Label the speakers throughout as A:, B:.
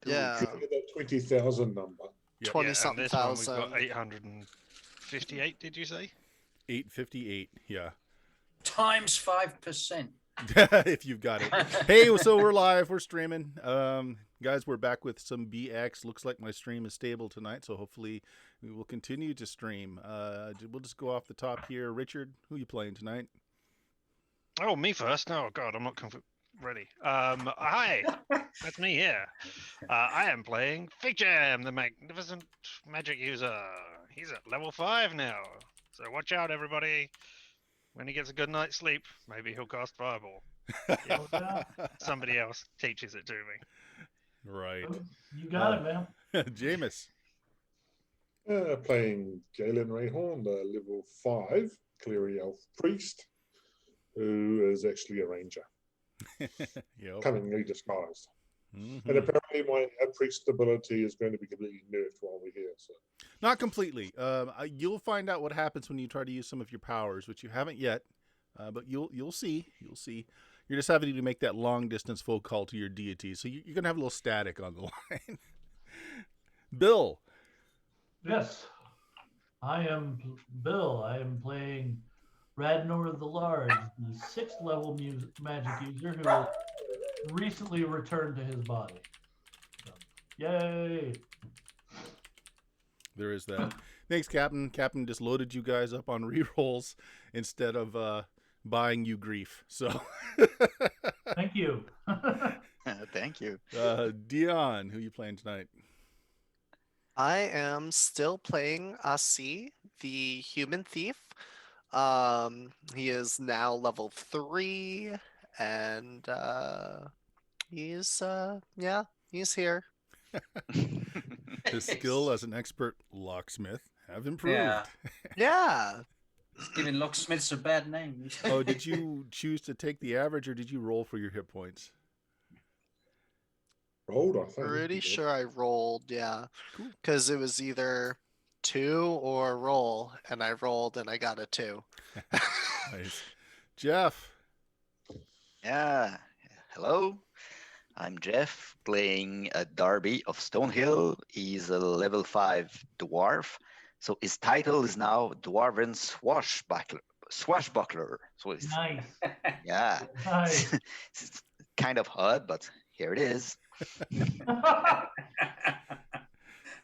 A: Yeah,
B: That 20,000 number.
C: Yep.
A: 20
D: Yeah, and
A: something
D: this one we've
A: thousand.
D: got 858, did you say?
C: 858. Yeah.
E: Times 5%.
C: If you've got it. Hey, so we're live. We're streaming. Guys, we're back with some BX. Looks like my stream is stable tonight, so hopefully we will continue to stream. We'll just go off the top here. Richard, who are you playing tonight?
D: Oh, me first? Oh, God, I'm not ready. Hi, that's me here. I am playing Fig Jam, the magnificent magic user. He's at level 5 now, so watch out, everybody. When he gets a good night's sleep, maybe he'll cast Fireball. Somebody else teaches it to me.
C: Right.
F: You got it, man.
C: Jameis.
B: Playing Galen Rayhorn, the level 5 Cleary Elf Priest, who is actually a ranger,
C: Yep.
B: cunningly disguised.
C: Mm-hmm.
B: And apparently my priest ability is going to be completely nerfed while we're here. So
C: Not completely. You'll find out what happens when you try to use some of your powers, which you haven't yet. But you'll see. You'll see. You're just having to make that long distance phone call to your deity, so you're gonna have a little static on the line. Bill.
F: Yes. I am Bill. I am playing Radnor the Large, the 6th level magic user who recently returned to his body. So, yay!
C: There is that. Thanks, Captain. Captain just loaded you guys up on rerolls instead of buying you grief. So,
F: Thank you.
G: Thank you.
C: Dion, who are you playing tonight?
A: I am still playing Asi, the human thief. He is now level 3, and he's here.
C: His skill as an expert locksmith have improved.
E: Yeah.
A: Yeah.
E: It's giving locksmiths a bad name.
C: Oh, did you choose to take the average, or did you roll for your hit points?
B: rolled, I think.
A: Pretty sure I rolled, yeah.
C: Cool.
A: Because it was either 2 or roll, and I rolled and I got a 2.
C: Nice. Jeff.
G: Yeah. Hello. I'm Jeff, playing Darby of Stonehill. He's a level 5 dwarf. So his title is now Dwarven Swashbuckler. So it's,
F: Nice.
G: yeah.
F: Nice.
G: It's kind of odd, but here it is.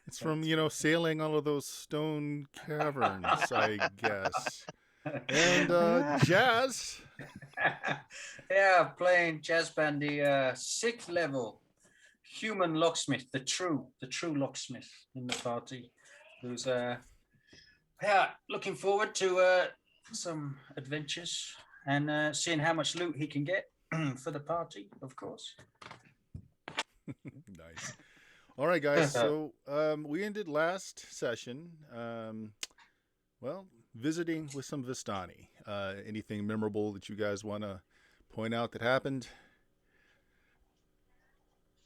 C: It's from, sailing all of those stone caverns, I guess. And Jazz.
E: Yeah, playing Jazz Band, the 6th level human locksmith, the true locksmith in the party, who's looking forward to some adventures and seeing how much loot he can get for the party, of course.
C: Nice. All right, guys. So we ended last session, visiting with some Vistani. Anything memorable that you guys want to point out that happened?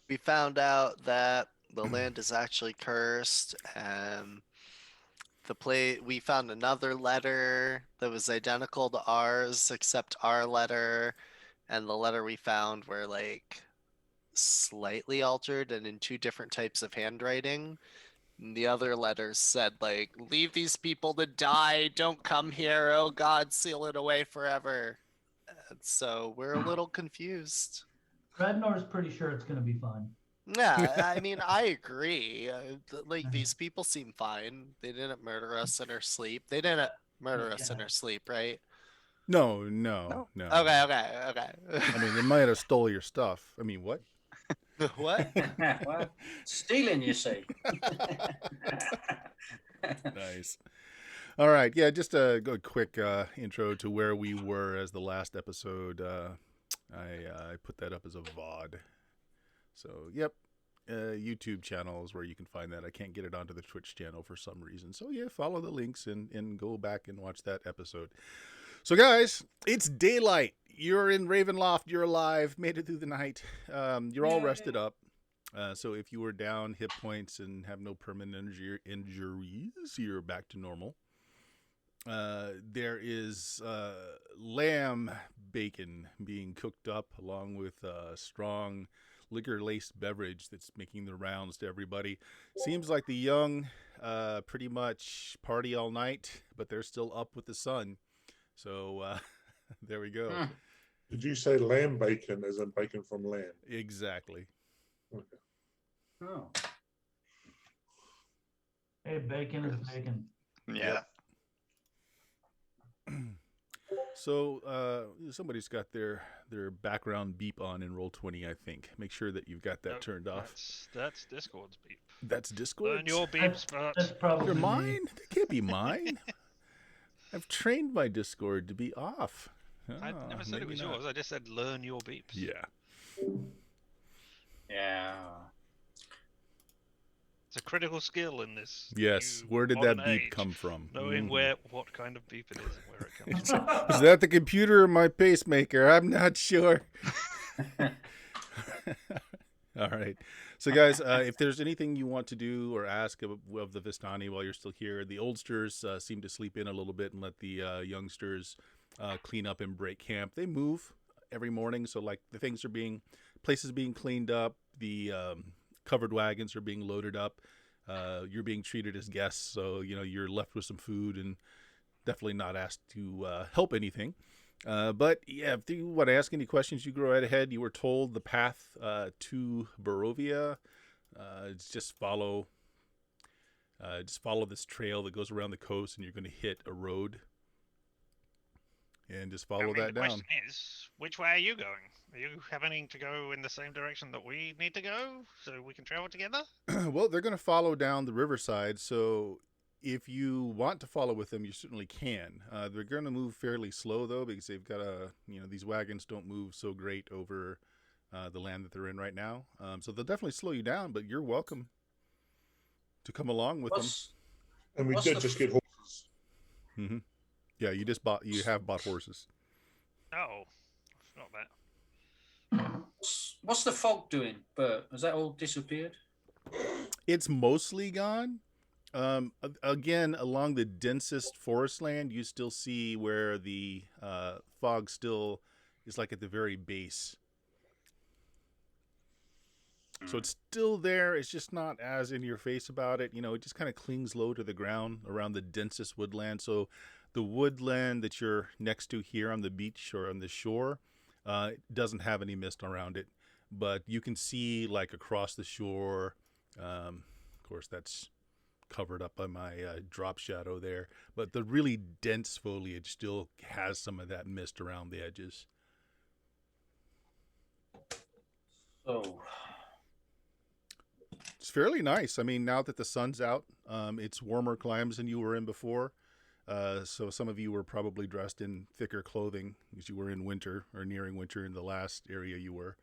A: We found out that the land is actually cursed, and we found another letter that was identical to ours, except our letter and the letter we found were like slightly altered and in 2 different types of handwriting. And the other letters said like, leave these people to die, don't come here, oh God, seal it away forever. And so we're a little confused.
F: Radnor's pretty sure it's going to be fine.
A: Yeah, I mean, I agree. These people seem fine. They didn't murder us in our sleep. They didn't murder us in our sleep, right?
C: No.
A: Okay.
C: I mean, they might have stole your stuff. I mean, what?
A: What?
E: Well, stealing, you say.
C: Nice. All right. Yeah, just a quick intro to where we were as the last episode. I put that up as a VOD. So, yep. YouTube channel is where you can find that. I can't get it onto the Twitch channel for some reason. So, yeah, follow the links and go back and watch that episode. So, guys, it's daylight. You're in Ravenloft. You're alive. Made it through the night. You're all rested up. So if you were down hit points and have no permanent injuries, you're back to normal. There is lamb bacon being cooked up along with strong liquor-laced beverage that's making the rounds to everybody. Seems like the young pretty much party all night, but they're still up with the sun. So there we go.
B: Did you say lamb bacon as in bacon from lamb?
C: Exactly.
B: Okay.
E: Oh.
F: Hey, bacon is bacon.
G: Yeah.
C: So somebody's got their background beep on in Roll20, I think. Make sure that you've got that
D: Nope,
C: turned off.
D: That's Discord's beep.
C: That's Discord.
D: Learn your beeps, but
F: That's probably
C: They're
F: me.
C: mine? They can't be mine. I've trained my Discord to be off.
D: I never said it
C: maybe
D: was
C: not.
D: yours. I just said learn your beeps.
C: Yeah.
E: Yeah.
D: It's a critical skill in this.
C: Yes.
D: new
C: Where did that
D: modern
C: beep
D: age,
C: come from?
D: Knowing
C: Mhm.
D: what kind of beep it is and where it comes from.
C: Is that the computer or my pacemaker? I'm not sure. All right. So, guys, if there's anything you want to do or ask of the Vistani while you're still here, the oldsters seem to sleep in a little bit and let the youngsters clean up and break camp. They move every morning, so like the places being cleaned up, the covered wagons are being loaded up. You're being treated as guests, so you're left with some food and definitely not asked to help anything. But yeah, if you want to ask any questions, you go right ahead. You were told the path to Barovia. Just follow this trail that goes around the coast, and you're going to hit a road. And just follow that
D: the
C: down.
D: question is, which way are you going? Are you happening to go in the same direction that we need to go so we can travel together?
C: Well, they're going to follow down the riverside, so if you want to follow with them, you certainly can. They're going to move fairly slow, though, because they've got these wagons don't move so great over the land that they're in right now. So they'll definitely slow you down, but you're welcome to come along with them.
B: And we
E: What's
B: did
E: the
B: just get horses.
C: Mm-hmm. Yeah, you have bought horses.
D: Oh, I forgot that.
E: What's the fog doing, Bert? Has that all disappeared?
C: It's mostly gone. Again, along the densest forest land, you still see where the fog still is like at the very base. So it's still there. It's just not as in your face about it. It just kind of clings low to the ground around the densest woodland. So the woodland that you're next to here on the beach or on the shore doesn't have any mist around it. But you can see like across the shore. Of course, that's covered up by my drop shadow there. But the really dense foliage still has some of that mist around the edges.
E: Oh.
C: It's fairly nice. I mean, now that the sun's out, it's warmer climes than you were in before. So some of you were probably dressed in thicker clothing because you were in winter or nearing winter in the last area you were.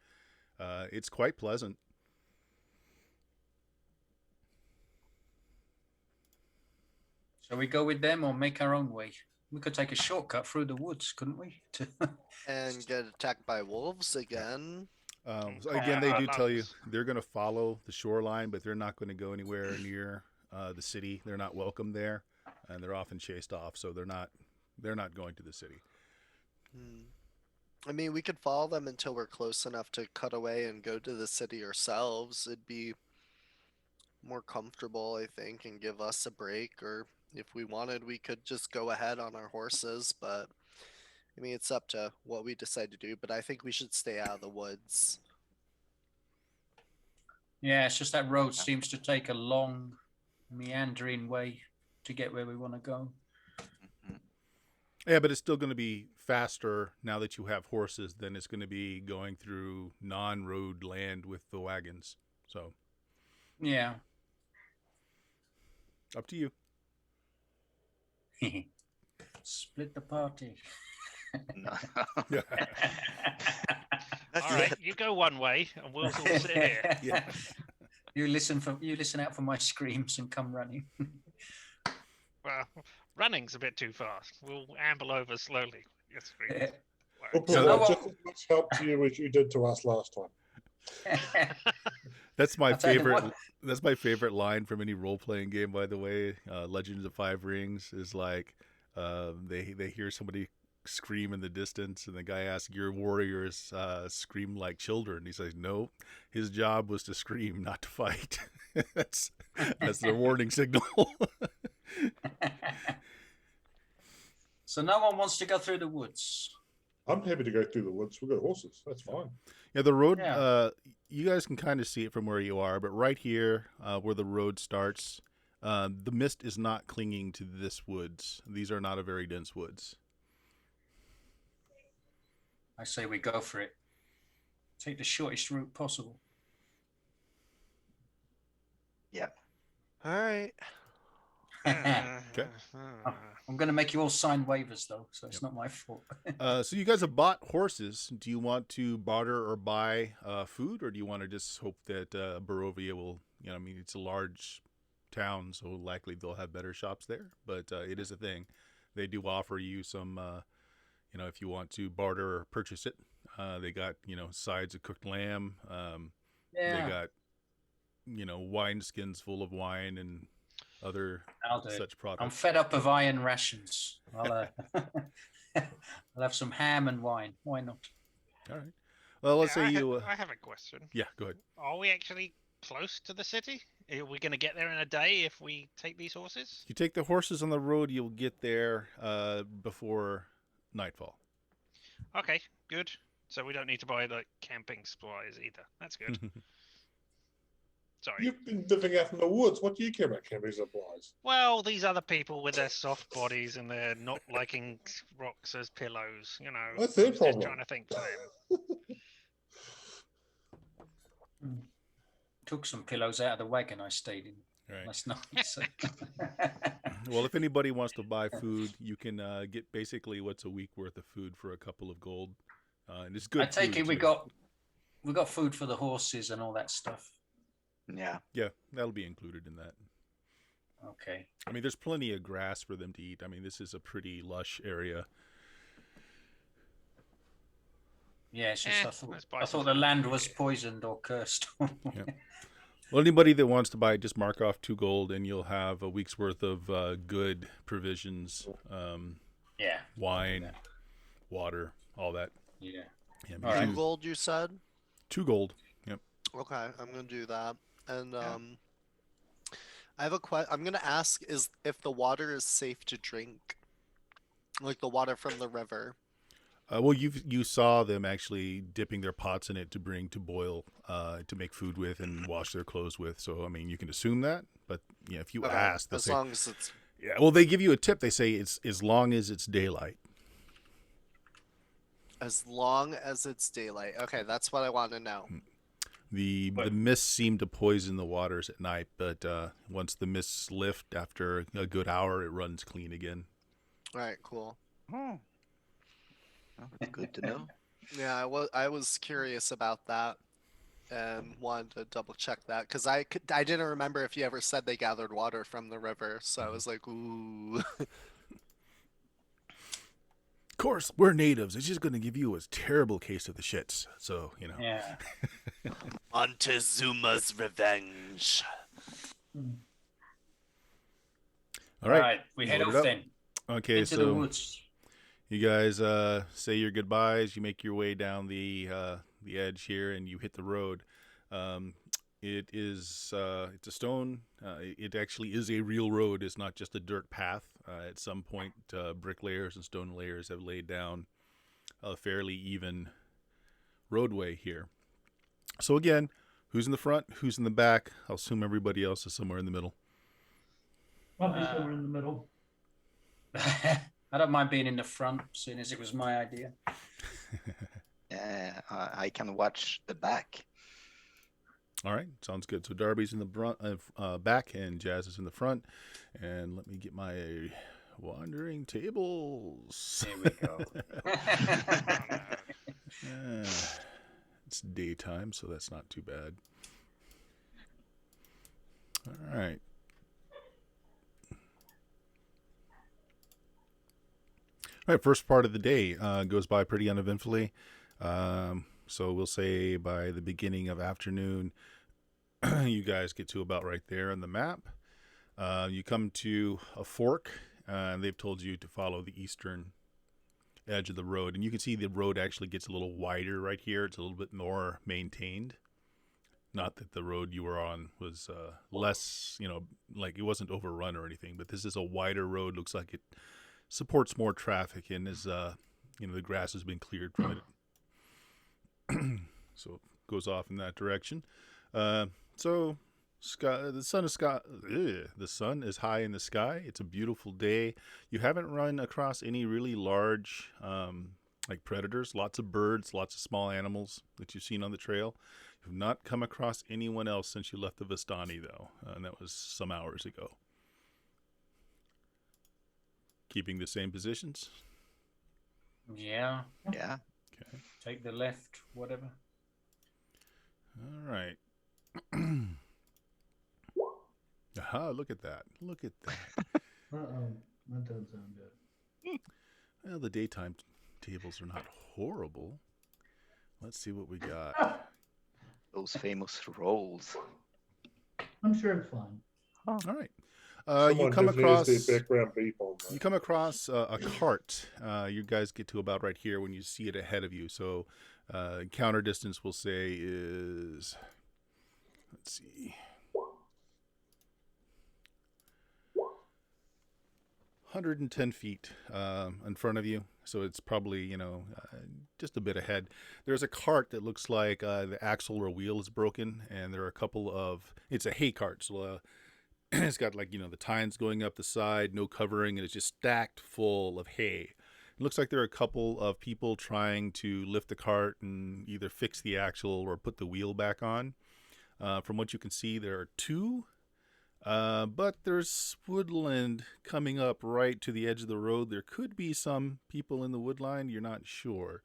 C: It's quite pleasant.
E: Shall we go with them or make our own way? We could take a shortcut through the woods, couldn't we?
A: And get attacked by wolves again.
C: So again, they do tell you
D: nuns.
C: they're going to follow the shoreline, but they're not going to go anywhere near the city. They're not welcome there, and they're often chased off. So they're not going to the city.
A: I mean, we could follow them until we're close enough to cut away and go to the city ourselves. It'd be more comfortable, I think, and give us a break. Or if we wanted, we could just go ahead on our horses. But I mean, it's up to what we decide to do. But I think we should stay out of the woods.
E: Yeah, it's just that road seems to take a long, meandering way to get where we want to go.
C: Yeah, but it's still going to be faster now that you have horses than it's going to be going through non-road land with the wagons. So
E: Yeah.
C: up to you.
E: Split the party.
G: No.
D: All right, you go one way, and we'll all sit here.
C: Yeah.
E: You listen out for my screams and come running.
D: Well, running's a bit too fast. We'll amble over slowly. Yes,
E: Yeah.
B: We'll
E: So
B: provide
E: what-
B: just as much help to you as you did to us last time.
C: That's my
E: I'll tell you
C: favorite.
E: what.
C: That's my favorite line from any role-playing game. By the way, Legends of Five Rings is like they hear somebody scream in the distance, and the guy asks, "Your warriors scream like children?" He says, "No, his job was to scream, not to fight." that's the warning signal.
E: So no one wants to go through the woods.
B: I'm happy to go through the woods. We've got horses. That's fine.
C: Yeah, the road.
E: Yeah.
C: You guys can kind of see it from where you are, but right here, where the road starts, the mist is not clinging to this woods. These are not a very dense woods.
E: I say we go for it. Take the shortest route possible.
G: Yeah.
A: All right.
C: Okay.
E: I'm going to make you all sign waivers, though, so it's not my fault.
C: So you guys have bought horses. Do you want to barter or buy food, or do you want to just hope that Barovia will, I mean, it's a large town, so likely they'll have better shops there, but it is a thing. They do offer you some, if you want to barter or purchase it. They got, sides of cooked lamb.
E: Yeah.
C: They got, wine skins full of wine and other
E: I'll do it.
C: such products.
E: I'm fed up of iron rations. I'll have some ham and wine. Why not?
C: All right. Well, let's say
D: I
C: you.
D: have a question.
C: Yeah, go ahead.
D: Are we actually close to the city? Are we going to get there in a day if we take these horses?
C: You take the horses on the road, you'll get there before nightfall.
D: Okay, good. So we don't need to buy like camping supplies either. That's good. Sorry.
B: You've been living out in the woods. What do you care about camping supplies?
D: Well, these other people with their soft bodies and their not liking rocks as pillows,
B: That's their
D: I was
B: problem.
D: just trying to think for them.
E: Took some pillows out of the wagon I stayed in
C: Right.
E: last night. So.
C: Well, if anybody wants to buy food, you can get basically what's a week worth of food for a couple of gold, and it's good.
E: I take
C: food,
E: it we
C: too.
E: got food for the horses and all that stuff.
G: Yeah.
C: Yeah, that'll be included in that.
E: Okay.
C: I mean, there's plenty of grass for them to eat. I mean, this is a pretty lush area.
E: Yeah, it's just
D: let's buy
E: I
D: some
E: thought the
D: food.
E: land was poisoned or cursed.
C: Well, anybody that wants to buy it, just mark off 2 gold, and you'll have a week's worth of good provisions,
E: Yeah.
C: wine, water, all that.
E: Yeah.
C: Yeah,
E: All right.
A: 2 gold, you said?
C: 2 gold. Yep.
A: Okay, I'm gonna do that. And I have a I'm gonna ask if the water is safe to drink, like the water from the river.
C: Well, you saw them actually dipping their pots in it to bring to boil, to make food with and wash their clothes with. So, I mean, you can assume that. But yeah, if you
A: Okay,
C: ask, they'll
A: as
C: say,
A: long as it's
C: yeah. Well, they give you a tip. They say it's as long as it's daylight.
A: daylight. Okay, that's what I want to know.
C: The mists seem to poison the waters at night, but once the mists lift after a good hour, it runs clean again.
A: All right, cool.
G: Oh. Well, that's good to know.
A: Yeah, I was curious about that and wanted to double check that because I didn't remember if you ever said they gathered water from the river, so I was like, ooh.
C: Of course, we're natives. It's just going to give you a terrible case of the shits. So,
E: Yeah.
A: Montezuma's revenge.
C: All right.
E: We head
C: Load
E: off
C: it up.
E: then.
C: Okay,
E: Into the
C: so
E: woods.
C: you guys say your goodbyes. You make your way down the edge here, and you hit the road. It is it's a stone. It actually is a real road. It's not just a dirt path. At some point, bricklayers and stone layers have laid down a fairly even roadway here. So again, who's in the front? Who's in the back? I'll assume everybody else is somewhere in the middle.
F: Probably somewhere in the middle.
E: I don't mind being in the front, seeing as it was my idea.
G: Yeah, I can watch the back.
C: All right, sounds good. So Darby's in the back, and Jazz is in the front. And let me get my wandering tables.
E: Here we go.
C: It's daytime, so that's not too bad. All right. All right, first part of the day goes by pretty uneventfully. So we'll say by the beginning of afternoon, you guys get to about right there on the map. You come to a fork, and they've told you to follow the eastern edge of the road. And you can see the road actually gets a little wider right here. It's a little bit more maintained. Not that the road you were on was less, like it wasn't overrun or anything, but this is a wider road. Looks like it supports more traffic and is, the grass has been cleared from it. So it goes off in that direction. So the sun is high in the sky. It's a beautiful day. You haven't run across any really large, like predators. Lots of birds, lots of small animals that you've seen on the trail. You've not come across anyone else since you left the Vistani, though, and that was some hours ago. Keeping the same positions?
E: Yeah.
G: Yeah.
C: Okay.
E: Take the left, whatever.
C: All right. Aha, look at that. Look at that.
F: Uh-oh. That doesn't sound good.
C: Well, the daytime tables are not horrible. Let's see what we got.
G: Those famous rolls.
F: I'm sure it's fine.
C: All right.
B: Someone
C: You come
B: just hears
C: across
B: their background beep on.
C: you come across a cart. You guys get to about right here when you see it ahead of you. So encounter distance we'll say is, let's see, 110 feet in front of you. So it's probably, just a bit ahead. There's a cart that looks like the axle or wheel is broken, and there are a couple of, it's a hay cart. So it's got like, the tines going up the side, no covering, and it's just stacked full of hay. It looks like there are a couple of people trying to lift the cart and either fix the axle or put the wheel back on. From what you can see, there are two. But there's woodland coming up right to the edge of the road. There could be some people in the woodline. You're not sure.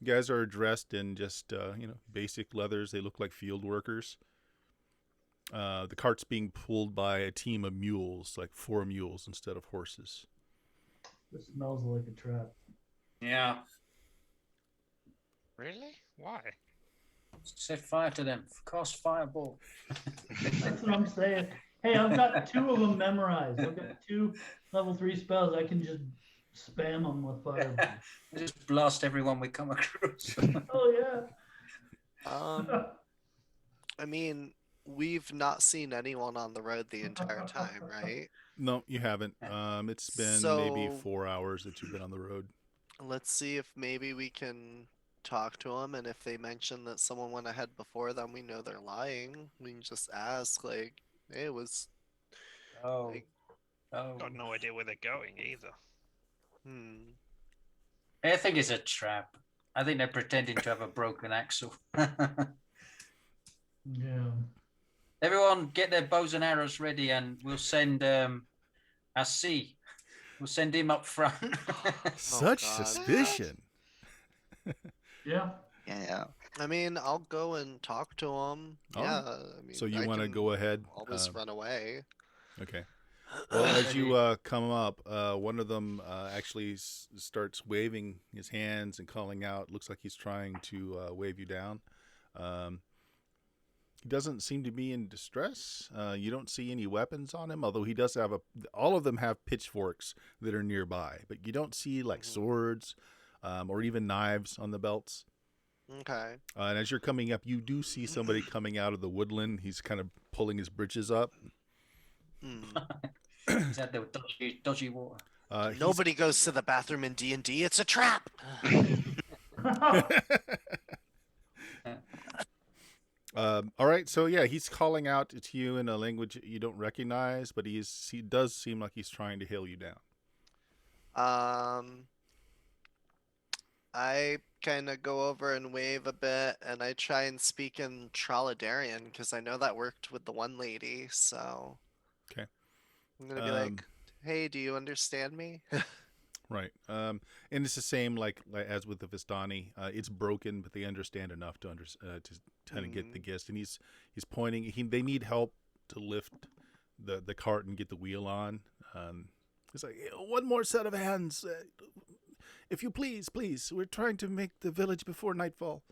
C: You guys are dressed in just, basic leathers. They look like field workers. The cart's being pulled by a team of mules, like 4 mules instead of horses.
F: This smells like a trap.
E: Yeah.
D: Really? Why?
E: Set fire to them. Cast fireball.
F: That's what I'm saying. Hey, I've got 2 of them memorized. I've got 2 level 3 spells. I can just spam them with fireball.
E: Just blast everyone we come across.
F: Oh, yeah.
A: I mean, we've not seen anyone on the road the entire time, right?
C: No, you haven't. It's been maybe 4 hours that you've been on the road.
A: Let's see if maybe we can talk to them, and if they mention that someone went ahead before them, we know they're lying. We can just ask, like, hey, it was...
E: Oh.
A: Like,
D: Got no idea where they're going either.
E: I think it's a trap. I think they're pretending to have a broken axle.
F: Yeah.
E: Everyone get their bows and arrows ready, and we'll send Asi. We'll send him up front.
C: Such
A: God.
C: suspicion.
F: Yeah.
G: Yeah.
A: I mean, I'll go and talk to them.
C: Oh.
A: Yeah, I mean,
C: So you
A: I
C: want to
A: can
C: go ahead?
A: always run away.
C: Okay. Well, as you come up, one of them actually starts waving his hands and calling out. Looks like he's trying to wave you down. He doesn't seem to be in distress. You don't see any weapons on him, although he does have all of them have pitchforks that are nearby, but you don't see like swords or even knives on the belts.
A: Okay.
C: And as you're coming up, you do see somebody coming out of the woodland. He's kind of pulling his breeches up.
E: Is that the dodgy water?
A: Nobody goes to the bathroom in D&D. It's a trap.
C: All right, so yeah, he's calling out to you in a language you don't recognize, but he does seem like he's trying to hail you down.
A: I kind of go over and wave a bit, and I try and speak in Trollodarian because I know that worked with the one lady. So,
C: okay,
A: I'm gonna be like, "Hey, do you understand me?"
C: Right. And it's the same like as with the Vistani. It's broken, but they understand enough to kind of get the gist. And he's pointing. They need help to lift the cart and get the wheel on. It's like, one more set of hands, if you please. We're trying to make the village before nightfall.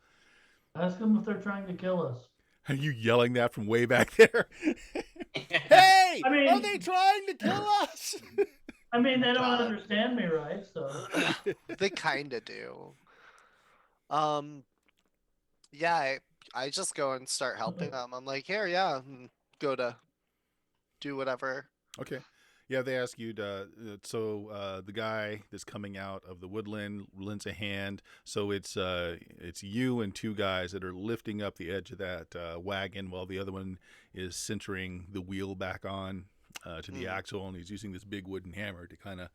F: Ask them if they're trying to kill us.
C: Are you yelling that from way back there? Hey,
F: I mean-
C: are they trying to kill us?
F: I mean, they don't
A: God.
F: understand me, right? So
A: They kind of do. Yeah, I just go and start helping them. I'm like, here, yeah, and go to do whatever.
C: Okay. Yeah, they ask you to. The guy that's coming out of the woodland lends a hand. So it's you and two guys that are lifting up the edge of that wagon while the other one is centering the wheel back on to the axle, and he's using this big wooden hammer to kind of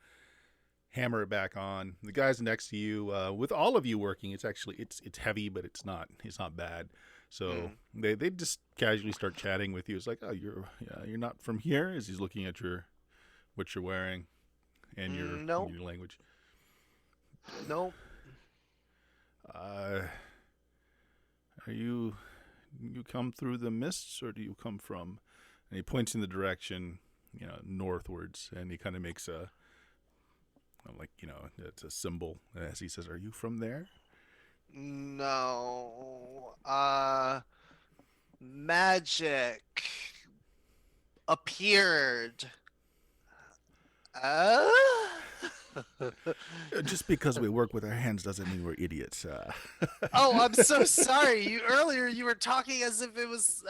C: hammer it back on. The guys next to you, with all of you working, it's heavy, but it's not bad. So they just casually start chatting with you. It's like, oh, you're not from here, as he's looking at what you're wearing and your language.
A: Nope.
C: Are you come through the mists, or do you come from? And he points in the direction, northwards, and he kind of makes it's a symbol as he says, "Are you from there?"
A: No. Magic appeared.
C: Just because we work with our hands doesn't mean we're idiots.
A: Oh, I'm so sorry. Earlier you were talking as if it was.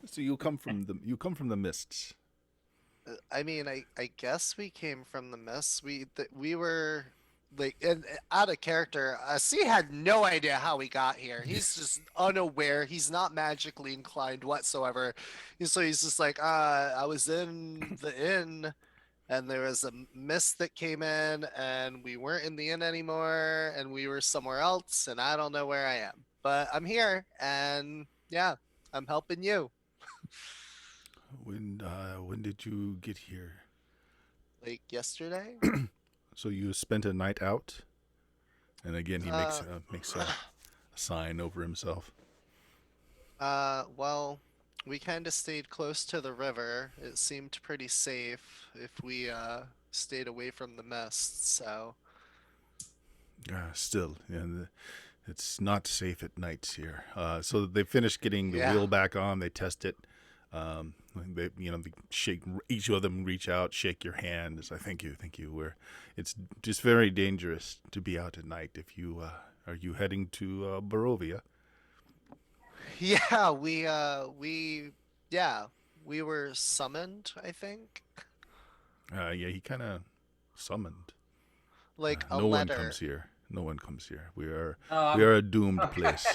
C: So you come from the mists.
A: I mean, I guess we came from the mist. We were like out of character. C had no idea how we got here. He's just unaware. He's not magically inclined whatsoever. So he's just like, I was in the inn, and there was a mist that came in, and we weren't in the inn anymore, and we were somewhere else, and I don't know where I am, but I'm here, and yeah, I'm helping you.
C: When did you get here?
A: Like yesterday.
C: So you spent a night out, and again he makes a sign over himself.
A: Well, we kind of stayed close to the river. It seemed pretty safe if we stayed away from the mist. So
C: Still, it's not safe at nights here. So they finish getting the wheel back on. They test it. They shake. Each of them reach out, shake your hand. It's like, thank you. It's just very dangerous to be out at night. If you are you heading to Barovia?
A: yeah, we were summoned, I think.
C: He kind of summoned.
A: Like a
C: no
A: letter.
C: one comes here. No one comes here. We are a doomed place.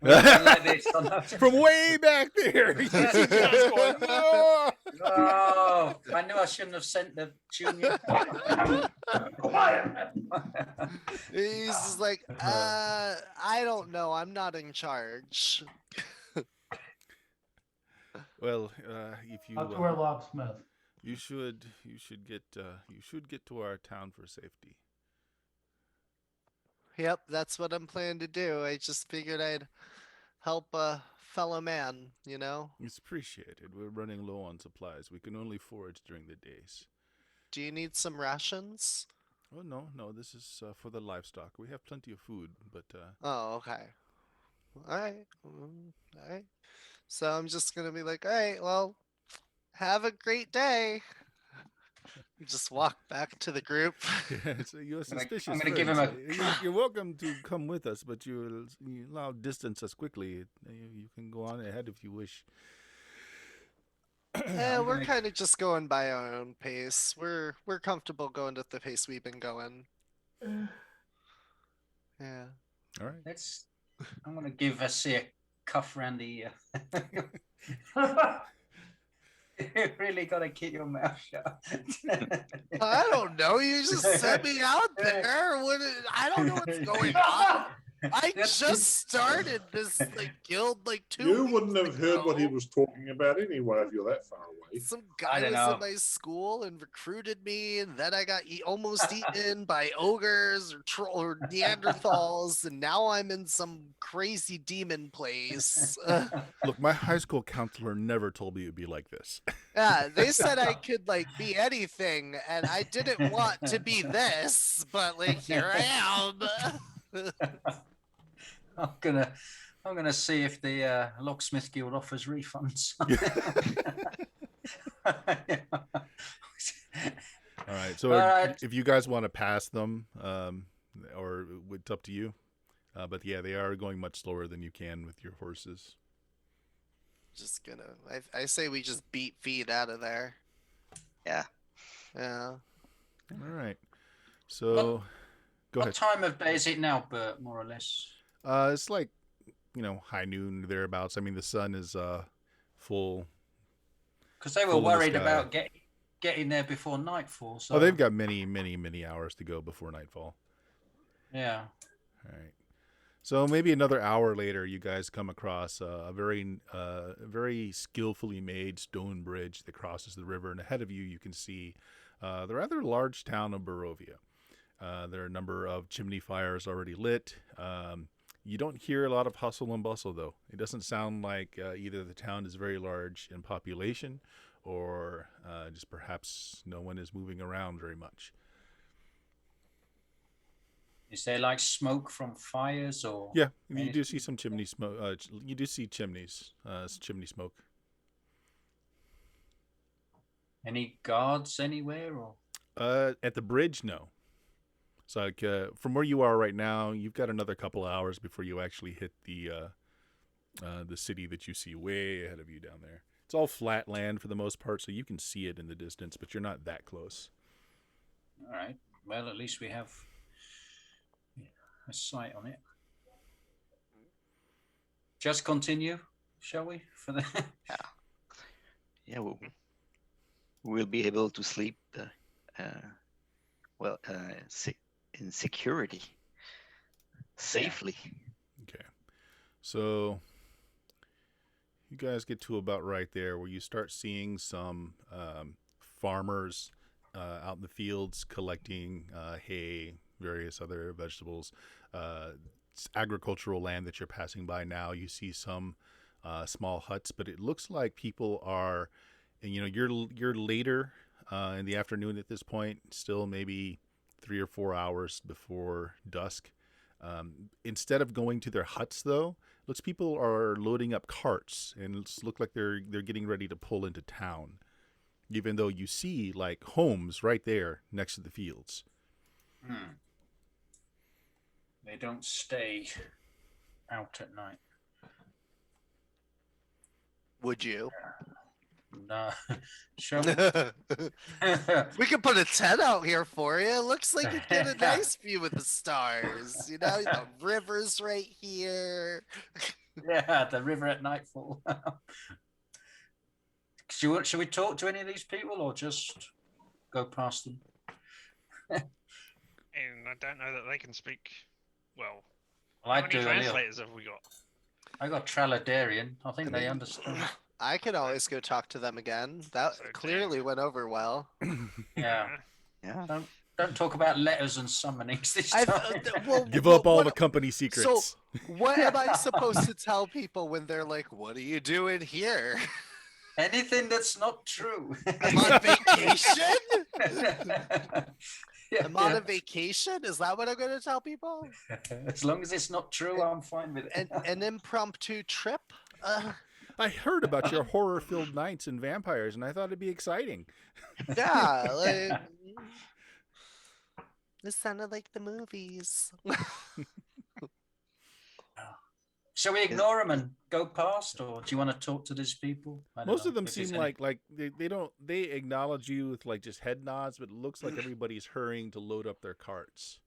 C: From way back there. You see Josh going, no!
E: Oh, I knew I shouldn't have sent the junior.
A: He's just like, I don't know. I'm not in charge.
C: Well, if you
F: up to our locksmith.
C: you should get to our town for safety.
A: Yep, that's what I'm planning to do. I just figured I'd help a fellow man,
C: It's appreciated. We're running low on supplies. We can only forage during the days.
A: Do you need some rations?
C: Oh no, this is for the livestock. We have plenty of food, but
A: Oh, okay. All right. All right. So I'm just gonna be like, all right, well, have a great day. Just walk back to the group.
C: so you're suspicious.
E: I'm gonna give him a.
C: You're welcome to come with us, but you allow distance us quickly. You can go on ahead if you wish.
A: Yeah, we're kind of just going by our own pace. We're comfortable going at the pace we've been going. Yeah.
C: All right.
E: I'm gonna give Vassie a cuff round the ear. You really gotta keep your mouth shut.
A: I don't know. You just sent me out there. I don't know what's going on. I just started this guild 2
B: You
A: weeks
B: wouldn't have heard what he
A: ago.
B: was talking about anyway if you're that far away.
A: Some
E: I
A: guy
E: don't
A: was
E: know.
A: in my school and recruited me, and then I got almost eaten by ogres or Neanderthals, and now I'm in some crazy demon place.
C: Look, my high school counselor never told me it'd be like this.
A: Yeah, they said I could be anything, and I didn't want to be this, but here I am.
E: I'm gonna see if the locksmith guild offers refunds.
C: All right. So
E: All right.
C: if you guys want to pass them, or it's up to you. But yeah, they are going much slower than you can with your horses.
A: Just gonna. I say we just beat feet out of there.
G: Yeah.
A: Yeah.
C: All right. So go
E: What
C: ahead.
E: time of day is it now, Bert, more or less?
C: It's like, high noon thereabouts. I mean, the sun is full.
E: Because they were
C: Full in the
E: worried
C: sky.
E: about getting there before nightfall. So
C: Oh, they've got many, many, many hours to go before nightfall.
E: yeah.
C: All right. So maybe another hour later, you guys come across a very skillfully made stone bridge that crosses the river, and ahead of you, you can see the rather large town of Barovia. There are a number of chimney fires already lit. You don't hear a lot of hustle and bustle, though. It doesn't sound like either the town is very large in population, or just perhaps no one is moving around very much.
E: Is there like smoke from fires or?
C: Yeah, you do
E: anything?
C: see some chimney smoke. You do see chimneys, chimney smoke.
E: Any guards anywhere or?
C: At the bridge, no. It's like from where you are right now, you've got another couple of hours before you actually hit the city that you see way ahead of you down there. It's all flat land for the most part, so you can see it in the distance, but you're not that close.
E: All right. Well, at least we have a sight on it. Just continue, shall we? For the
G: Yeah, we'll be able to sleep in security, safely.
C: Okay. So you guys get to about right there where you start seeing some farmers out in the fields collecting hay, various other vegetables. It's agricultural land that you're passing by now. You see some small huts, but it looks like people are, and you're later in the afternoon at this point, still maybe 3 or 4 hours before dusk. Instead of going to their huts, though, looks people are loading up carts, and it looks like they're getting ready to pull into town, even though you see like homes right there next to the fields.
E: They don't stay out at night.
A: Would you?
E: No. Shall we?
A: We could put a tent out here for you. Looks like you'd get a nice view of the stars. The river's right here.
E: Yeah, the river at nightfall. Should we talk to any of these people or just go past them?
D: And I don't know that they can speak well.
E: Well,
D: How
E: I
D: many
E: do. A little.
D: translators have we got?
E: I got Traladarian. I think they understand.
A: I could always go talk to them again. That
D: So
A: clearly went over well.
E: Yeah.
G: Yeah.
E: Don't talk about letters and summonings this
A: I've,
E: time.
A: well,
C: Give
A: what-
C: up all
A: what-
C: the company secrets.
A: What am I supposed to tell people when they're like, "What are you doing here?"
E: Anything that's not true.
A: I'm on vacation.
E: Yeah,
A: I'm on
E: yeah.
A: a vacation. Is that what I'm going to tell people?
E: As long as it's not true, I'm fine with it.
A: An impromptu trip.
C: I heard about your horror-filled nights and vampires, and I thought it'd be exciting.
A: Yeah, like this sounded like the movies.
E: Shall we ignore them and go past, or do you want to talk to these people? I don't
C: Most
E: know
C: of them
E: if there's
C: seem
E: any-
C: like they acknowledge you with like just head nods, but it looks like everybody's hurrying to load up their carts.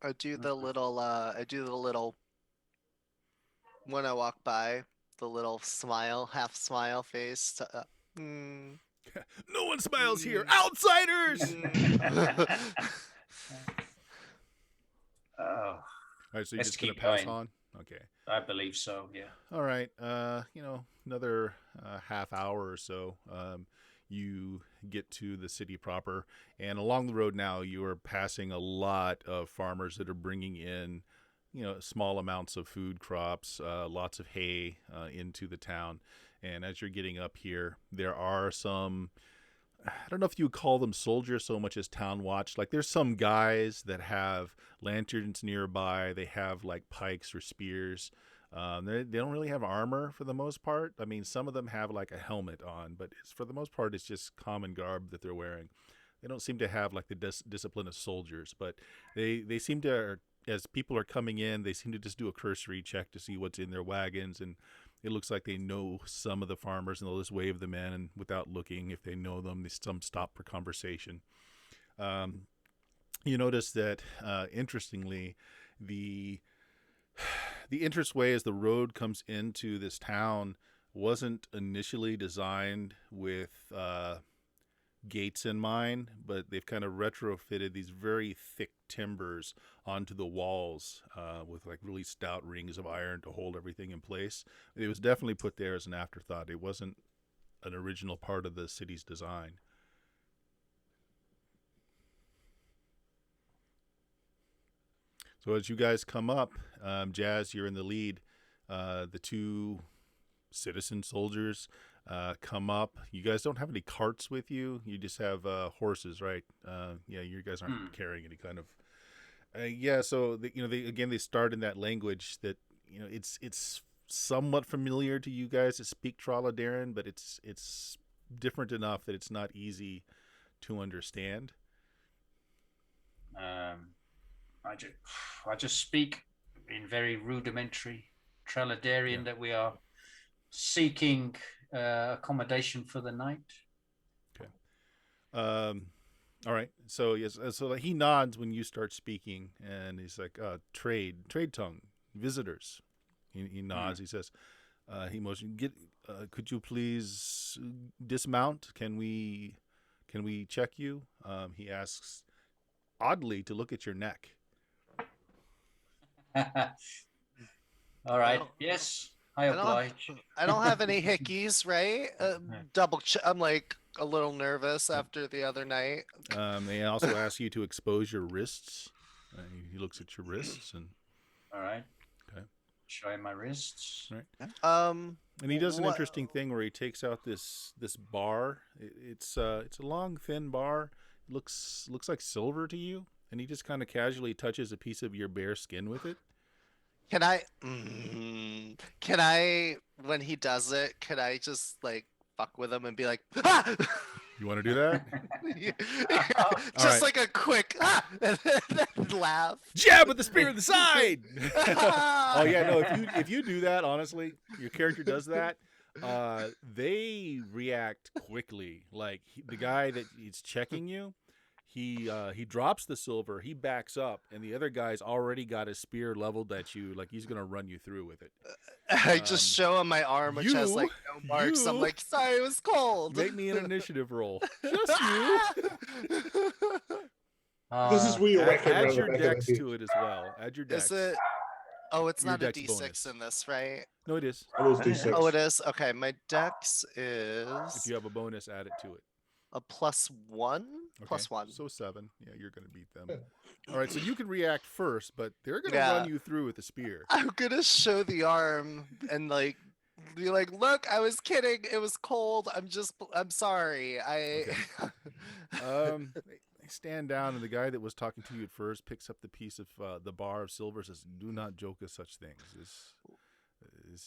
A: I do the little when I walk by, the little smile, half smile face.
C: No one smiles here, outsiders.
E: Oh,
C: All right, so you're
E: Let's
C: just gonna
E: keep
C: pass
E: going.
C: on. Okay.
E: I believe so. Yeah.
C: All right. Another half hour or so, you get to the city proper, and along the road now, you are passing a lot of farmers that are bringing in, small amounts of food crops, lots of hay into the town. And as you're getting up here, there are some, I don't know if you would call them soldiers so much as town watch. Like there's some guys that have lanterns nearby. They have like pikes or spears. They don't really have armor for the most part. I mean, some of them have like a helmet on, but for the most part, it's just common garb that they're wearing. They don't seem to have like the discipline of soldiers, but they seem to, as people are coming in, they seem to just do a cursory check to see what's in their wagons, and it looks like they know some of the farmers, and they'll just wave them in, and without looking, if they know them, some stop for conversation. You notice that, interestingly, the entranceway as the road comes into this town wasn't initially designed with gates in mind, but they've kind of retrofitted these very thick timbers onto the walls with like really stout rings of iron to hold everything in place. It was definitely put there as an afterthought. It wasn't an original part of the city's design. So as you guys come up, Jazz, you're in the lead. The two citizen soldiers come up. You guys don't have any carts with you. You just have horses, right? Yeah, you guys aren't carrying any kind of. Yeah, so they start in that language that it's somewhat familiar to you guys that speak Trolladaran, but it's different enough that it's not easy to understand.
E: I just speak in very rudimentary Trolladaran that we are seeking accommodation for the night.
C: Okay. All right. So yes. So he nods when you start speaking, and he's like, "Trade tongue, visitors." He nods. He says, "He motions. Could you please dismount? Can we check you?" He asks, oddly, to look at your neck.
E: All right. Yes, I oblige.
A: I don't have any hickeys, right? I'm like a little nervous after the other night.
C: They also ask you to expose your wrists. He looks at your wrists and.
E: All right.
C: Okay.
E: Showing my wrists.
C: Right. And he does an interesting thing where he takes out this bar. It's a long, thin bar. It looks like silver to you, and he just kind of casually touches a piece of your bare skin with it.
A: Can I, when he does it, can I just like fuck with him and be like, ah!
C: You want to do that?
A: Just like a quick, and then laugh.
C: Jab with the spear in the side. Oh yeah, no. If you do that, honestly, your character does that. They react quickly. Like the guy that is checking you, he drops the silver, he backs up, and the other guy's already got his spear leveled at you, like he's gonna run you through with it.
A: I just show him my arm, which has like no marks. I'm like, sorry, it was cold.
C: Make me an initiative roll. Just you.
B: This is where you
C: add your dex to it as well. Add your dex.
A: Is it? Oh, it's not a
C: dex
A: D6
C: bonus.
A: in this, right?
C: No, it is.
B: It is D6.
A: Oh, it is. Okay, my dex is.
C: If you have a bonus, add it to it.
A: A +1.
C: Okay,
A: +1.
C: So 7. Yeah, you're gonna beat them. All right, so you can react first, but they're gonna run you through with the spear.
A: I'm gonna show the arm and like be like, look, I was kidding. It was cold. I'm sorry.
C: Okay. They stand down, and the guy that was talking to you at first picks up the piece of the bar of silver. Says, "Do not joke of such things. This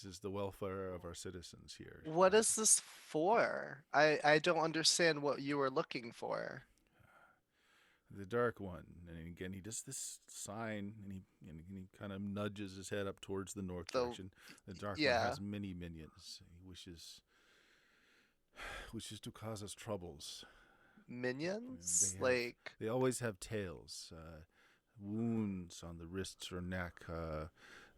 C: is the welfare of our citizens here."
A: What is this for? I don't understand what you were looking for.
C: The Dark One, and again he does this sign, and he kind of nudges his head up towards the north direction. The Dark One has many minions. He wishes to cause us troubles.
A: Minions?
C: They always have tails, wounds on the wrists or neck.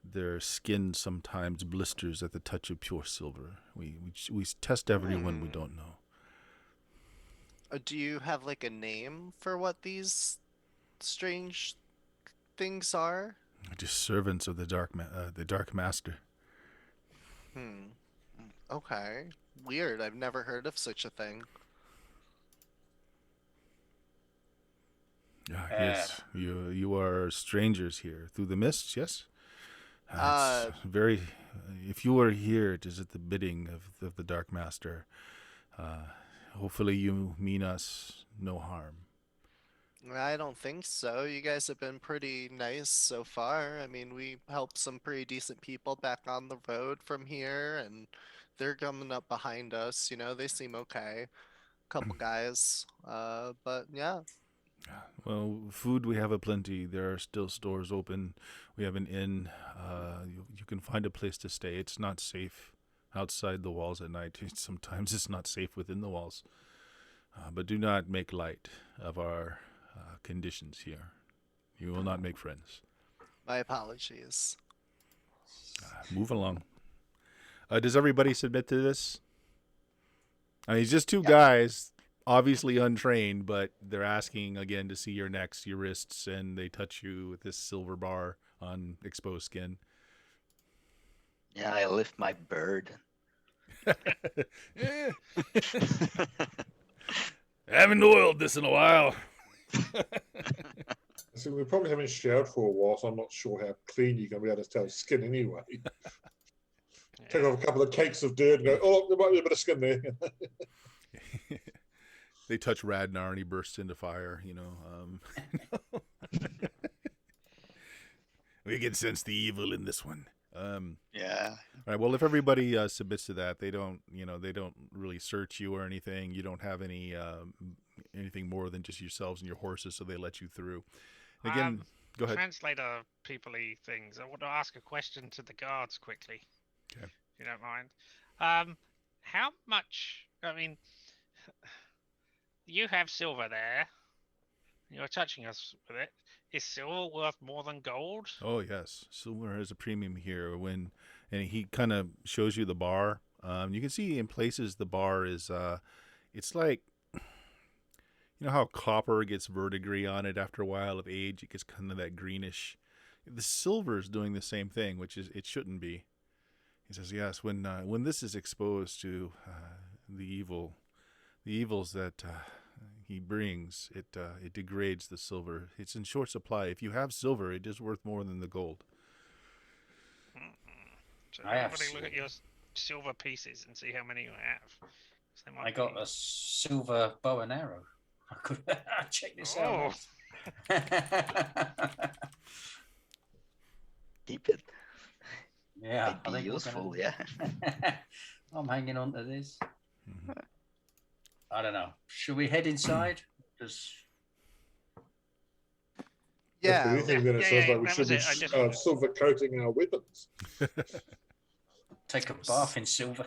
C: Their skin sometimes blisters at the touch of pure silver. We test everyone we don't know.
A: Do you have like a name for what these strange things are?
C: Just servants of the Dark Master.
A: Okay. Weird. I've never heard of such a thing.
C: Yes, you are strangers here through the mists. Yes. If you are here, it is at the bidding of the Dark Master. Hopefully you mean us no harm.
A: I don't think so. You guys have been pretty nice so far. I mean, we helped some pretty decent people back on the road from here, and they're coming up behind us. You know, they seem okay. Couple guys. But yeah.
C: Well, food we have aplenty. There are still stores open. We have an inn. You can find a place to stay. It's not safe outside the walls at night. Sometimes it's not safe within the walls. But do not make light of our conditions here. You will not make friends.
A: My apologies.
C: Move along. Does everybody submit to this? I mean, it's just two
E: Yeah.
C: guys, obviously untrained, but they're asking again to see your necks, your wrists, and they touch you with this silver bar on exposed skin.
G: Yeah, I lift my bird.
C: Eh, haven't oiled this in a while.
B: So we probably haven't showered for a while, so I'm not sure how clean you're going to be able to tell skin anyway. Take off a couple of cakes of dirt and go, oh, there might be a bit of skin there.
C: They touch Radnar and he bursts into fire, you know. We can sense the evil in this one.
G: Yeah.
C: All right. Well, if everybody submits to that, they don't really search you or anything. You don't have any anything more than just yourselves and your horses, so they let you through. Again, go ahead.
D: Translator people-y things. I want to ask a question to the guards quickly.
C: Okay.
D: If you don't mind. How much? I mean, you have silver there. You're touching us with it. Is silver worth more than gold?
C: Oh yes, silver has a premium here. And he kind of shows you the bar. You can see in places the bar is it's like, you know how copper gets verdigris on it after a while of age. It gets kind of that greenish. The silver is doing the same thing, which is it shouldn't be. He says yes. When this is exposed to the evils that he brings, it degrades the silver. It's in short supply. If you have silver, it is worth more than the gold.
D: So
E: I have
D: everybody look at your silver pieces and see how many you have. 'Cause they might
E: I got
D: be-
E: a silver bow and arrow. I could check this
D: Oh.
E: out.
G: Keep it.
E: Yeah,
G: Might be useful, yeah.
E: I'm hanging on to this.
C: Mhm.
E: I don't know. Should we head inside? Just
A: Yeah.
B: If anything, then it
D: Yeah,
B: sounds
D: yeah,
B: like we
D: that
B: should
D: was
B: be
D: it. I just-
B: silver coating our weapons.
E: take a bath in silver.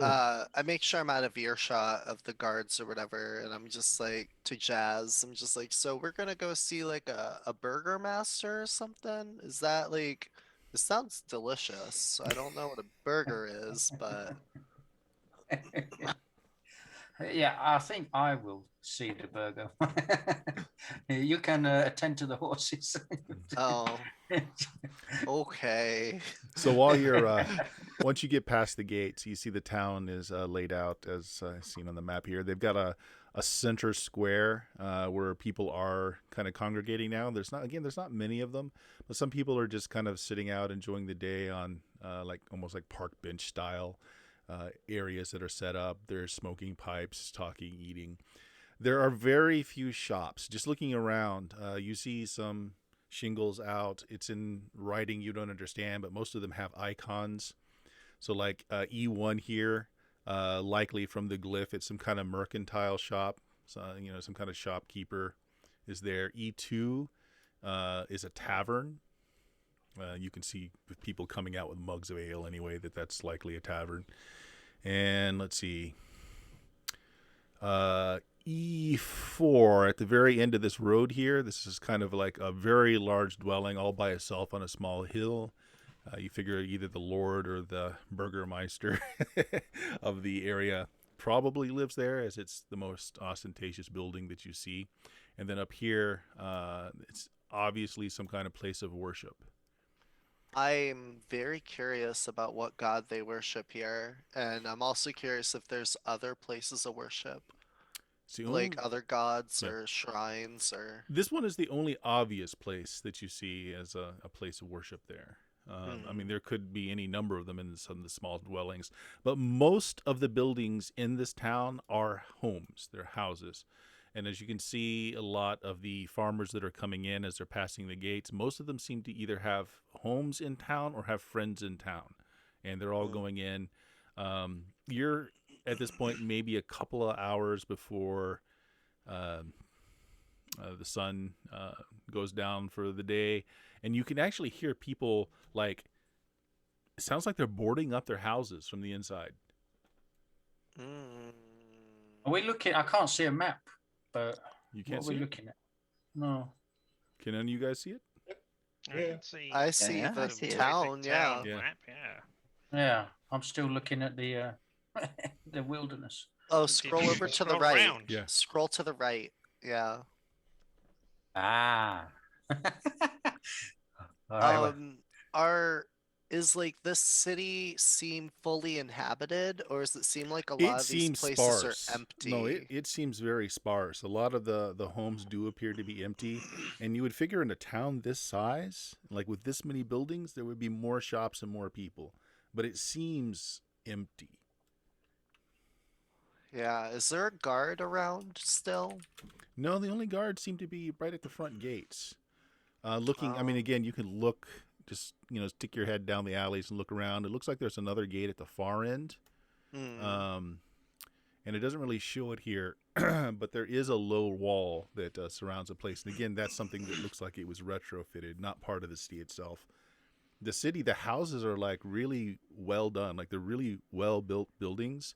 A: I make sure I'm out of earshot of the guards or whatever, and I'm just like to Jazz. I'm just like, so we're gonna go see like a burger master or something? Is that like this sounds delicious. I don't know what a burger is, but
E: Yeah, I think I will see the burger. You can attend to the horses.
A: oh, okay.
C: So while you're once you get past the gates, you see the town is laid out as seen on the map here. They've got a center square where people are kind of congregating now. There's not many of them, but some people are just kind of sitting out enjoying the day on like almost like park bench style areas that are set up. There's smoking pipes, talking, eating. There are very few shops. Just looking around, you see some shingles out. It's in writing you don't understand, but most of them have icons. So like E1 here, likely from the glyph, it's some kind of mercantile shop. So, some kind of shopkeeper is there. E2 is a tavern. You can see people coming out with mugs of ale anyway, that's likely a tavern. And let's see. E4 at the very end of this road here. This is kind of like a very large dwelling all by itself on a small hill. You figure either the lord or the burgermeister of the area probably lives there, as it's the most ostentatious building that you see. And then up here, it's obviously some kind of place of worship.
A: I'm very curious about what god they worship here, and I'm also curious if there's other places of worship,
C: It's the
A: like
C: only-
A: other gods
C: Yeah.
A: or shrines or.
C: This one is the only obvious place that you see as a place of worship there. I mean, there could be any number of them in some of the small dwellings, but most of the buildings in this town are homes. They're houses. And as you can see, a lot of the farmers that are coming in as they're passing the gates, most of them seem to either have homes in town or have friends in town. And they're all going in. You're at this point maybe a couple of hours before the sun goes down for the day. And you can actually hear people like, it sounds like they're boarding up their houses from the inside.
E: Are we looking? I can't see a map, but
C: You can't
E: what are
C: see
E: we
C: it?
E: looking at? No.
C: Can any of you guys see it?
D: I
B: Yeah.
D: can see
A: I see
G: yeah, I
A: the
G: see it.
A: town, yeah.
C: Yeah.
D: map, yeah.
E: Yeah, I'm still looking at the the wilderness.
A: Oh,
D: Did
A: scroll
D: you
A: over to the
D: scroll
A: right.
D: round?
C: Yeah.
A: Scroll to the right. Yeah.
E: Ah. All right. well,
A: Is like this city seem fully inhabited, or does it seem like a lot
C: It
A: of these
C: seems
A: places
C: sparse.
A: are empty?
C: No, it seems very sparse. A lot of the homes do appear to be empty. And you would figure in a town this size, like with this many buildings, there would be more shops and more people. But it seems empty.
A: Yeah, is there a guard around still?
C: No, the only guards seem to be right at the front gates. Looking, I mean,
A: Oh.
C: again, you can look, just, stick your head down the alleys and look around. It looks like there's another gate at the far end. And it doesn't really show it here, but there is a low wall that surrounds the place. And again, that's something that looks like it was retrofitted, not part of the city itself. The city, the houses are like really well done. Like they're really well built buildings.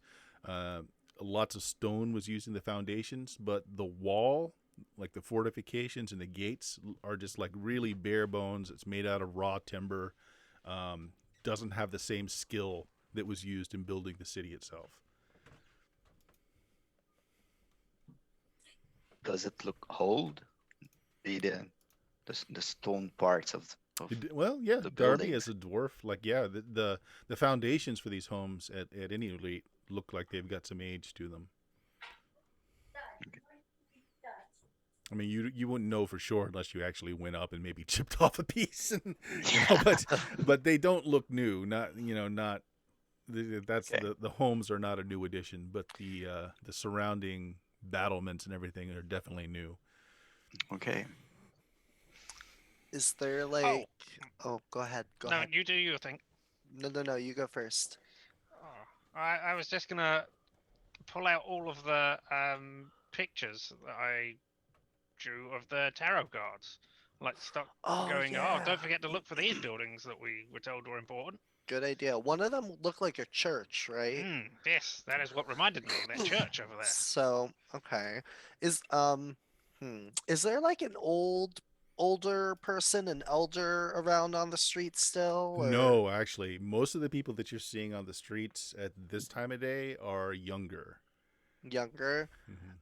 C: Lots of stone was used in the foundations, but the wall, like the fortifications and the gates, are just like really bare bones. It's made out of raw timber. Doesn't have the same skill that was used in building the city itself.
G: Does it look old? The stone parts of
C: Well, yeah,
G: the
C: Darby
G: building.
C: as a dwarf, like yeah, the foundations for these homes at any rate look like they've got some age to them. I mean, you wouldn't know for sure unless you actually went up and maybe chipped off a piece, and, but they don't look new. That's
G: Okay.
C: the homes are not a new addition, but the surrounding battlements and everything are definitely new.
G: Okay.
A: Is there like? Oh, go ahead. Go
D: No,
A: ahead.
D: you do your thing.
A: No. You go first.
D: Oh, I was just gonna pull out all of the pictures that I drew of the tarot cards. Like start
A: Oh,
D: going,
A: yeah.
D: oh, don't forget to look for these buildings that we were told were important.
A: Good idea. One of them looked like a church, right?
D: Yes, that is what reminded me of that church over there.
A: So, okay. Is there like an older person, an elder around on the street still? Or
C: No, actually, most of the people that you're seeing on the streets at this time of day are younger.
A: younger?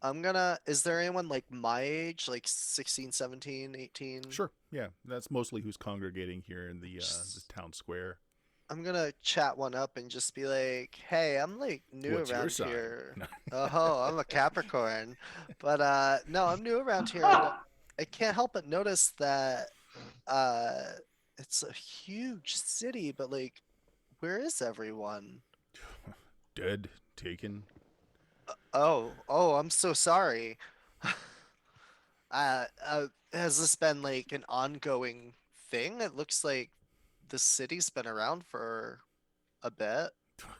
C: Mhm.
A: Is there anyone like my age, like 16, 17, 18?
C: Sure, yeah, that's mostly who's congregating here in the town square.
A: I'm gonna chat one up and just be like, hey, I'm like new
C: What's your
A: around
C: sign?
A: here.
C: No.
A: Oh, I'm a Capricorn. But no, I'm new around here. And I can't help but notice that it's a huge city, but like, where is everyone?
C: Dead, taken.
A: Oh, I'm so sorry. Has this been like an ongoing thing? It looks like the city's been around for a bit.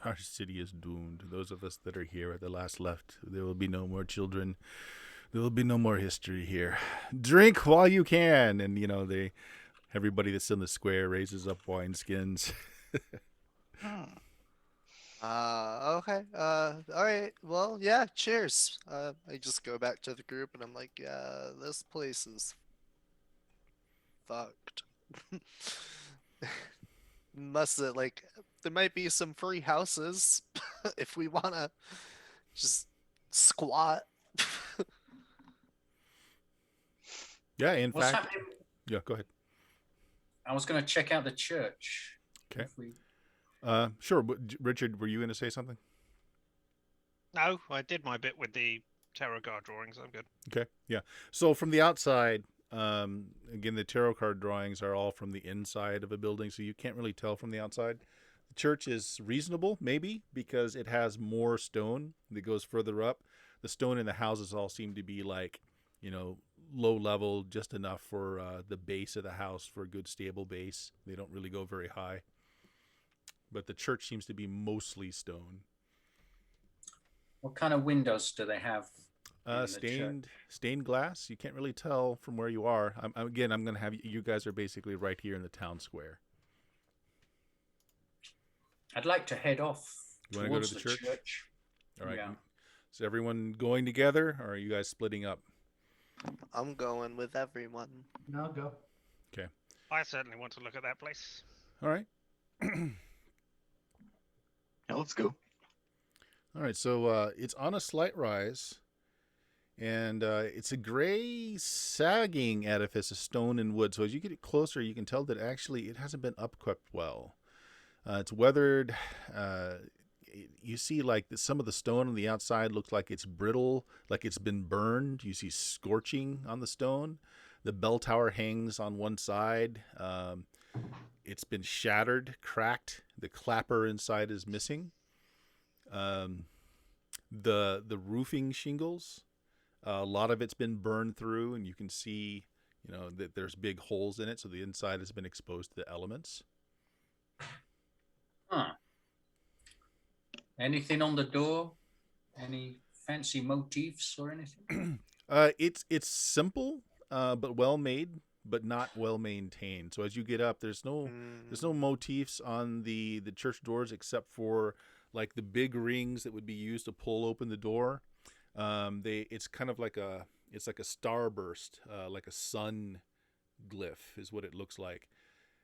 C: Our city is doomed. Those of us that are here are the last left. There will be no more children. There will be no more history here. Drink while you can, and everybody that's in the square raises up wineskins.
A: Okay. All right. Well, yeah, cheers. I just go back to the group and I'm like, yeah, this place is fucked. There might be some free houses if we wanna just squat.
C: Yeah, in
E: What's
C: fact,
E: happening?
C: yeah. Go ahead.
E: I was going to check out the church.
C: Okay.
E: If we-
C: Sure. Richard, were you going to say something?
D: No, I did my bit with the tarot card drawings. I'm good.
C: Okay. Yeah. So from the outside, again, the tarot card drawings are all from the inside of a building, so you can't really tell from the outside. The church is reasonable, maybe, because it has more stone that goes further up. the stone in the houses all seem to be like, low level, just enough for the base of the house for a good stable base. They don't really go very high. But the church seems to be mostly stone.
E: What kind of windows do they have? in the church?
C: Stained glass. You can't really tell from where you are. I'm going to have you guys are basically right here in the town square.
E: I'd like to head off
C: You want to go
E: towards
C: to the
E: the
C: church?
E: church.
C: All right.
E: Yeah.
C: Is everyone going together, or are you guys splitting up?
A: I'm going with everyone.
F: Now go.
D: I certainly want to look at that place.
C: All right.
G: Yeah, let's go.
C: All right. So it's on a slight rise, and it's a gray, sagging edifice of stone and wood. So as you get closer, you can tell that actually it hasn't been upkept well. It's weathered. You see like some of the stone on the outside looks like it's brittle, like it's been burned. You see scorching on the stone. The bell tower hangs on one side. It's been shattered, cracked. The clapper inside is missing. The roofing shingles, a lot of it's been burned through, and you can see, that there's big holes in it, so the inside has been exposed to the elements.
E: Huh. Anything on the door? Any fancy motifs or anything?
C: It's simple, but well made, but not well maintained. So as you get up, there's no motifs on the church doors except for like the big rings that would be used to pull open the door. It's kind of like a starburst, like a sun glyph is what it looks like.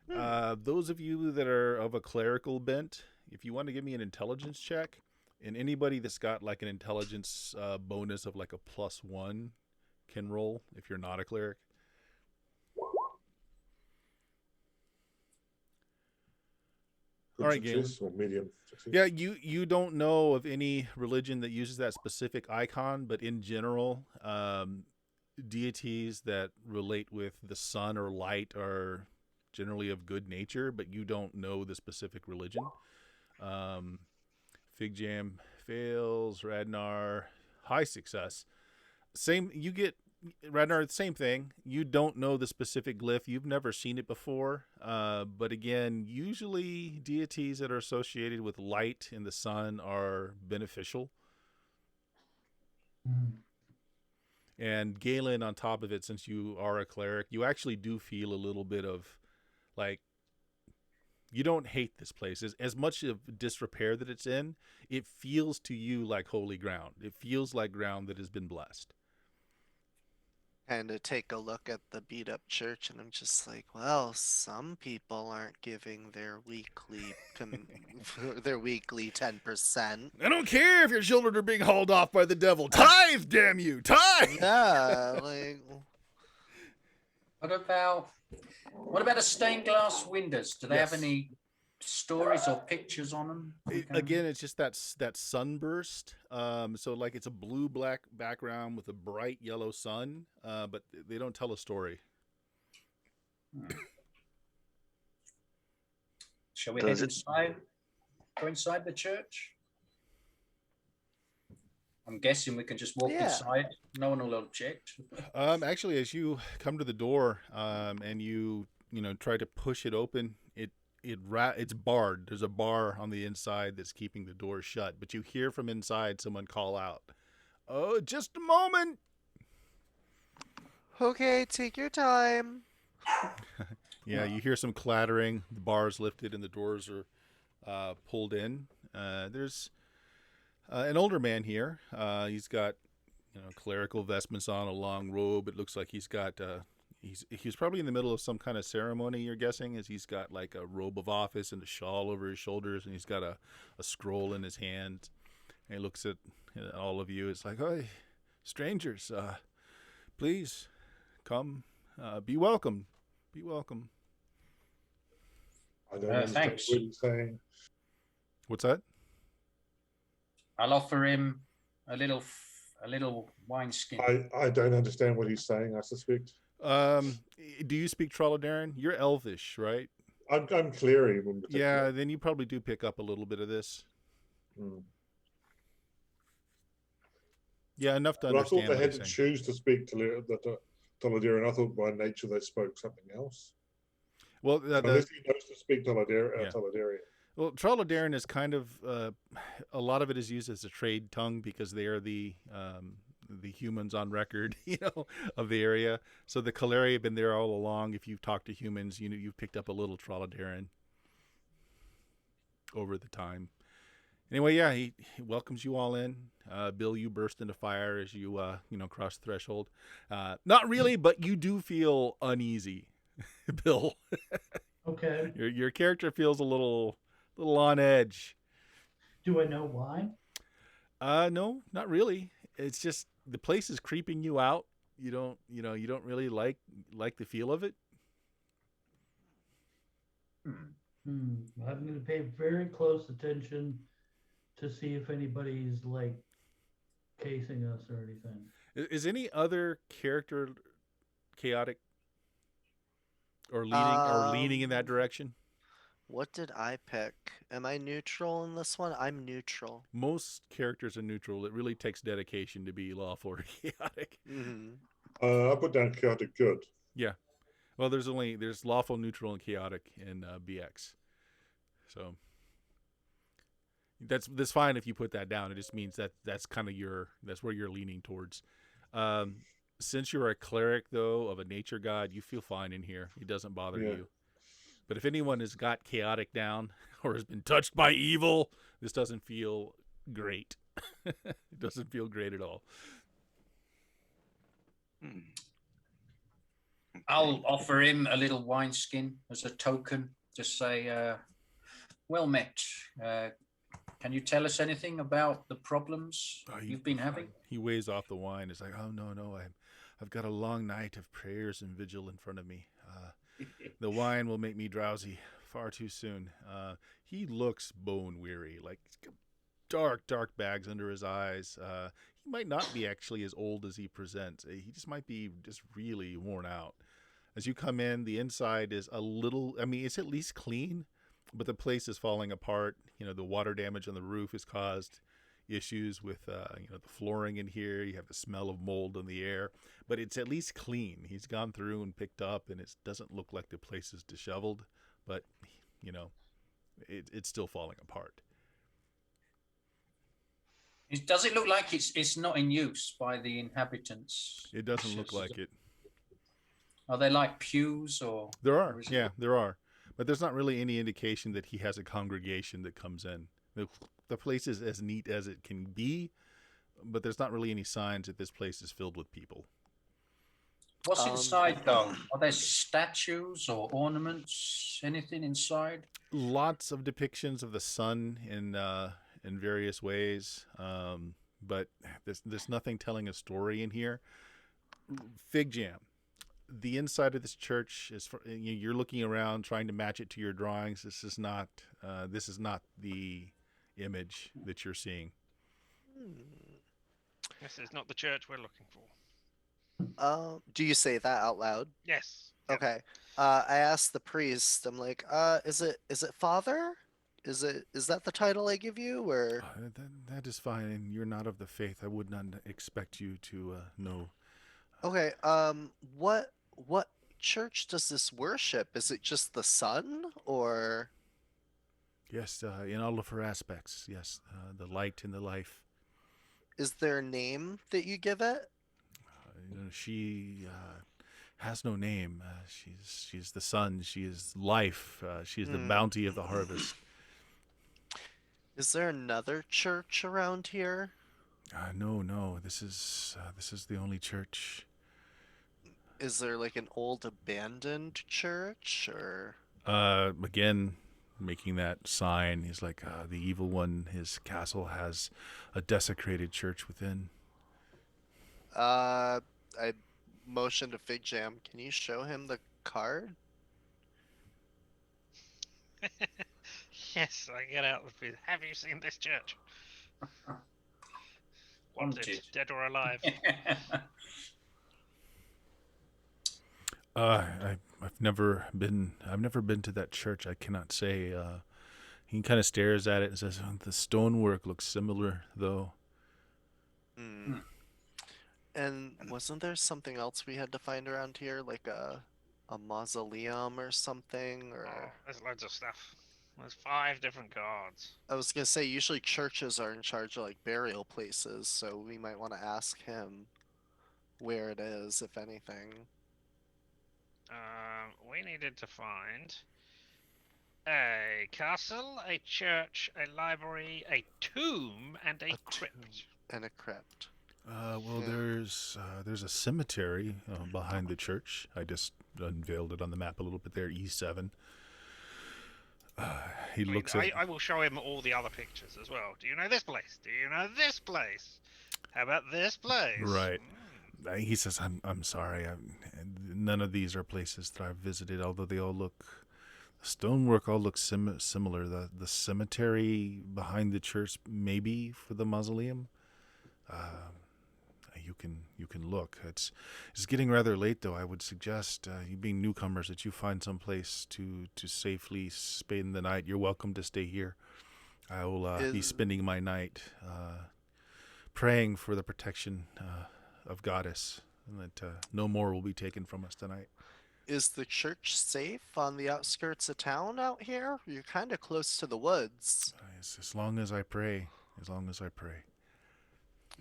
C: Those of you that are of a clerical bent, if you want to give me an intelligence check, and anybody that's got like an intelligence bonus of like a +1 can roll if you're not a cleric.
B: Good
C: All right, Galen.
B: success or medium success?
C: Yeah, you don't know of any religion that uses that specific icon, but in general, deities that relate with the sun or light are generally of good nature, but you don't know the specific religion. Fig Jam fails. Radnar, high success. You get Radnar, same thing. You don't know the specific glyph. You've never seen it before. But again, usually deities that are associated with light and the sun are beneficial. And Galen, on top of it, since you are a cleric, you actually do feel a little bit of like, you don't hate this place. As much of disrepair that it's in, it feels to you like holy ground. It feels like ground that has been blessed.
A: And to take a look at the beat up church, and I'm just like, well, some people aren't giving their weekly 10%.
C: I don't care if your children are being hauled off by the devil. Tithe, damn you, tithe!
A: Yeah, like,
E: What about the stained glass windows? Do they
C: Yes.
E: have any stories or pictures on them?
C: Again, it's just that sunburst. So like it's a blue-black background with a bright yellow sun, but they don't tell a story.
E: Shall we
G: Does
E: head
G: it-
E: inside? Go inside the church? I'm guessing we can just walk
A: Yeah.
E: inside. No one will object.
C: Actually, as you come to the door, and you try to push it open, it's barred. There's a bar on the inside that's keeping the door shut. But you hear from inside someone call out, "Oh, just a moment!"
A: okay, take your time.
C: Yeah, you hear some clattering. The bar's lifted and the doors are pulled in. There's an older man here. He's got clerical vestments on, a long robe. It looks like he's got he's probably in the middle of some kind of ceremony, you're guessing, as he's got like a robe of office and a shawl over his shoulders, and he's got a scroll in his hand. And he looks at all of you. It's like, "Hey, strangers, please come, be welcome, be welcome."
B: I don't understand
E: Thanks.
B: what you're saying.
C: What's that?
E: I'll offer him a little wineskin.
B: I don't understand what he's saying, I suspect.
C: Do you speak Trolladarin? You're Elvish, right?
B: I'm Cleary in particular.
C: Yeah, then you probably do pick up a little bit of this.
B: Hmm.
C: Yeah, enough to
B: But I thought
C: understand
B: they
C: what
B: had
C: he's
B: to
C: saying.
B: choose to speak to Toladarian. I thought by nature they spoke something else.
C: Well,
B: So unless he knows to speak
C: Yeah.
B: Toladarian.
C: well, Trolladarin is kind of a lot of it is used as a trade tongue because they are the humans on record, of the area. So the Kaleri have been there all along. If you've talked to humans, you've picked up a little Trolladarin over the time. Anyway, yeah, he welcomes you all in. Bill, you burst into fire as you cross the threshold. Not really, but you do feel uneasy, Bill.
F: Okay.
C: Your character feels a little on edge.
F: Do I know why?
C: No, not really. It's just the place is creeping you out. You don't really like the feel of it.
F: I'm going to pay very close attention to see if anybody's like casing us or anything.
C: Is any other character chaotic or leaning in that direction?
A: What did I pick? Am I neutral in this one? I'm neutral.
C: Most characters are neutral. It really takes dedication to be lawful or chaotic.
A: Mm-hmm.
B: I put down chaotic good.
C: Yeah. Well, there's lawful, neutral, and chaotic in BX. So that's fine if you put that down. It just means that's kind of that's where you're leaning towards. Since you're a cleric though of a nature god, you feel fine in here. It doesn't bother you. But if anyone has got chaotic down or has been touched by evil, this doesn't feel great. It doesn't feel great at all.
E: I'll offer him a little wineskin as a token. Just say, well met. Can you tell us anything about the problems you've been having?
C: He weighs off the wine. It's like, oh, no. I've got a long night of prayers and vigil in front of me. The wine will make me drowsy far too soon. He looks bone weary, like dark bags under his eyes. He might not be actually as old as he presents. He just might be just really worn out. As you come in, the inside is it's at least clean, but the place is falling apart. The water damage on the roof has caused issues with the flooring in here. You have the smell of mold in the air, but it's at least clean. He's gone through and picked up, and it doesn't look like the place is disheveled, but it's still falling apart.
E: Does it look like it's not in use by the inhabitants?
C: It doesn't look like it.
E: Are they like pews or?
C: There are, there are, but there's not really any indication that he has a congregation that comes in. The place is as neat as it can be, but there's not really any signs that this place is filled with people.
E: What's inside though? Are there statues or ornaments? Anything inside?
C: Lots of depictions of the sun in various ways, but there's nothing telling a story in here. Fig Jam. The inside of this church is you're looking around trying to match it to your drawings. This is not the image that you're seeing.
D: This is not the church we're looking for.
A: Do you say that out loud?
D: Yes.
A: Okay. I asked the priest. I'm like, is it Father? Is that the title I give you, or?
C: That is fine. You're not of the faith. I would not expect you to know.
A: Okay. What church does this worship? Is it just the sun, or?
C: Yes, in all of her aspects. Yes, the light and the life.
A: Is there a name that you give it?
C: She has no name. She's the sun. She is life. She is the bounty of the harvest.
A: Is there another church around here?
C: No. This is the only church.
A: Is there like an old abandoned church, or?
C: Again, making that sign. He's like, the evil one. His castle has a desecrated church within.
A: I motioned to Fig Jam. Can you show him the card?
D: Yes, I get out the food. Have you seen this church? Wanted, dead or alive?
C: I've never been to that church. I cannot say. He kind of stares at it and says, "The stonework looks similar, though."
A: And wasn't there something else we had to find around here, like a mausoleum or something?
D: Oh,
A: Or
D: there's loads of stuff. There's 5 different guards.
A: I was gonna say usually churches are in charge of like burial places, so we might want to ask him where it is, if anything.
D: We needed to find a castle, a church, a library, a tomb, and a crypt.
A: tomb and a crypt.
C: Well,
A: Yeah.
C: there's a cemetery behind the church. I just unveiled it on the map a little bit there. E7. He
D: I mean,
C: looks at.
D: I will show him all the other pictures as well. Do you know this place? Do you know this place? How about this place?
C: Right. He says, I'm sorry. None of these are places that I've visited, although they all look. The stonework all looks similar. The cemetery behind the church, maybe for the mausoleum. You can look. It's getting rather late, though. I would suggest, you being newcomers, that you find some place to safely spend the night. You're welcome to stay here. I will be spending my night praying for the protection of Goddess, and that no more will be taken from us tonight.
A: Is the church safe on the outskirts of town out here? You're kind of close to the woods.
C: As long as I pray. As long as I pray.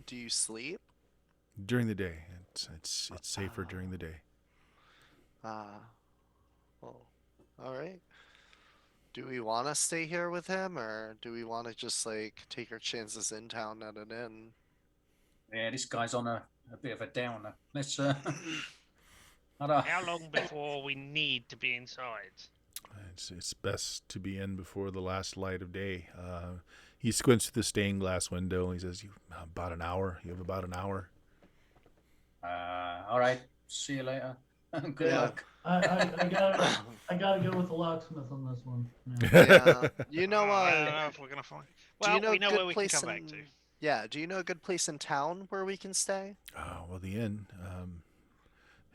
A: Do you sleep?
C: During the day. It's safer during the day.
A: Well, all right. Do we want to stay here with him, or do we want to just like take our chances in town at an inn?
E: Yeah, this guy's on a bit of a downer. Let's. I don't.
D: How long before we need to be inside?
C: It's best to be in before the last light of day. He squints through the stained glass window and he says, "You about an hour? You have about an hour."
E: All right. See you later. Good
A: Yeah.
E: luck.
F: I gotta go with the locksmith on this one. Yeah.
A: Yeah. You know,
D: I don't know if we're gonna find.
A: do you
D: Well,
A: know
D: we
A: a
D: know
A: good
D: where we can
A: place
D: come back
A: in-
D: to.
A: Yeah, do you know a good place in town where we can stay?
C: Well, the inn.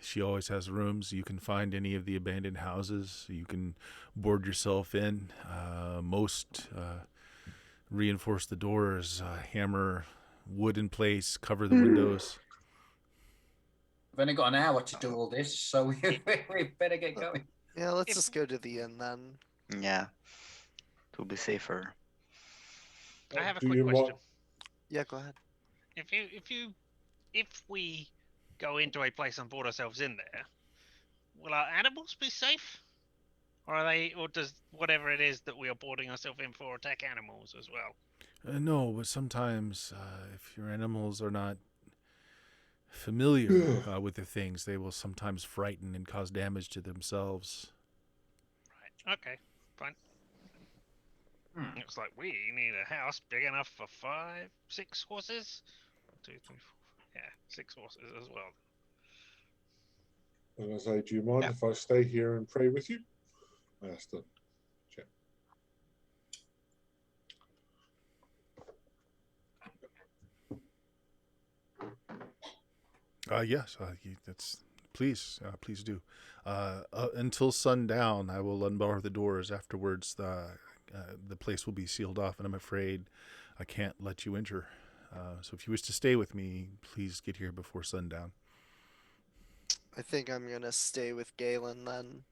C: She always has rooms. You can find any of the abandoned houses. You can board yourself in. Most reinforce the doors, hammer wood in place, cover the windows.
E: We've only got an hour to do all this, so we better get going.
A: Yeah, let's
D: If-
A: just go to the inn then.
G: Yeah, to be safer.
D: I have a
B: Do
D: quick
B: you
D: question.
B: want-
A: Yeah, go ahead.
D: If we go into a place and board ourselves in there, will our animals be safe? Or does whatever it is that we are boarding ourselves in for attack animals as well?
C: No, but sometimes if your animals are not familiar with the things, they will sometimes frighten and cause damage to themselves.
D: Right. Okay. Fine. Looks like we need a house big enough for 6 horses. 1, 2, 3, 4. Yeah, 6 horses as well.
B: And I say, do you mind
G: Yeah.
B: if I stay here and pray with you? I asked the chap.
C: Yes, please do. Until sundown, I will unbar the doors. Afterwards, the place will be sealed off, and I'm afraid I can't let you enter. So if you wish to stay with me, please get here before sundown.
A: I think I'm gonna stay with Galen then.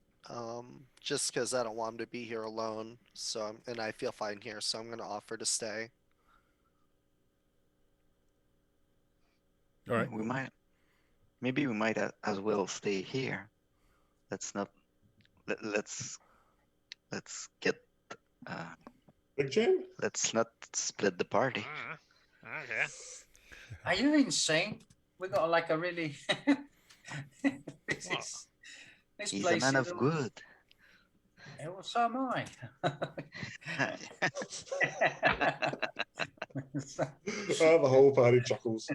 A: Just because I don't want him to be here alone. And I feel fine here, so I'm gonna offer to stay.
C: All right.
G: Maybe we might as well stay here. Let's not. Let's get.
B: Big Jim?
G: Let's not split the party.
D: Okay.
E: Are you insane? We got like a really. this
G: He's a
E: place
G: man
E: is
G: of
E: all-
G: good.
E: Yeah, well, so am I.
B: The whole party chuckles.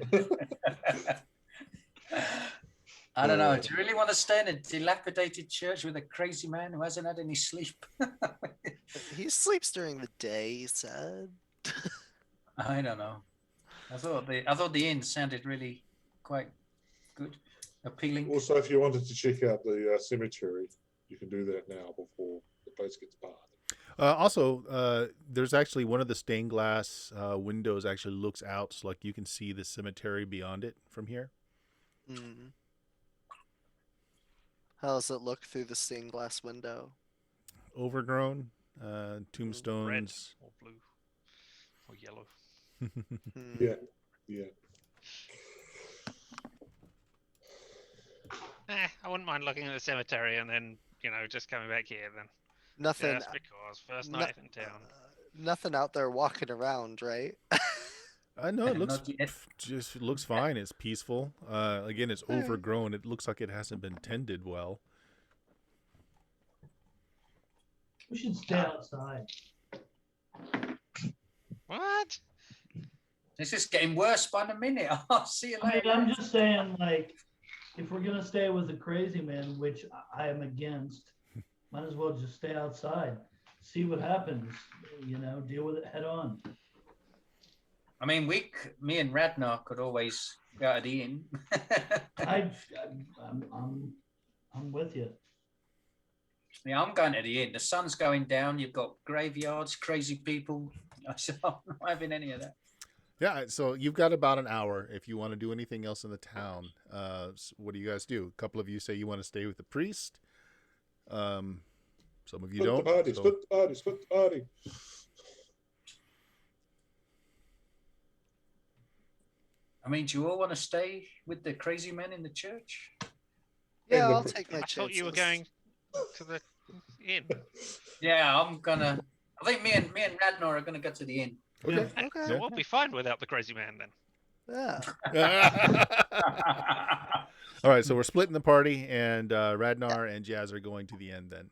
E: I don't know. Do you really want to stay in a dilapidated church with a crazy man who hasn't had any sleep?
A: He sleeps during the day, he said.
E: I don't know. I thought the inn sounded really quite good, appealing.
B: Also, if you wanted to check out the cemetery, you can do that now before the place gets barred.
C: Also, there's actually one of the stained glass windows actually looks out, so like you can see the cemetery beyond it from here.
A: Mm. How does it look through the stained glass window?
C: Overgrown,
D: Red
C: tombstones.
D: or blue or yellow.
A: Hmm.
B: Yeah, yeah.
D: I wouldn't mind looking at the cemetery and then, just coming back here then.
A: Nothing.
D: Just because first
A: no-
D: night in town.
A: Nothing out there walking around, right?
C: I know it looks
E: Not yet.
C: just looks fine. It's peaceful. Again, it's
A: Alright.
C: overgrown. It looks like it hasn't been tended well.
F: We should stay outside.
D: What?
E: This is getting worse by the minute. I'll see you
F: I mean,
E: later.
F: I'm just saying, like, if we're gonna stay with the crazy man, which I am against, might as well just stay outside, see what happens. Deal with it head on.
E: I mean, me and Radnar could always go to the inn.
F: I'm with you.
E: Yeah, I'm going to the inn. The sun's going down. You've got graveyards, crazy people. I'm not having any of that.
C: Yeah, so you've got about an hour if you want to do anything else in the town. What do you guys do? A couple of you say you want to stay with the priest. Some of you
B: Split
C: don't.
B: the party,
C: so-
B: split the party, split the party.
E: I mean, do you all want to stay with the crazy man in the church?
A: Yeah,
B: the
A: I'll
B: pr-
A: take my
D: I
A: chances.
D: thought you were going to the inn.
E: Yeah, I think me and Radnar are gonna go to the inn.
C: Okay.
A: Okay.
D: So we'll be fine without the crazy man then.
A: Yeah.
C: All right, so we're splitting the party, and Radnar and Jazz are going to the end then.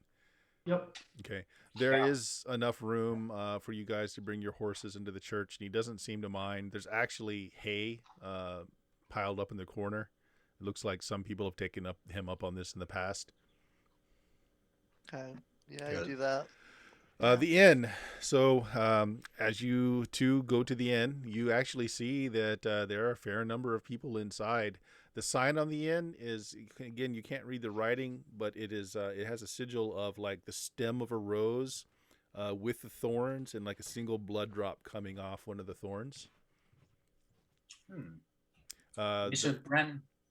F: Yep.
C: Okay. There
E: Yeah.
C: is enough room for you guys to bring your horses into the church, and he doesn't seem to mind. There's actually hay piled up in the corner. It looks like some people have taken him up on this in the past.
A: Okay. Yeah,
C: Good.
A: I do that.
C: The inn. So as you two go to the inn, you actually see that there are a fair number of people inside. The sign on the inn is, again, you can't read the writing, but it has a sigil of like the stem of a rose with the thorns and like a single blood drop coming off one of the thorns.
E: It's a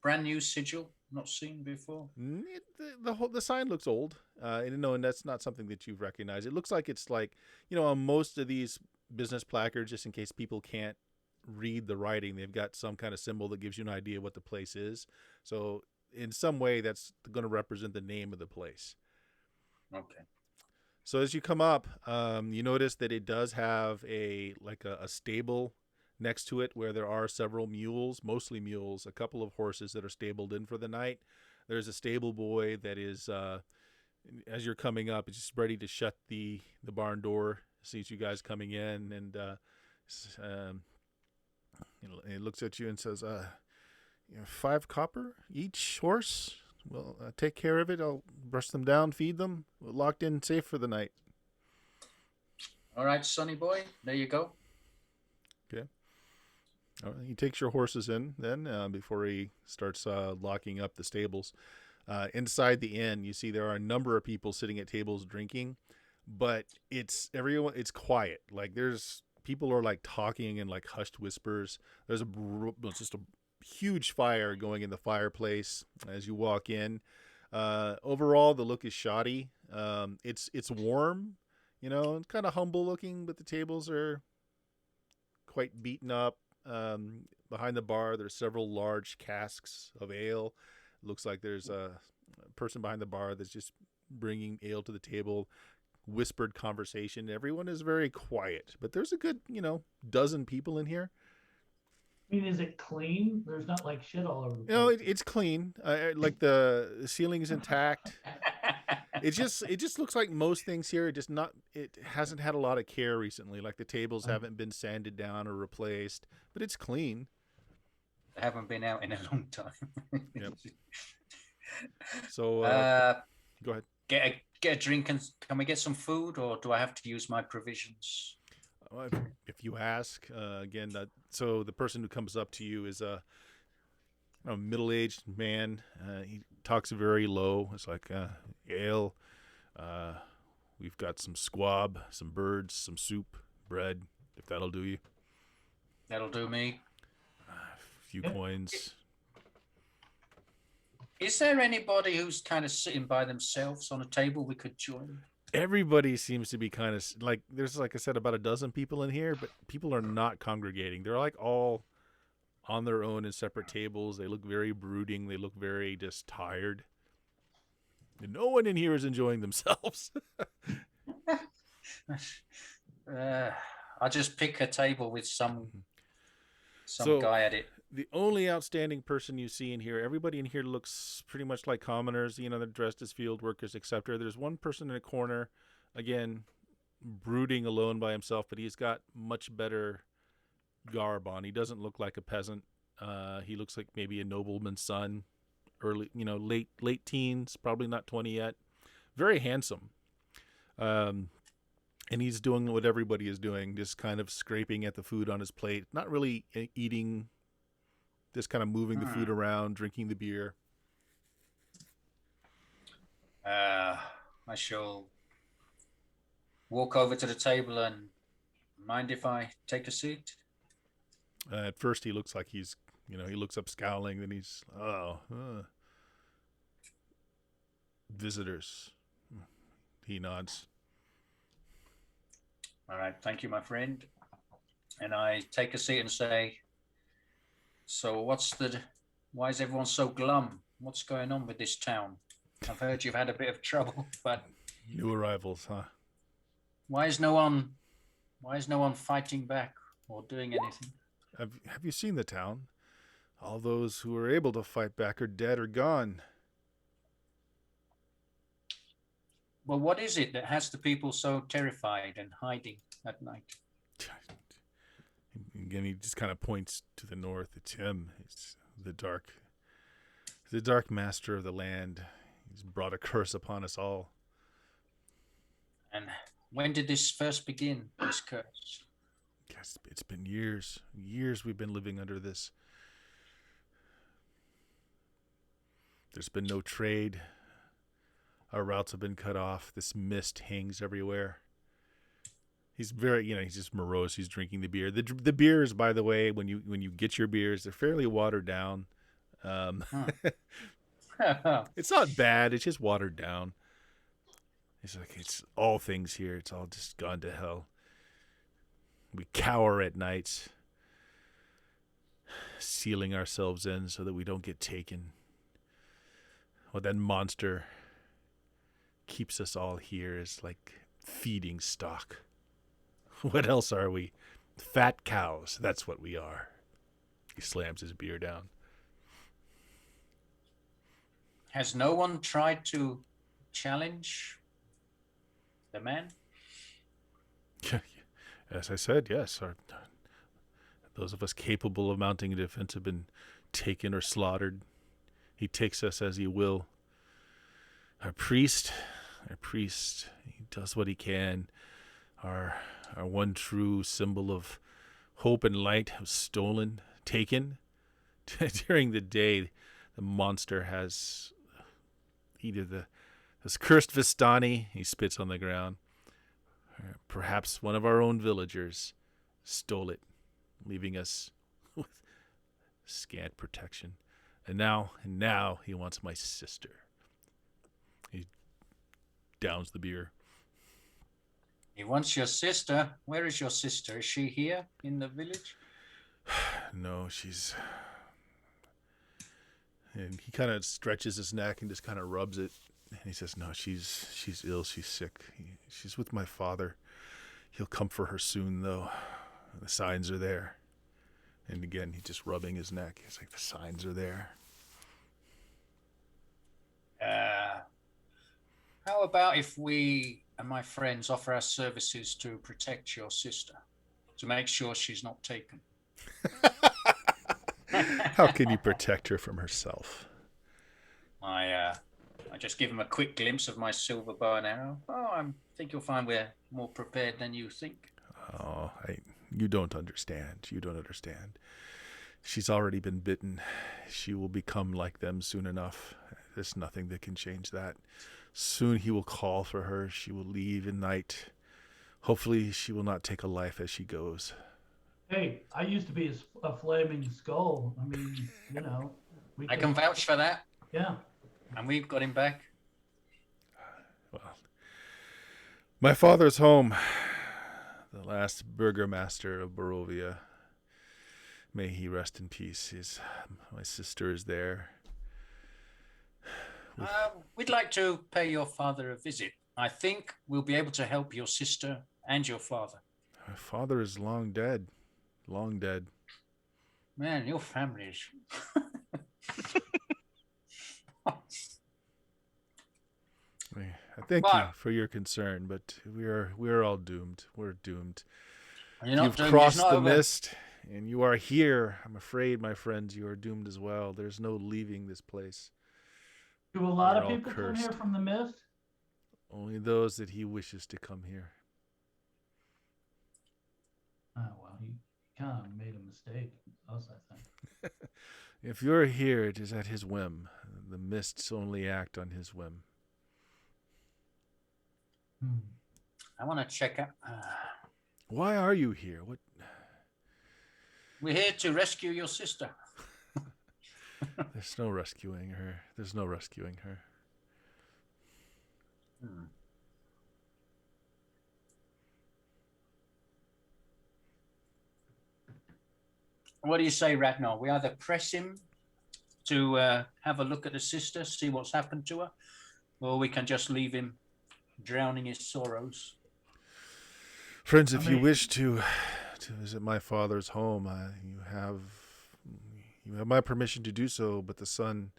E: brand new sigil, not seen before.
C: The sign looks old, and that's not something that you've recognized. It looks like it's like, on most of these business placards, just in case people can't read the writing, they've got some kind of symbol that gives you an idea what the place is. So in some way, that's going to represent the name of the place.
E: Okay.
C: So as you come up, you notice that it does have a stable next to it where there are several mules, mostly mules, a couple of horses that are stabled in for the night. There's a stable boy that is, as you're coming up, is just ready to shut the barn door, sees you guys coming in, and he looks at you and says, 5 copper each horse. Well, take care of it. I'll brush them down, feed them. We're locked in safe for the night.
E: All right, Sonny boy, there you go.
C: Okay. All right, he takes your horses in then before he starts locking up the stables. Inside the inn, you see there are a number of people sitting at tables drinking, but it's quiet. Like people are like talking in like hushed whispers. There's just a huge fire going in the fireplace as you walk in. Overall, the look is shoddy. It's warm, it's kind of humble looking, but the tables are quite beaten up. Behind the bar, there's several large casks of ale. It looks like there's a person behind the bar that's just bringing ale to the table. Whispered conversation. Everyone is very quiet, but there's a good, dozen people in here.
F: I mean, is it clean? There's not like shit all over the place.
C: It's clean. Like the ceiling is intact. It just looks like most things here. It hasn't had a lot of care recently. Like the tables haven't been sanded down or replaced, but it's clean.
E: I haven't been out in a long time.
C: Yep. So go ahead.
E: Get a drink, and can we get some food, or do I have to use my provisions?
C: If you ask, again, so the person who comes up to you is a middle-aged man. He talks very low. It's like, ale, we've got some squab, some birds, some soup, bread, if that'll do you.
E: That'll do me.
C: A few coins.
E: Is there anybody who's kind of sitting by themselves on a table we could join?
C: Everybody seems to be kind of like, there's, like I said, about a dozen people in here, but people are not congregating. They're like all on their own in separate tables. They look very brooding. They look very just tired. And no one in here is enjoying themselves.
E: I'll just pick a table with some
C: So-
E: guy at it.
C: The only outstanding person you see in here, everybody in here looks pretty much like commoners. You know, they're dressed as field workers, etc. There's one person in a corner, again, brooding alone by himself, but he's got much better garb on. He doesn't look like a peasant. He looks like maybe a nobleman's son, early, late teens, probably not 20 yet. Very handsome. And he's doing what everybody is doing, just kind of scraping at the food on his plate, not really eating, just kind of moving the food around, drinking the beer.
E: I shall walk over to the table and mind if I take a seat?
C: At first, he looks like he's, he looks up scowling. Then he's, visitors. He nods.
E: All right, thank you, my friend. And I take a seat and say, so why is everyone so glum? What's going on with this town? I've heard you've had a bit of trouble, but
C: New arrivals, huh?
E: why is no one fighting back or doing anything?
C: Have you seen the town? All those who were able to fight back are dead or gone.
E: Well, what is it that has the people so terrified and hiding at night?
C: Again, he just kind of points to the north. It's him. It's the dark master of the land. He's brought a curse upon us all.
E: And when did this first begin, this curse?
C: Yes, it's been years. Years we've been living under this. There's been no trade. Our routes have been cut off. This mist hangs everywhere. He's very, he's just morose. He's drinking the beer. The beers, by the way, when you get your beers, they're fairly watered down. It's not bad. It's just watered down. It's like, it's all things here. It's all just gone to hell. We cower at nights, sealing ourselves in so that we don't get taken. Well, that monster keeps us all here as like feeding stock. What else are we? Fat cows. That's what we are. He slams his beer down.
E: Has no one tried to challenge the man?
C: As I said, yes. Those of us capable of mounting a defense have been taken or slaughtered. He takes us as he will. Our priest, he does what he can. Our one true symbol of hope and light was stolen, taken. During the day, the monster has either this cursed Vistani, he spits on the ground, or perhaps one of our own villagers stole it, leaving us with scant protection. And now he wants my sister. He downs the beer.
E: He wants your sister. Where is your sister? Is she here in the village?
C: No, she's... And he kind of stretches his neck and just kind of rubs it. And he says, no, she's ill. She's sick. She's with my father. He'll come for her soon, though. The signs are there. And again, he's just rubbing his neck. He's like, the signs are there.
E: How about if we and my friends offer our services to protect your sister, to make sure she's not taken?
C: How can you protect her from herself?
E: I just give him a quick glimpse of my silver bow and arrow. Oh, I think you'll find we're more prepared than you think.
C: Oh, you don't understand. You don't understand. She's already been bitten. She will become like them soon enough. There's nothing that can change that. Soon he will call for her. She will leave in night. Hopefully she will not take a life as she goes.
F: Hey, I used to be a flaming skull. I mean,
E: I can vouch for that.
F: Yeah.
E: And we've got him back.
C: Well, my father's home, the last burgomaster of Barovia. May he rest in peace. My sister is there.
E: We'd like to pay your father a visit. I think we'll be able to help your sister and your father.
C: My father is long dead. Long dead.
E: Man, your family is.
C: I thank you for your concern, but we are all doomed. We're doomed. You've crossed the mist, and you are here. I'm afraid, my friends, you are doomed as well. There's no leaving this place.
F: Do a lot of people come here from the mist?
C: Only those that he wishes to come here.
F: Oh, well, he kind of made a mistake. Us, I think.
C: If you're here, it is at his whim. The mists only act on his whim.
E: I want to check out.
C: Why are you here? What?
E: We're here to rescue your sister.
C: There's no rescuing her. There's no rescuing her.
E: What do you say, Ragnar? We either press him to have a look at the sister, see what's happened to her, or we can just leave him drowning his sorrows.
C: Friends, if you wish to visit my father's home, you have my permission to do so, but the sun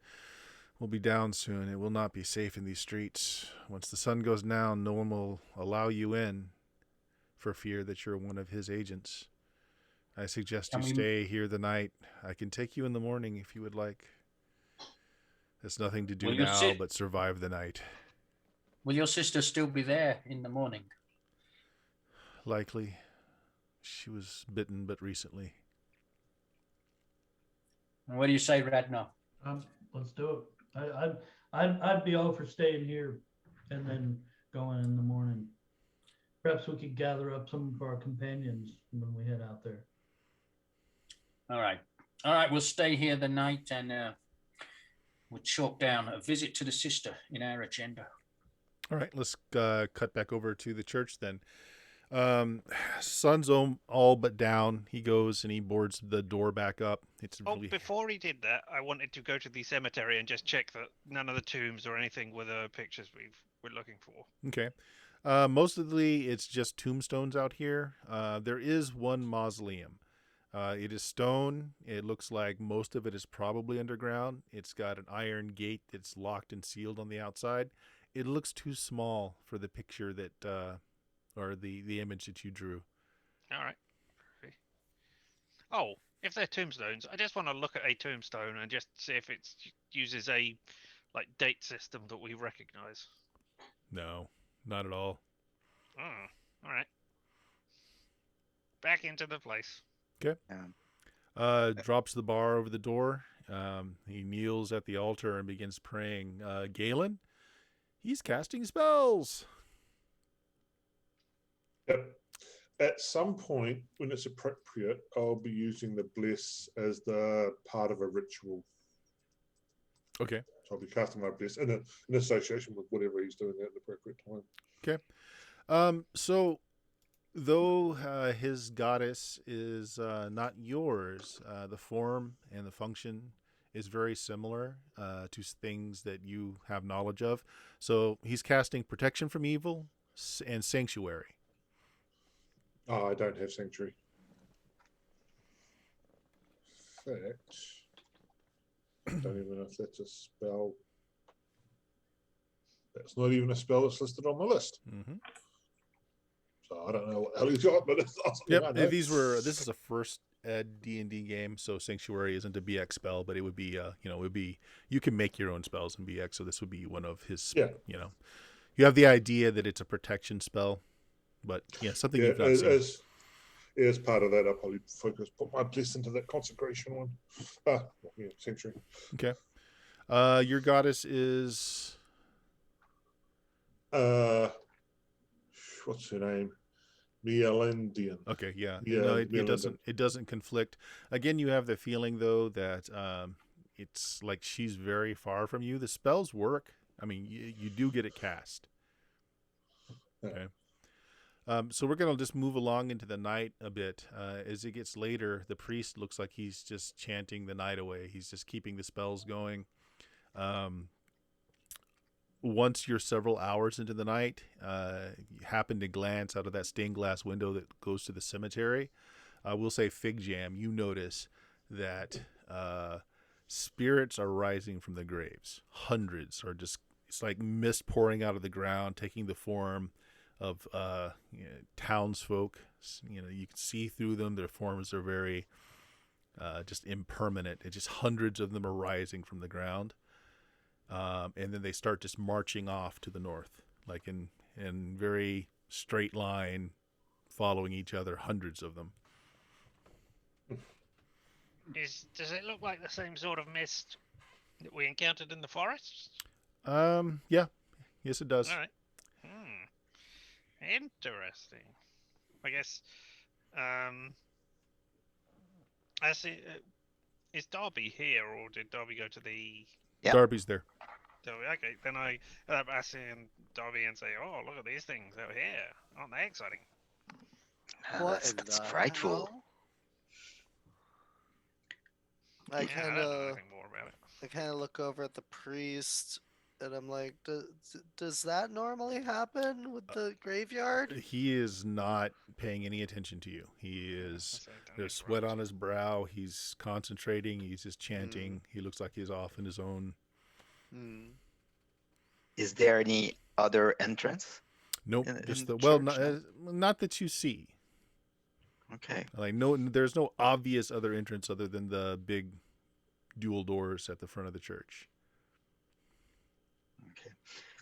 C: will be down soon. It will not be safe in these streets. Once the sun goes down, no one will allow you in for fear that you're one of his agents. I suggest you stay here the night. I can take you in the morning if you would like. There's nothing to do now but survive the night.
E: Will your sister still be there in the morning?
C: Likely. She was bitten but recently.
E: And what do you say, Ragnar?
F: Let's do it. I'd be all for staying here and then going in the morning. Perhaps we could gather up some of our companions when we head out there.
E: All right. We'll stay here the night and we'll chalk down a visit to the sister in our agenda.
C: All right, let's cut back over to the church then. Sun's all but down. He goes and he boards the door back up.
D: Before he did that, I wanted to go to the cemetery and just check that none of the tombs or anything were the pictures we're looking for.
C: Okay. Mostly it's just tombstones out here. There is one mausoleum. It is stone. It looks like most of it is probably underground. It's got an iron gate that's locked and sealed on the outside. It looks too small for the picture that, or the image that you drew.
D: All right. Okay. Oh, if they're tombstones, I just want to look at a tombstone and just see if it uses a date system that we recognize.
C: No, not at all.
D: Oh, all right. Back into the place.
C: Okay. Drops the bar over the door. He kneels at the altar and begins praying. Galen, he's casting spells.
B: Yep. At some point, when it's appropriate, I'll be using the bless as the part of a ritual.
C: Okay.
B: So I'll be casting my bless in association with whatever he's doing at the appropriate time.
C: Okay. So, though his goddess is not yours, the form and the function is very similar to things that you have knowledge of. So he's casting protection from evil and sanctuary.
B: Oh, I don't have sanctuary. In fact, I don't even know if that's a spell. That's not even a spell that's listed on the list.
C: Mm-hmm.
B: So I don't know what the hell he's got, but it's awesome.
C: Yep. This is a first ed D&D game, so sanctuary isn't a BX spell, but it would be you can make your own spells in BX, so this would be one of his.
B: Yeah.
C: You have the idea that it's a protection spell, but something you've not seen.
B: As part of that, I'll probably put my bliss into that consecration one. Sanctuary.
C: Okay. Your goddess is.
B: What's her name? Mielendian.
C: Okay, yeah.
B: Yeah,
C: It doesn't conflict. Again, you have the feeling though that it's like she's very far from you. The spells work. I mean, you do get it cast. Okay. So we're going to just move along into the night a bit. As it gets later, the priest looks like he's just chanting the night away. He's just keeping the spells going. Once you're several hours into the night, you happen to glance out of that stained glass window that goes to the cemetery. We'll say Fig Jam, you notice that spirits are rising from the graves. Hundreds are just, it's like mist pouring out of the ground, taking the form of townsfolk. You can see through them. Their forms are very just impermanent. It's just hundreds of them are rising from the ground. And then they start just marching off to the north, like in very straight line, following each other, hundreds of them.
D: Does it look like the same sort of mist that we encountered in the forest?
C: Yeah. Yes, it does.
D: All right. Interesting. I guess. I see. Is Darby here, or did Darby go to the?
G: Yeah.
C: Darby's there.
D: Darby. Okay, then I see Darby and say, "Oh, look at these things over here! Aren't they exciting?"
G: That's frightful.
A: hell? I
D: Yeah, I
A: kind
D: don't know
A: of
D: anything more about it.
A: look over at the priest, and I'm like, does that normally happen with the graveyard?
C: He is not paying any attention to you. He is. There's sweat on his brow. He's concentrating. He's just chanting. He looks like he's off in his own.
G: Is there any other entrance?
C: Nope.
G: In
C: Just
G: the
C: the
G: church,
C: not that you see.
G: Okay.
C: Like there's no obvious other entrance other than the big dual doors at the front of the church.
G: Okay.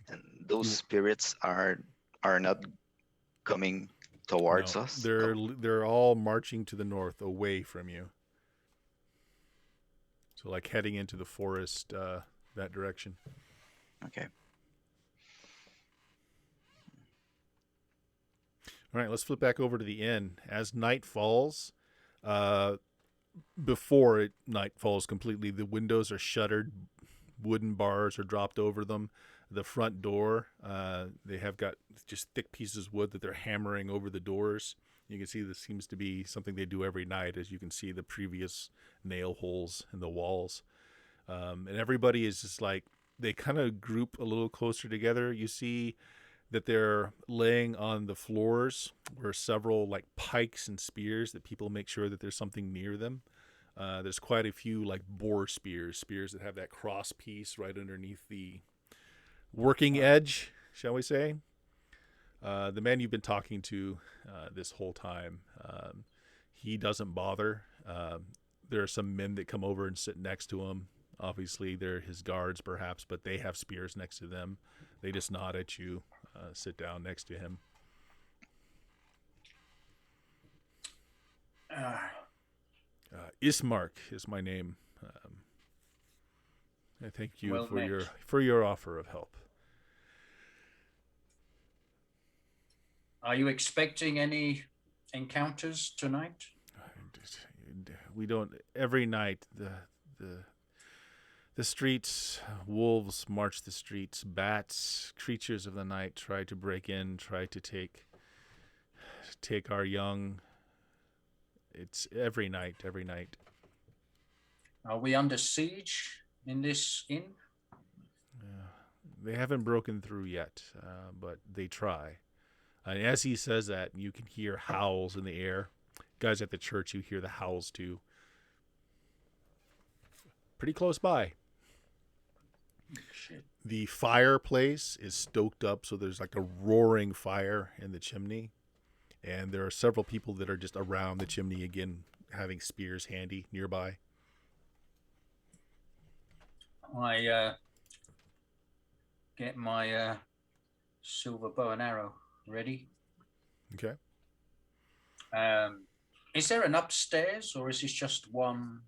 G: And those spirits are not coming towards
C: No,
G: us.
C: they're all marching to the north, away from you. So like heading into the forest, that direction.
G: Okay.
C: All right, let's flip back over to the inn. As night falls, before night falls completely, the windows are shuttered, wooden bars are dropped over them. The front door, they have got just thick pieces of wood that they're hammering over the doors. You can see this seems to be something they do every night, as you can see the previous nail holes in the walls. And everybody is just like, they kind of group a little closer together. You see that they're laying on the floors were several like pikes and spears that people make sure that there's something near them. There's quite a few like boar spears that have that cross piece right underneath the working edge, shall we say. The man you've been talking to this whole time, he doesn't bother. There are some men that come over and sit next to him. Obviously, they're his guards, perhaps, but they have spears next to them. They just nod at you, sit down next to him. Ismark is my name. I thank you for your offer of help.
E: Are you expecting any encounters tonight?
C: We don't. Every night, the streets, wolves march the streets. Bats, creatures of the night, try to break in, try to take our young. It's every night.
E: Are we under siege in this inn?
C: They haven't broken through yet, but they try. And as he says that, you can hear howls in the air. Guys at the church, you hear the howls too. Pretty close by.
E: Shit.
C: The fireplace is stoked up, so there's like a roaring fire in the chimney. And there are several people that are just around the chimney again, having spears handy nearby.
E: I get my silver bow and arrow ready.
C: Okay.
E: Is there an upstairs, or is this just one?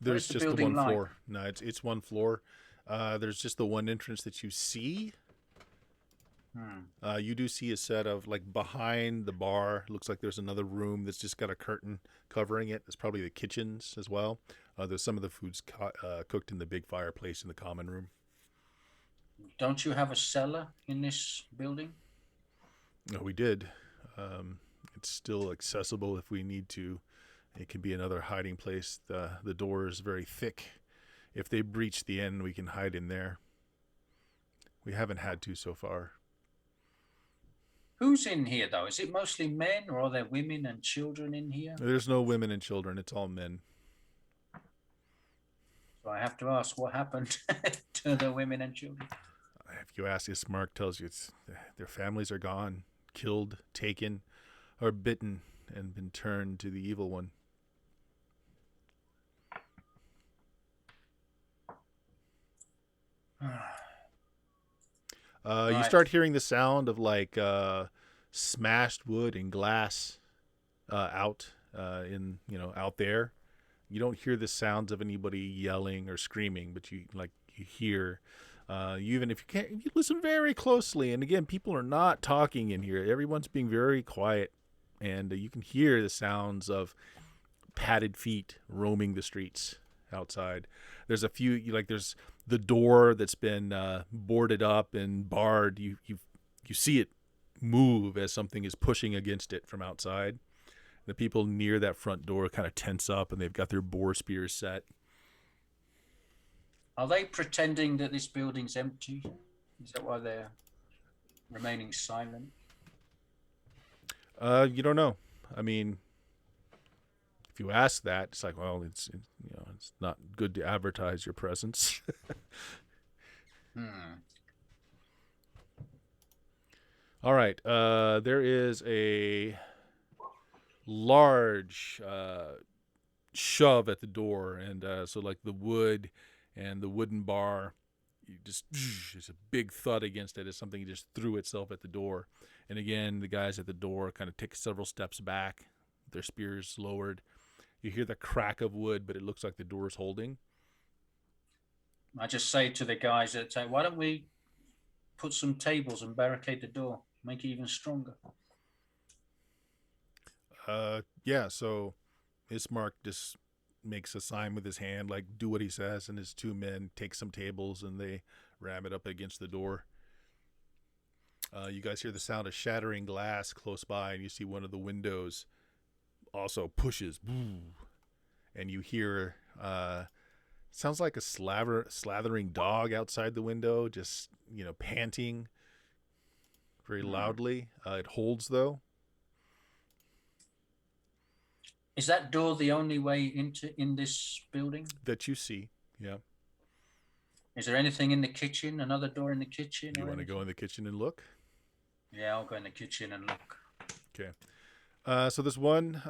C: There's
E: the
C: just the
E: building
C: one
E: like?
C: floor. No, it's one floor. There's just the one entrance that you see. You do see a set of, like, behind the bar, looks like there's another room that's just got a curtain covering it. It's probably the kitchens as well. There's some of the food's cooked in the big fireplace in the common room.
E: Don't you have a cellar in this building?
C: No, we did. It's still accessible if we need to. It can be another hiding place. The door is very thick. If they breach the end, we can hide in there. We haven't had to so far.
E: Who's in here, though? Is it mostly men, or are there women and children in here?
C: There's no women and children. It's all men.
E: So I have to ask, what happened to the women and children?
C: If you ask, Ismark tells you their families are gone, killed, taken, or bitten, and been turned to the evil one. You start hearing the sound of like smashed wood and glass out there. You don't hear the sounds of anybody yelling or screaming, but you hear. Even if you listen very closely, and again, people are not talking in here. Everyone's being very quiet, and you can hear the sounds of padded feet roaming the streets outside. There's a few there's the door that's been boarded up and barred. You see it move as something is pushing against it from outside. The people near that front door kind of tense up, and they've got their boar spears set.
E: Are they pretending that this building's empty? Is that why they're remaining silent?
C: You don't know. I mean, if you ask that, it's like, well, it's not good to advertise your presence. All right. There is a large shove at the door, and so like the wood and the wooden bar, it's a big thud against it as something just threw itself at the door. And again, the guys at the door kind of take several steps back, their spears lowered. You hear the crack of wood, but it looks like the door is holding.
E: I just say to the guys that say, why don't we put some tables and barricade the door, make it even stronger?
C: Yeah, so Ismark just makes a sign with his hand, like do what he says, and his two men take some tables and they ram it up against the door. You guys hear the sound of shattering glass close by, and you see one of the windows also pushes, and you hear sounds like a slathering dog outside the window, just panting very loudly. It holds though.
E: Is that door the only way in this building
C: that you see? Yeah.
E: Is there anything in the kitchen? Another door in the kitchen?
C: You want to go in the kitchen and look?
E: Yeah, I'll go in the kitchen and look.
C: Okay. So there's one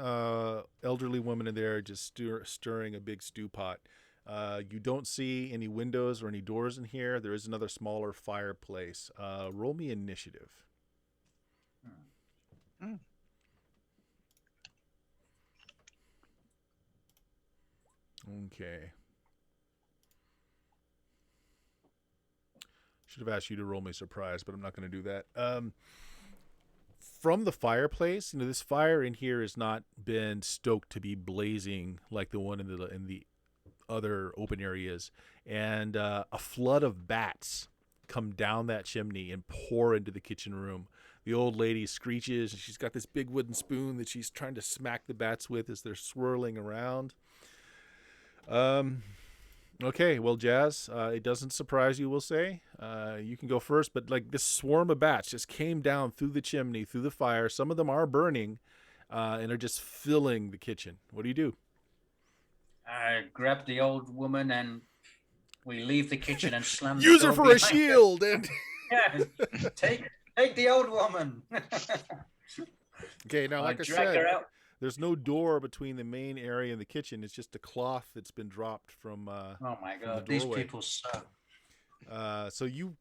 C: elderly woman in there just stirring a big stew pot. You don't see any windows or any doors in here. There is another smaller fireplace. Roll me initiative. Okay. Should have asked you to roll me surprise, but I'm not going to do that. From the fireplace, this fire in here has not been stoked to be blazing like the one in the other open areas, and a flood of bats come down that chimney and pour into the kitchen room. The old lady screeches, and she's got this big wooden spoon that she's trying to smack the bats with as they're swirling around. Okay, well, Jazz, it doesn't surprise you, we'll say. You can go first, but like this swarm of bats just came down through the chimney, through the fire. Some of them are burning and are just filling the kitchen. What do you do?
E: I grab the old woman and we leave the kitchen and slam the
C: Use
E: door
C: her for a
E: behind
C: shield!
E: her.
C: And
E: Yeah, take the old woman.
C: okay, now, like I
E: drag
C: said,
E: her out.
C: there's no door between the main area and the kitchen. It's just a cloth that's been dropped from
E: Oh my God,
C: the
E: these
C: doorway.
E: people suck.
C: So you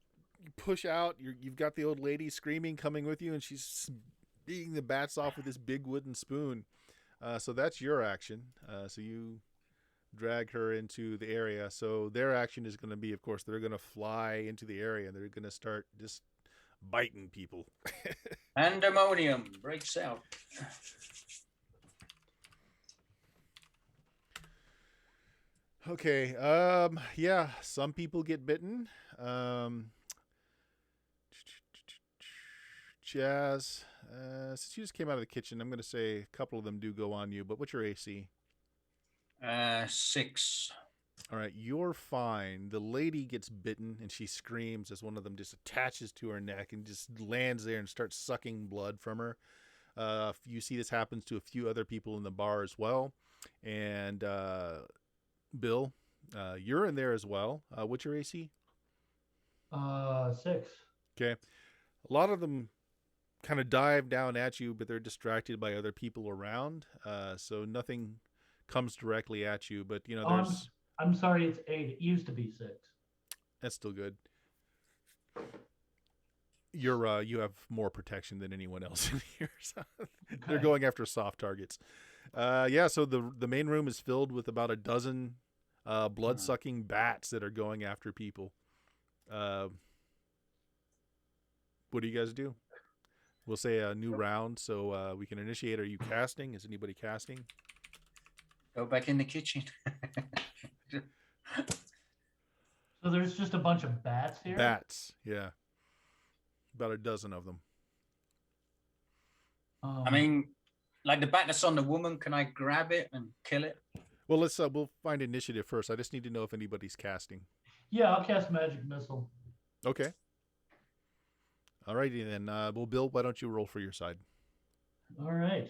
C: push out. You've got the old lady screaming, coming with you, and she's beating the bats off with this big wooden spoon. So that's your action. So you drag her into the area. So their action is going to be, of course, they're going to fly into the area and they're going to start just biting people.
E: Pandemonium breaks out.
C: Okay. Yeah, some people get bitten. Jazz, since you just came out of the kitchen, I'm going to say a couple of them do go on you, but what's your AC?
E: 6.
C: All right, you're fine. The lady gets bitten and she screams as one of them just attaches to her neck and just lands there and starts sucking blood from her. You see this happens to a few other people in the bar as well. And Bill, you're in there as well. What's your AC?
F: 6.
C: Okay. A lot of them kind of dive down at you, but they're distracted by other people around. So nothing comes directly at you, but you know,
F: Oh,
C: there's
F: I'm sorry, it's 8. It used to be 6.
C: that's still good. You're you have more protection than anyone else in here. So they're
F: Okay.
C: going after soft targets. Yeah, so the main room is filled with about a dozen blood sucking bats that are going after people. What do you guys do? We'll say a new round, so we can initiate. Are you casting? Is anybody casting?
E: Go back in the kitchen.
F: So there's just a bunch of bats here?
C: Bats, yeah. About a dozen of them.
E: I mean, like the bat that's on the woman, can I grab it and kill it?
C: Well, let's we'll find initiative first. I just need to know if anybody's casting.
F: Yeah, I'll cast Magic Missile.
C: Okay. Alrighty then. Well, Bill, why don't you roll for your side?
F: All right.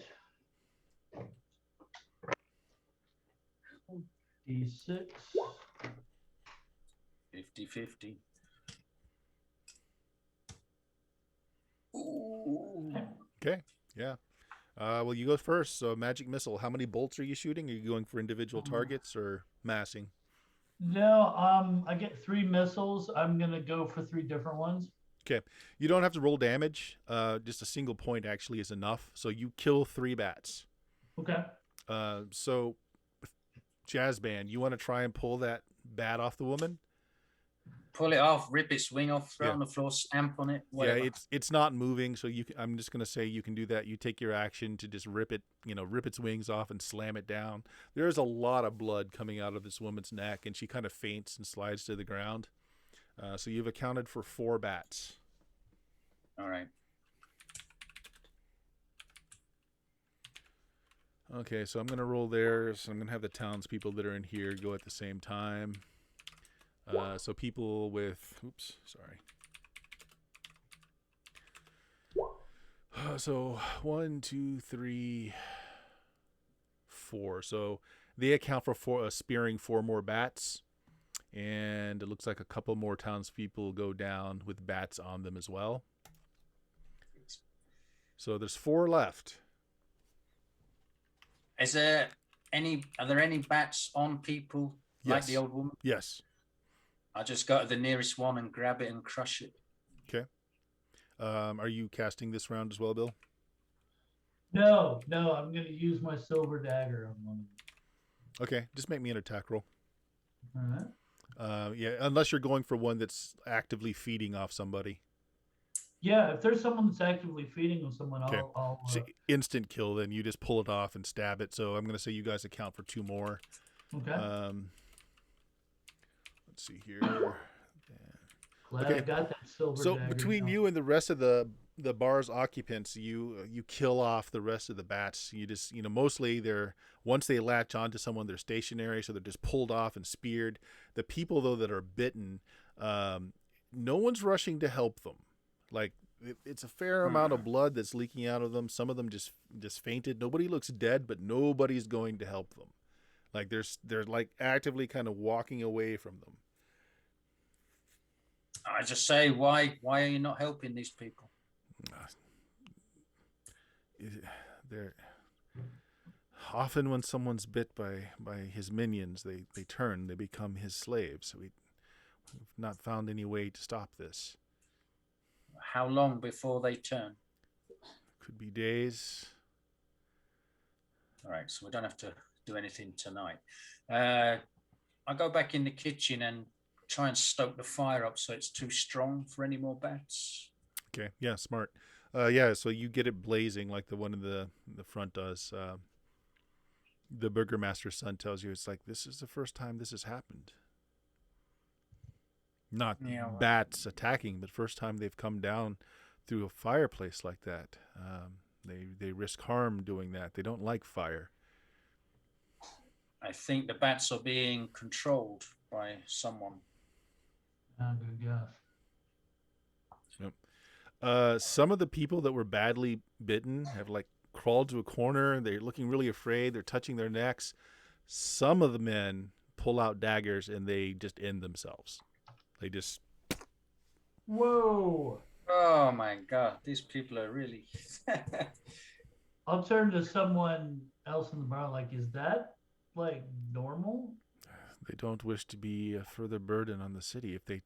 F: D6.
E: 50-50. Ooh.
C: Okay. Yeah. Well, you go first. So, magic missile. How many bolts are you shooting? Are you going for individual targets or massing?
F: No, I get 3 missiles. I'm gonna go for 3 different ones.
C: Okay. You don't have to roll damage. Just a single point actually is enough. So you kill 3 bats.
F: Okay.
C: So, Jazz Band, you want to try and pull that bat off the woman?
E: Pull it off, rip its wing off, throw it
C: Yeah.
E: on the floor, stamp on it. Whatever.
C: Yeah, it's not moving, so I'm just gonna say you can do that. You take your action to just rip its wings off and slam it down. There's a lot of blood coming out of this woman's neck, and she kind of faints and slides to the ground. So you've accounted for 4 bats.
E: All right.
C: Okay, so I'm gonna roll there. So I'm gonna have the townspeople that are in here go at the same time. So people with, oops, sorry. So 1, 2, 3, 4. So they account for spearing 4 more bats, and it looks like a couple more townspeople go down with bats on them as well. So there's 4 left.
E: Are there any bats on people like
C: Yes.
E: the old woman?
C: Yes.
E: I just go to the nearest one and grab it and crush it.
C: Okay. Are you casting this round as well, Bill?
F: No, I'm gonna use my silver dagger on one of them.
C: Okay, just make me an attack roll.
F: All right.
C: Yeah, unless you're going for one that's actively feeding off somebody.
F: Yeah, if there's someone that's actively feeding on someone,
C: Okay.
F: I'll
C: So instant kill, then you just pull it off and stab it. So I'm going to say you guys account for 2 more.
F: okay.
C: Let's see here.
F: Glad
C: okay.
F: I got that silver
C: So
F: dagger.
C: between you and the rest of the bar's occupants, you kill off the rest of the bats. You just mostly once they latch onto someone, they're stationary, so they're just pulled off and speared. The people though that are bitten, no one's rushing to help them. Like it's a fair amount of blood that's leaking out of them. Some of them just fainted. Nobody looks dead, but nobody's going to help them. Like they're like actively kind of walking away from them.
E: I just say, why are you not helping these people?
C: They're often when someone's bit by his minions, they turn, they become his slaves. We've not found any way to stop this.
E: How long before they turn?
C: Could be days.
E: All right, so we don't have to do anything tonight. I go back in the kitchen and try and stoke the fire up so it's too strong for any more bats.
C: Okay, yeah, smart. Yeah, so you get it blazing like the one in the front does. the burgomaster's son tells you, it's like, this is the first time this has happened. Not
E: Yeah, well,
C: bats attacking, but first time they've come down through a fireplace like that. They risk harm doing that. They don't like fire.
E: I think the bats are being controlled by someone.
F: Good guess.
C: Some of the people that were badly bitten have like crawled to a corner. They're looking really afraid. They're touching their necks. Some of the men pull out daggers and they just end themselves. They just...
F: Whoa!
E: Oh my God, these people are really.
F: I'll turn to someone else in the bar. Like, is that like normal?
C: They don't wish to be a further burden on the city. If they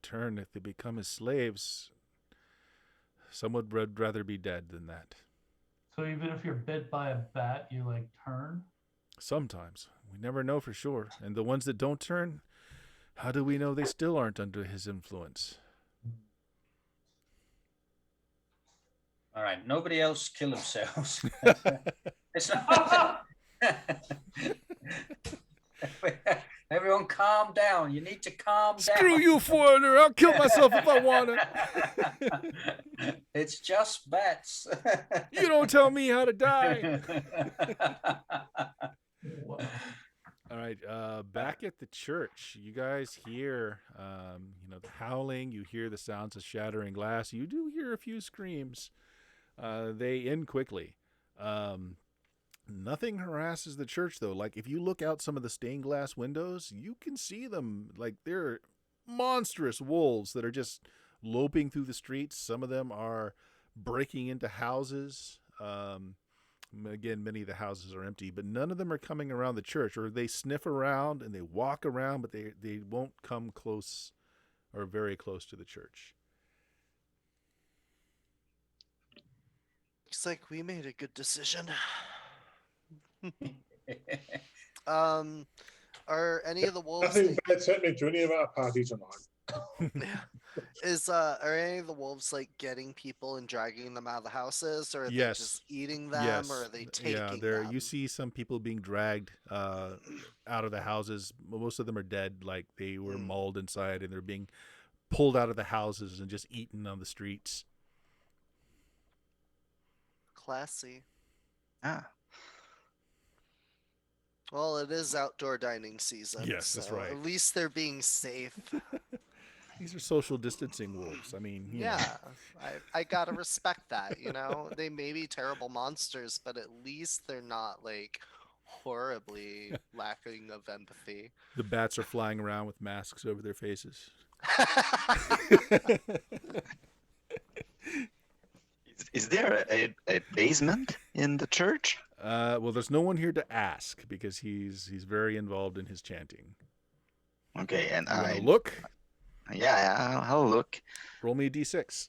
C: become as slaves, some would rather be dead than that.
F: So even if you're bit by a bat, you like turn?
C: Sometimes. We never know for sure. And the ones that don't turn, how do we know they still aren't under his influence?
E: All right, nobody else kill themselves. It's not... Everyone calm down. You need to calm down.
C: Screw you, foreigner. I'll kill myself if I want to.
E: It's just bats.
C: You don't tell me how to die.
F: Wow.
C: All right, back at the church, you guys hear, the howling. You hear the sounds of shattering glass. You do hear a few screams. They end quickly. Nothing harasses the church, though. Like, if you look out some of the stained glass windows, you can see them. Like, they're monstrous wolves that are just loping through the streets. Some of them are breaking into houses. Again, many of the houses are empty, but none of them are coming around the church. Or they sniff around and they walk around, but they won't come close or very close to the church.
A: Looks like we made a good decision. Are any of the wolves
B: Nothing bad's happening to any of our parties tonight.
A: are any of the wolves like getting people and dragging them out of the houses, or are they
C: Yes.
A: just eating them,
C: Yes.
A: or are they taking
C: there
A: them?
C: you see some people being dragged out of the houses. Most of them are dead, like they were mauled inside, and they're being pulled out of the houses and just eaten on the streets.
A: Classy.
G: Ah,
A: Well, it is outdoor dining season.
C: Yes, that's
A: so
C: right.
A: At least they're being safe.
C: These are social distancing wolves. I mean, you know.
A: Yeah, I gotta respect that. They may be terrible monsters, but at least they're not like horribly lacking of empathy.
C: The bats are flying around with masks over their faces.
G: is there a basement in the church?
C: Well, there's no one here to ask because he's very involved in his chanting.
G: Okay, and
C: You wanna
G: I
C: look?
G: Yeah, I'll look.
C: Roll me a d6.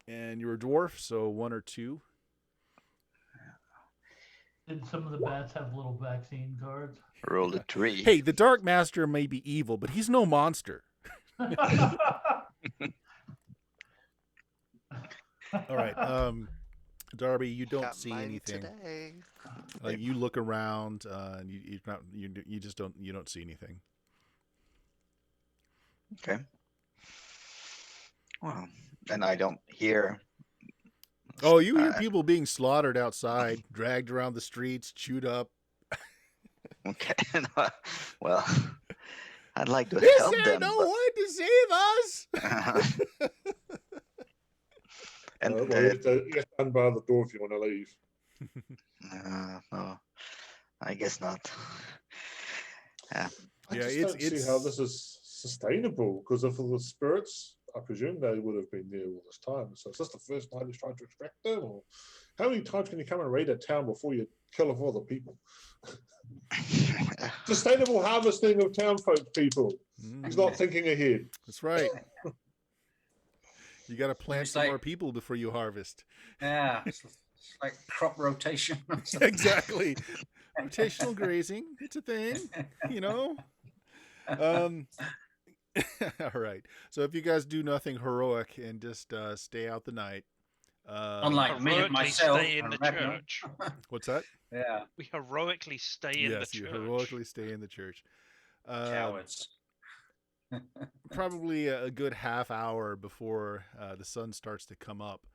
C: And you're a dwarf, so 1 or 2.
F: Did some of the bats have little vaccine cards?
G: Roll a 3.
C: Hey, the Dark Master may be evil, but he's no monster. All right. Darby, you don't
A: Got
C: see
A: mine
C: anything.
A: today.
C: Like you look around, and you don't see anything.
G: Okay. Well, then I don't hear.
C: Oh, you hear people being slaughtered outside, dragged around the streets, chewed up.
G: Okay. Well, I'd like to
C: Is
G: help
C: there
G: them.
C: no
G: but-
C: one to save us?
G: and
B: Well, you have to stand by the door if you want to leave.
G: no, I guess not. Yeah.
B: I
C: Yeah,
B: just
C: it's-
B: don't see how this is sustainable, because if the spirits, I presume they would have been there all this time. So is this the first time he's trying to extract them? Or how many times can you come and raid a town before you kill off all the people? Sustainable harvesting of town folk people. He's not thinking ahead.
C: That's right. You got to plant
E: It's
C: some
E: like-
C: more people before you harvest.
E: Yeah, it's like crop rotation.
C: Exactly. Rotational grazing. It's a thing, you know. All right. So if you guys do nothing heroic and just stay out the night,
E: Unlike me and
D: Heroically
E: myself
D: stay in
E: and
D: the
E: Ragnar.
D: church.
C: What's that?
E: Yeah,
D: We heroically stay in the
C: Yes, you
D: church.
C: heroically stay in the church.
E: cowards.
C: Probably a good half hour before the sun starts to come up,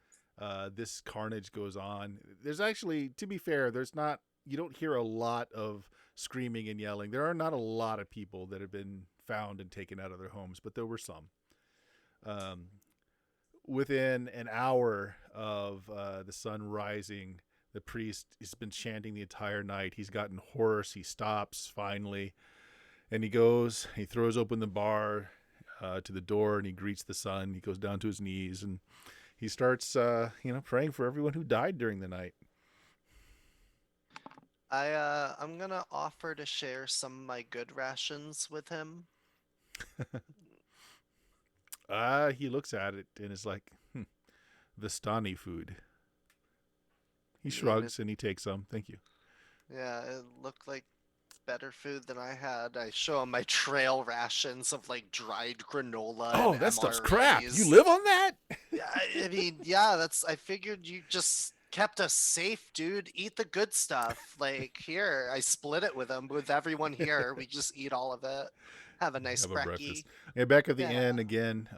C: this carnage goes on. There's actually, to be fair, you don't hear a lot of screaming and yelling. There are not a lot of people that have been found and taken out of their homes, but there were some. Within an hour of the sun rising, the priest has been chanting the entire night. He's gotten hoarse. He stops finally, and he throws open the bar to the door, and he greets the sun. He goes down to his knees, and he starts, praying for everyone who died during the night.
A: I'm gonna offer to share some of my good rations with him.
C: He looks at it and is like, Vistani food. He shrugs and he takes some. Thank you.
A: Yeah, it looked like better food than I had. I show him my trail rations of like dried granola.
C: Oh,
A: and
C: that stuff's crap.
A: MREs.
C: You live on that?
A: Yeah, I mean, yeah, I figured you just kept us safe, dude. Eat the good stuff. Like here, I split it with them, with everyone here. We just eat all of it. Have a nice
C: Have a
A: brekkie.
C: breakfast. Yeah, back at the
A: Yeah.
C: inn again.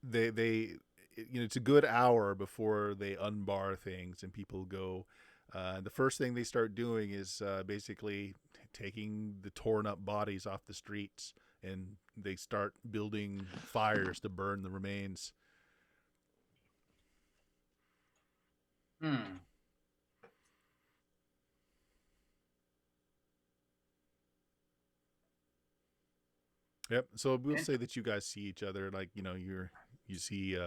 C: They it's a good hour before they unbar things and people go. The first thing they start doing is basically taking the torn up bodies off the streets, and they start building fires to burn the remains. Yep. So we'll say that you guys see each other, like, you see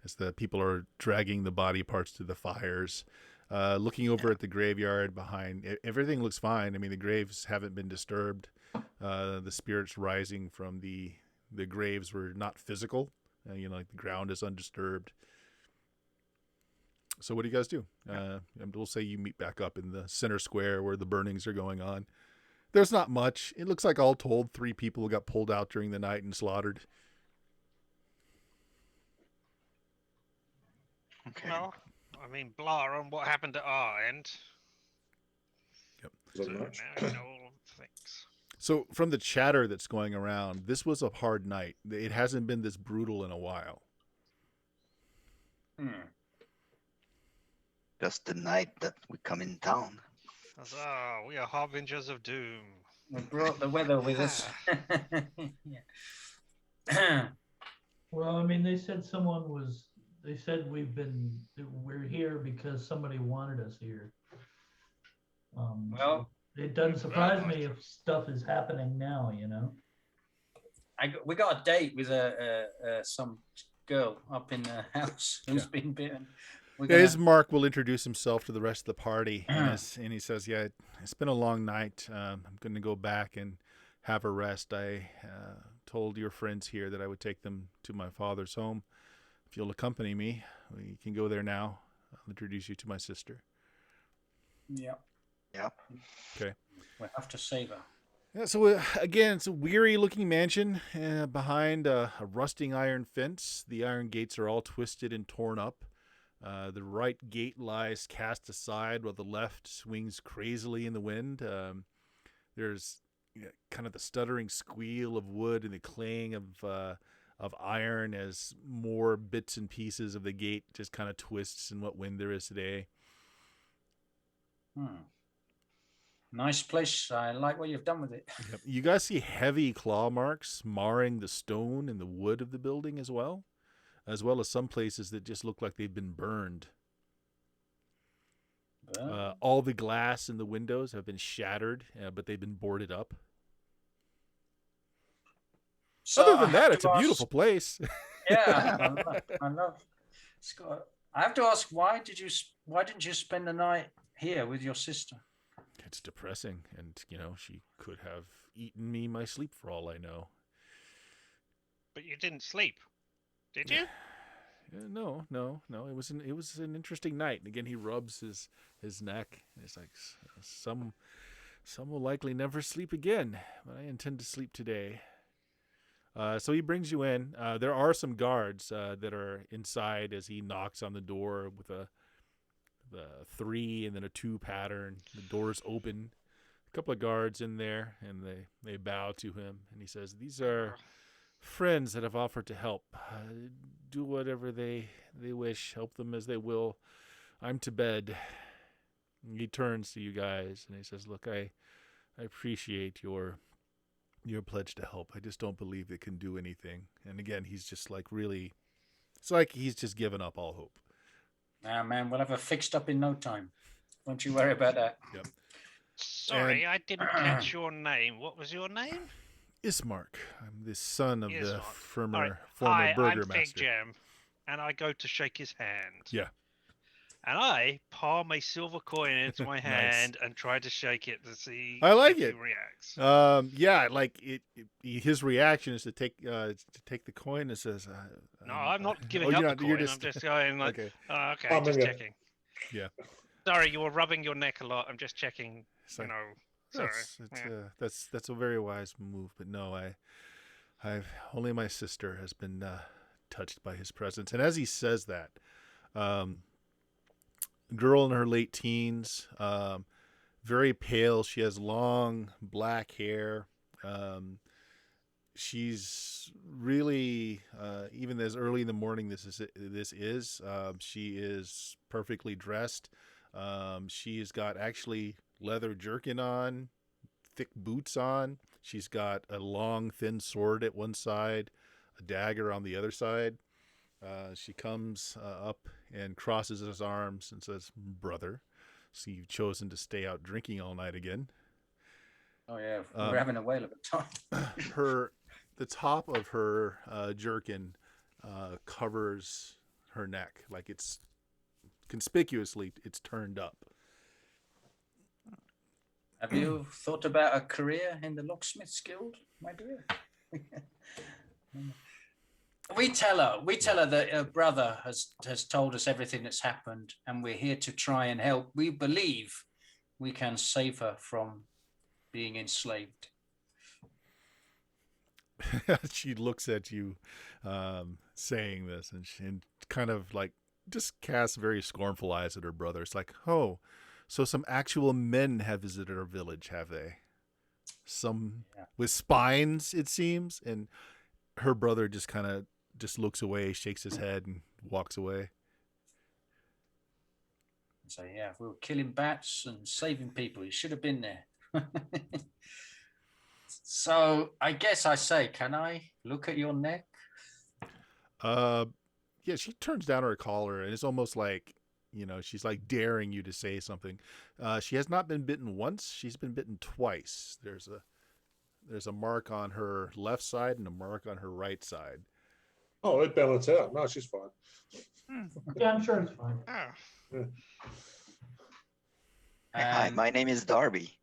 C: as the people are dragging the body parts to the fires, looking over at the graveyard behind. Everything looks fine. I mean, the graves haven't been disturbed. The spirits rising from the graves were not physical. Like the ground is undisturbed. So what do you guys do? We'll say you meet back up in the center square where the burnings are going on. There's not much. It looks like all told, 3 people got pulled out during the night and slaughtered.
G: Okay.
D: Well, I mean, blah on what happened at our end.
C: Yep.
D: So
B: Not much.
D: now you know all of the things.
C: So from the chatter that's going around, this was a hard night. It hasn't been this brutal in a while.
G: Just the night that we come in town.
D: We are Harbingers of Doom.
E: We brought the weather with us.
F: Well, I mean, they said we're here because somebody wanted us here.
E: Well,
F: it doesn't surprise me if stuff is happening now,
E: we got a date with some girl up in the house who's been bitten.
C: As Mark will introduce himself to the rest of the party, and he says, "Yeah, it's been a long night. I'm going to go back and have a rest. I told your friends here that I would take them to my father's home. If you'll accompany me, we can go there now. I'll introduce you to my sister."
E: Yeah.
C: Okay.
E: We'll have to save her.
C: Yeah, so again, it's a weary-looking mansion behind a rusting iron fence. The iron gates are all twisted and torn up. The right gate lies cast aside while the left swings crazily in the wind. There's kind of the stuttering squeal of wood and the clang of iron as more bits and pieces of the gate just kind of twists in what wind there is today.
E: Nice place. I like what you've done with it.
C: Yep. You guys see heavy claw marks marring the stone and the wood of the building as well as some places that just look like they've been burned. All the glass in the windows have been shattered, but they've been boarded up.
E: So
C: Other than that, it's a beautiful place.
E: Yeah, I love. I have to ask, why didn't you spend the night here with your sister?
C: It's depressing, and she could have eaten me my sleep for all I know.
D: But you didn't sleep, did you?
C: No. It was an interesting night. And again, he rubs his neck. And it's like some will likely never sleep again, but I intend to sleep today. So he brings you in. There are some guards that are inside as he knocks on the door with the 3 and then a 2 pattern. The doors open. A couple of guards in there, and they bow to him. And he says, "These are friends that have offered to help. Do whatever they wish. Help them as they will. I'm to bed." And he turns to you guys and he says, "Look, I appreciate your pledge to help. I just don't believe it can do anything." And again, he's just like really, it's like he's just given up all hope.
E: Nah, man, we'll have her fixed up in no time. Don't you worry about that.
C: Yep.
D: Sorry, I didn't catch your name. What was your name?
C: Ismark. I'm the son of the
D: Ismark.
C: former
D: Alright,
C: former
D: Hi, I'm
C: burgermaster.
D: Fig Jam, and I go to shake his hand.
C: Yeah.
D: And I palm a silver coin into my
C: Nice.
D: hand and try to shake it to see
C: I like
D: if
C: it.
D: he reacts.
C: Yeah, like his reaction is to take the coin and says,
D: No, I'm not giving
C: you're
D: up
C: not-
D: the
C: you're
D: coin.
C: just-
D: I'm just going like,
C: okay.
D: oh, okay,
B: I'm
D: just
B: in it.
D: checking.
C: Yeah.
D: Sorry, you were rubbing your neck a lot. I'm just checking.
C: It's
D: You
C: like,
D: know, sorry.
C: that's a very wise move, but no, I've only my sister has been touched by his presence. And as he says that, girl in her late teens, very pale. She has long black hair. She's really even as early in the morning she is perfectly dressed. She's got actually leather jerkin on, thick boots on. She's got a long thin sword at one side, a dagger on the other side. She comes up and crosses his arms and says, "Brother, so you've chosen to stay out drinking all night again."
E: Oh yeah, we're having a whale of a time.
C: The top of her jerkin covers her neck, like it's conspicuously it's turned up.
E: Have you thought about a career in the locksmith's guild, my dear? We tell her that her brother has told us everything that's happened, and we're here to try and help. We believe we can save her from being enslaved.
C: She looks at you saying this, and kind of like just casts very scornful eyes at her brother. It's like, "Oh, so some actual men have visited our village, have they? Some with spines, it seems." And her brother just kind of just looks away, shakes his head, and walks away.
E: So yeah, we were killing bats and saving people. You should have been there. So I guess I say, can I look at your neck?
C: Yeah, she turns down her collar, and it's almost like, she's like daring you to say something. She has not been bitten once. She's been bitten twice. There's a mark on her left side and a mark on her right side.
B: Oh, it balanced out. No, she's fine.
F: Yeah, I'm sure it's fine.
D: Oh.
G: Hi, my name is Darby.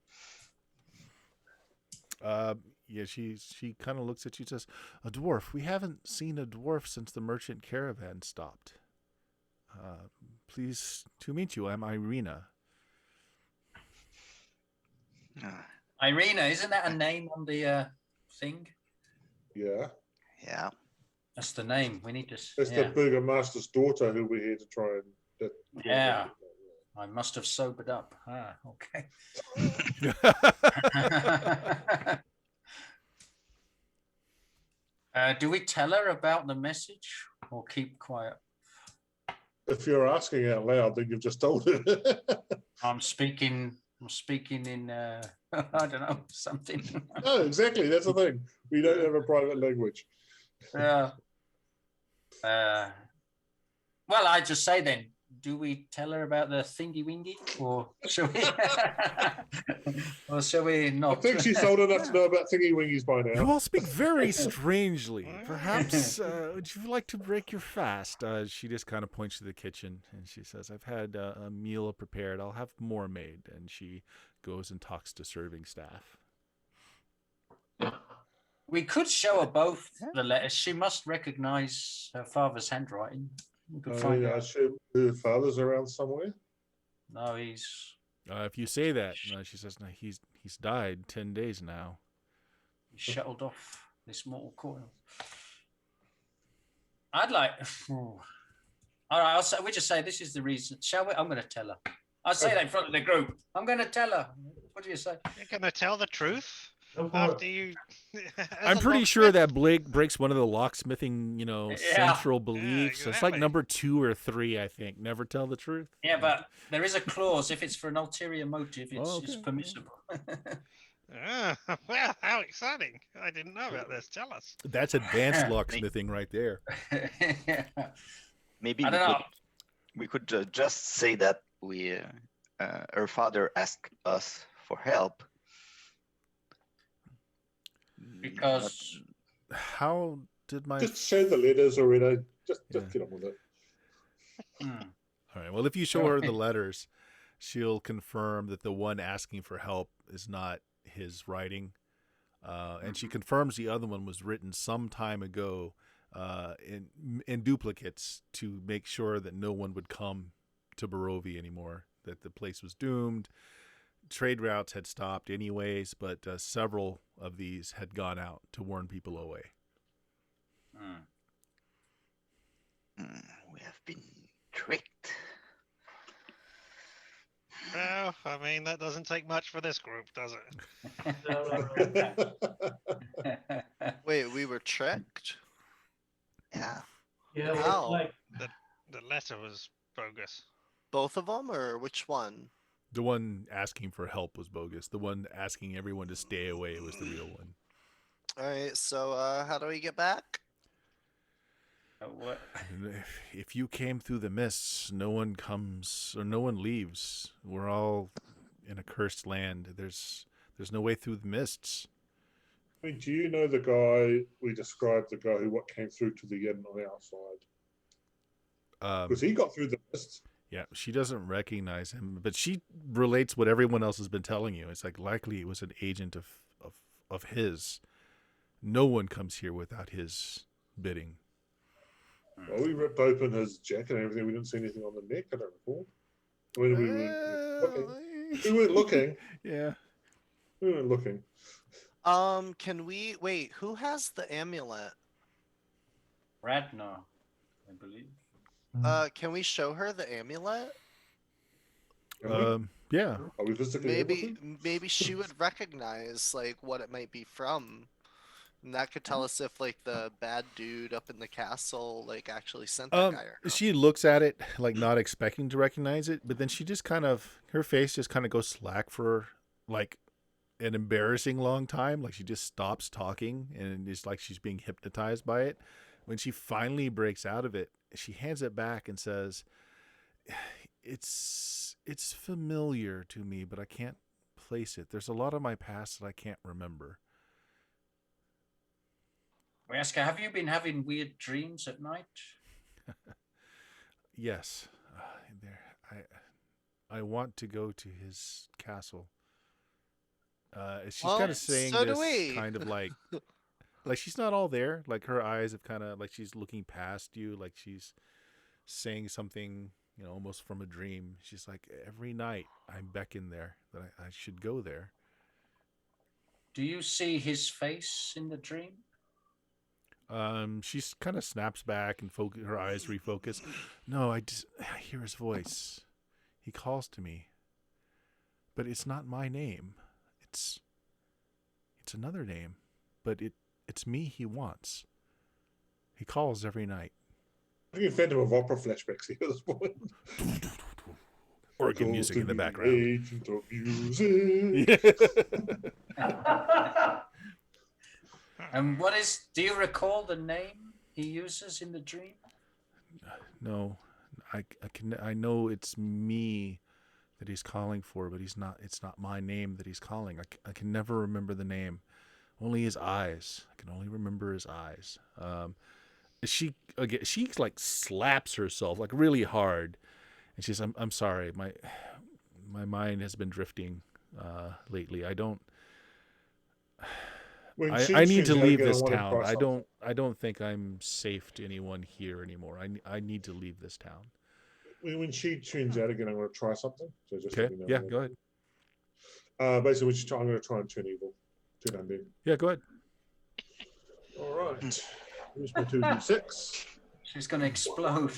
C: Yeah, she kind of looks at you and says, "A dwarf. We haven't seen a dwarf since the merchant caravan stopped. Pleased to meet you. I'm Irina."
E: Irina, isn't that a name on the thing?
B: Yeah.
G: Yeah.
E: That's the name. We need to.
B: That's the burgomaster's daughter who we're here to try and.
E: Yeah. I must have sobered up. Ah, okay. Do we tell her about the message or keep quiet?
B: If you're asking out loud, then you've just told her.
E: I'm speaking in I don't know, something.
B: No, exactly. That's the thing. We don't have a private language.
E: Yeah. Well, I just say then, do we tell her about the thingy wingy, or shall we? Or shall we
B: I
E: not?
B: think she's old enough to know about thingy wingies by
C: You
B: now.
C: all speak very strangely. Perhaps would you like to break your fast? She just kind of points to the kitchen and she says, "I've had a meal prepared. I'll have more made." And she goes and talks to serving staff.
E: We could show her both the letters. She must recognize her father's handwriting. We could
B: I
E: find
B: mean, I
E: out.
B: assume her father's around somewhere.
E: No, he's
C: If you say that, she says, "No, he's died 10 days now."
E: shuttled off this mortal coil. I'd like. All right, I'll say. We just say this is the reason. Shall we? I'm going to tell her. I'll say that in front of the group. I'm going to tell her. What do you say?
D: You're gonna tell the truth
F: Go for
D: after
F: it.
D: you.
C: I'm
D: as a
C: pretty sure
D: locksmith?
C: that Blake breaks one of the locksmithing,
E: Yeah.
C: central beliefs. It's like
D: exactly.
C: number 2 or 3, I think. Never tell the truth.
E: Yeah, but there is a clause. If it's for an ulterior motive, it's,
C: Oh,
E: it's
C: okay.
E: permissible.
D: Ah, well, how exciting! I didn't know about this. Tell us.
C: That's advanced locksmithing right there.
G: Maybe
E: I don't know.
G: we could just say that her father asked us for help.
E: Because
C: How did my...
B: Just show the letters already. Just
C: Yeah.
B: get on with it.
C: All right. Well, if you show her the letters, she'll confirm that the one asking for help is not his writing. And she confirms the other one was written some time ago in duplicates to make sure that no one would come to Barovia anymore, that the place was doomed. Trade routes had stopped anyways, but several of these had gone out to warn people away.
G: We have been tricked.
D: Well, I mean that doesn't take much for this group, does it?
F: No.
A: Wait, we were tricked?
G: Yeah.
F: Yeah,
A: How?
F: like
D: The letter was bogus.
A: Both of them, or which one?
C: The one asking for help was bogus. The one asking everyone to stay away was the real one.
A: All right, so how do we get back?
E: What?
C: If you came through the mists, no one comes or no one leaves. We're all in a cursed land. There's no way through the mists.
B: I mean, do you know the guy we described? The guy who came through to the inn on our side? Because he got through the mist.
C: Yeah, she doesn't recognize him, but she relates what everyone else has been telling you. It's like likely it was an agent of his. No one comes here without his bidding.
B: Well, we ripped open his jacket and everything. We didn't see anything on the neck. I don't recall. I mean, we weren't looking.
C: Yeah.
B: We weren't looking.
A: Can we wait? Who has the amulet?
E: Radnar, I believe.
A: Can we show her the amulet?
C: Yeah.
B: Are we physically able to?
A: Maybe she would recognize like what it might be from. And that could tell us if like the bad dude up in the castle like actually sent that guy or not.
C: She looks at it like not expecting to recognize it, but then she just her face just kind of goes slack for like an embarrassing long time. Like she just stops talking and it's like she's being hypnotized by it. When she finally breaks out of it, she hands it back and says, it's familiar to me, but I can't place it. There's a lot of my past that I can't remember.
E: We ask her, have you been having weird dreams at night?
C: Yes. I want to go to his castle. She's kind of saying
A: so do
C: this
A: we.
C: kind of like she's not all there. Like her eyes have kind of like she's looking past you, like she's saying something, almost from a dream. She's like, every night I beckon there that I should go there.
E: Do you see his face in the dream?
C: She kind of snaps back and her eyes refocus. No, I hear his voice. He calls to me, but it's not my name. It's another name, but it's me he wants. He calls every night.
B: I think Phantom of Opera flashbacks here at this point.
C: Organ music in the background.
B: Agent of music.
E: And do you recall the name he uses in the dream?
C: No, I know it's me that he's calling for, but it's not my name that he's calling. I can never remember the name. Only his eyes. I can only remember his eyes. She like slaps herself like really hard, and she says, "I'm sorry. My mind has been drifting lately. I don't. I need to leave this town. I don't think I'm safe to anyone here anymore. I need to leave this town."
B: When she tunes out again, I'm going to try something. So just
C: Okay. Yeah. Go ahead.
B: Basically, I'm going to try and turn evil, turn undead.
C: Yeah. Go ahead.
B: All right. Here's my 2d6.
E: She's going to explode.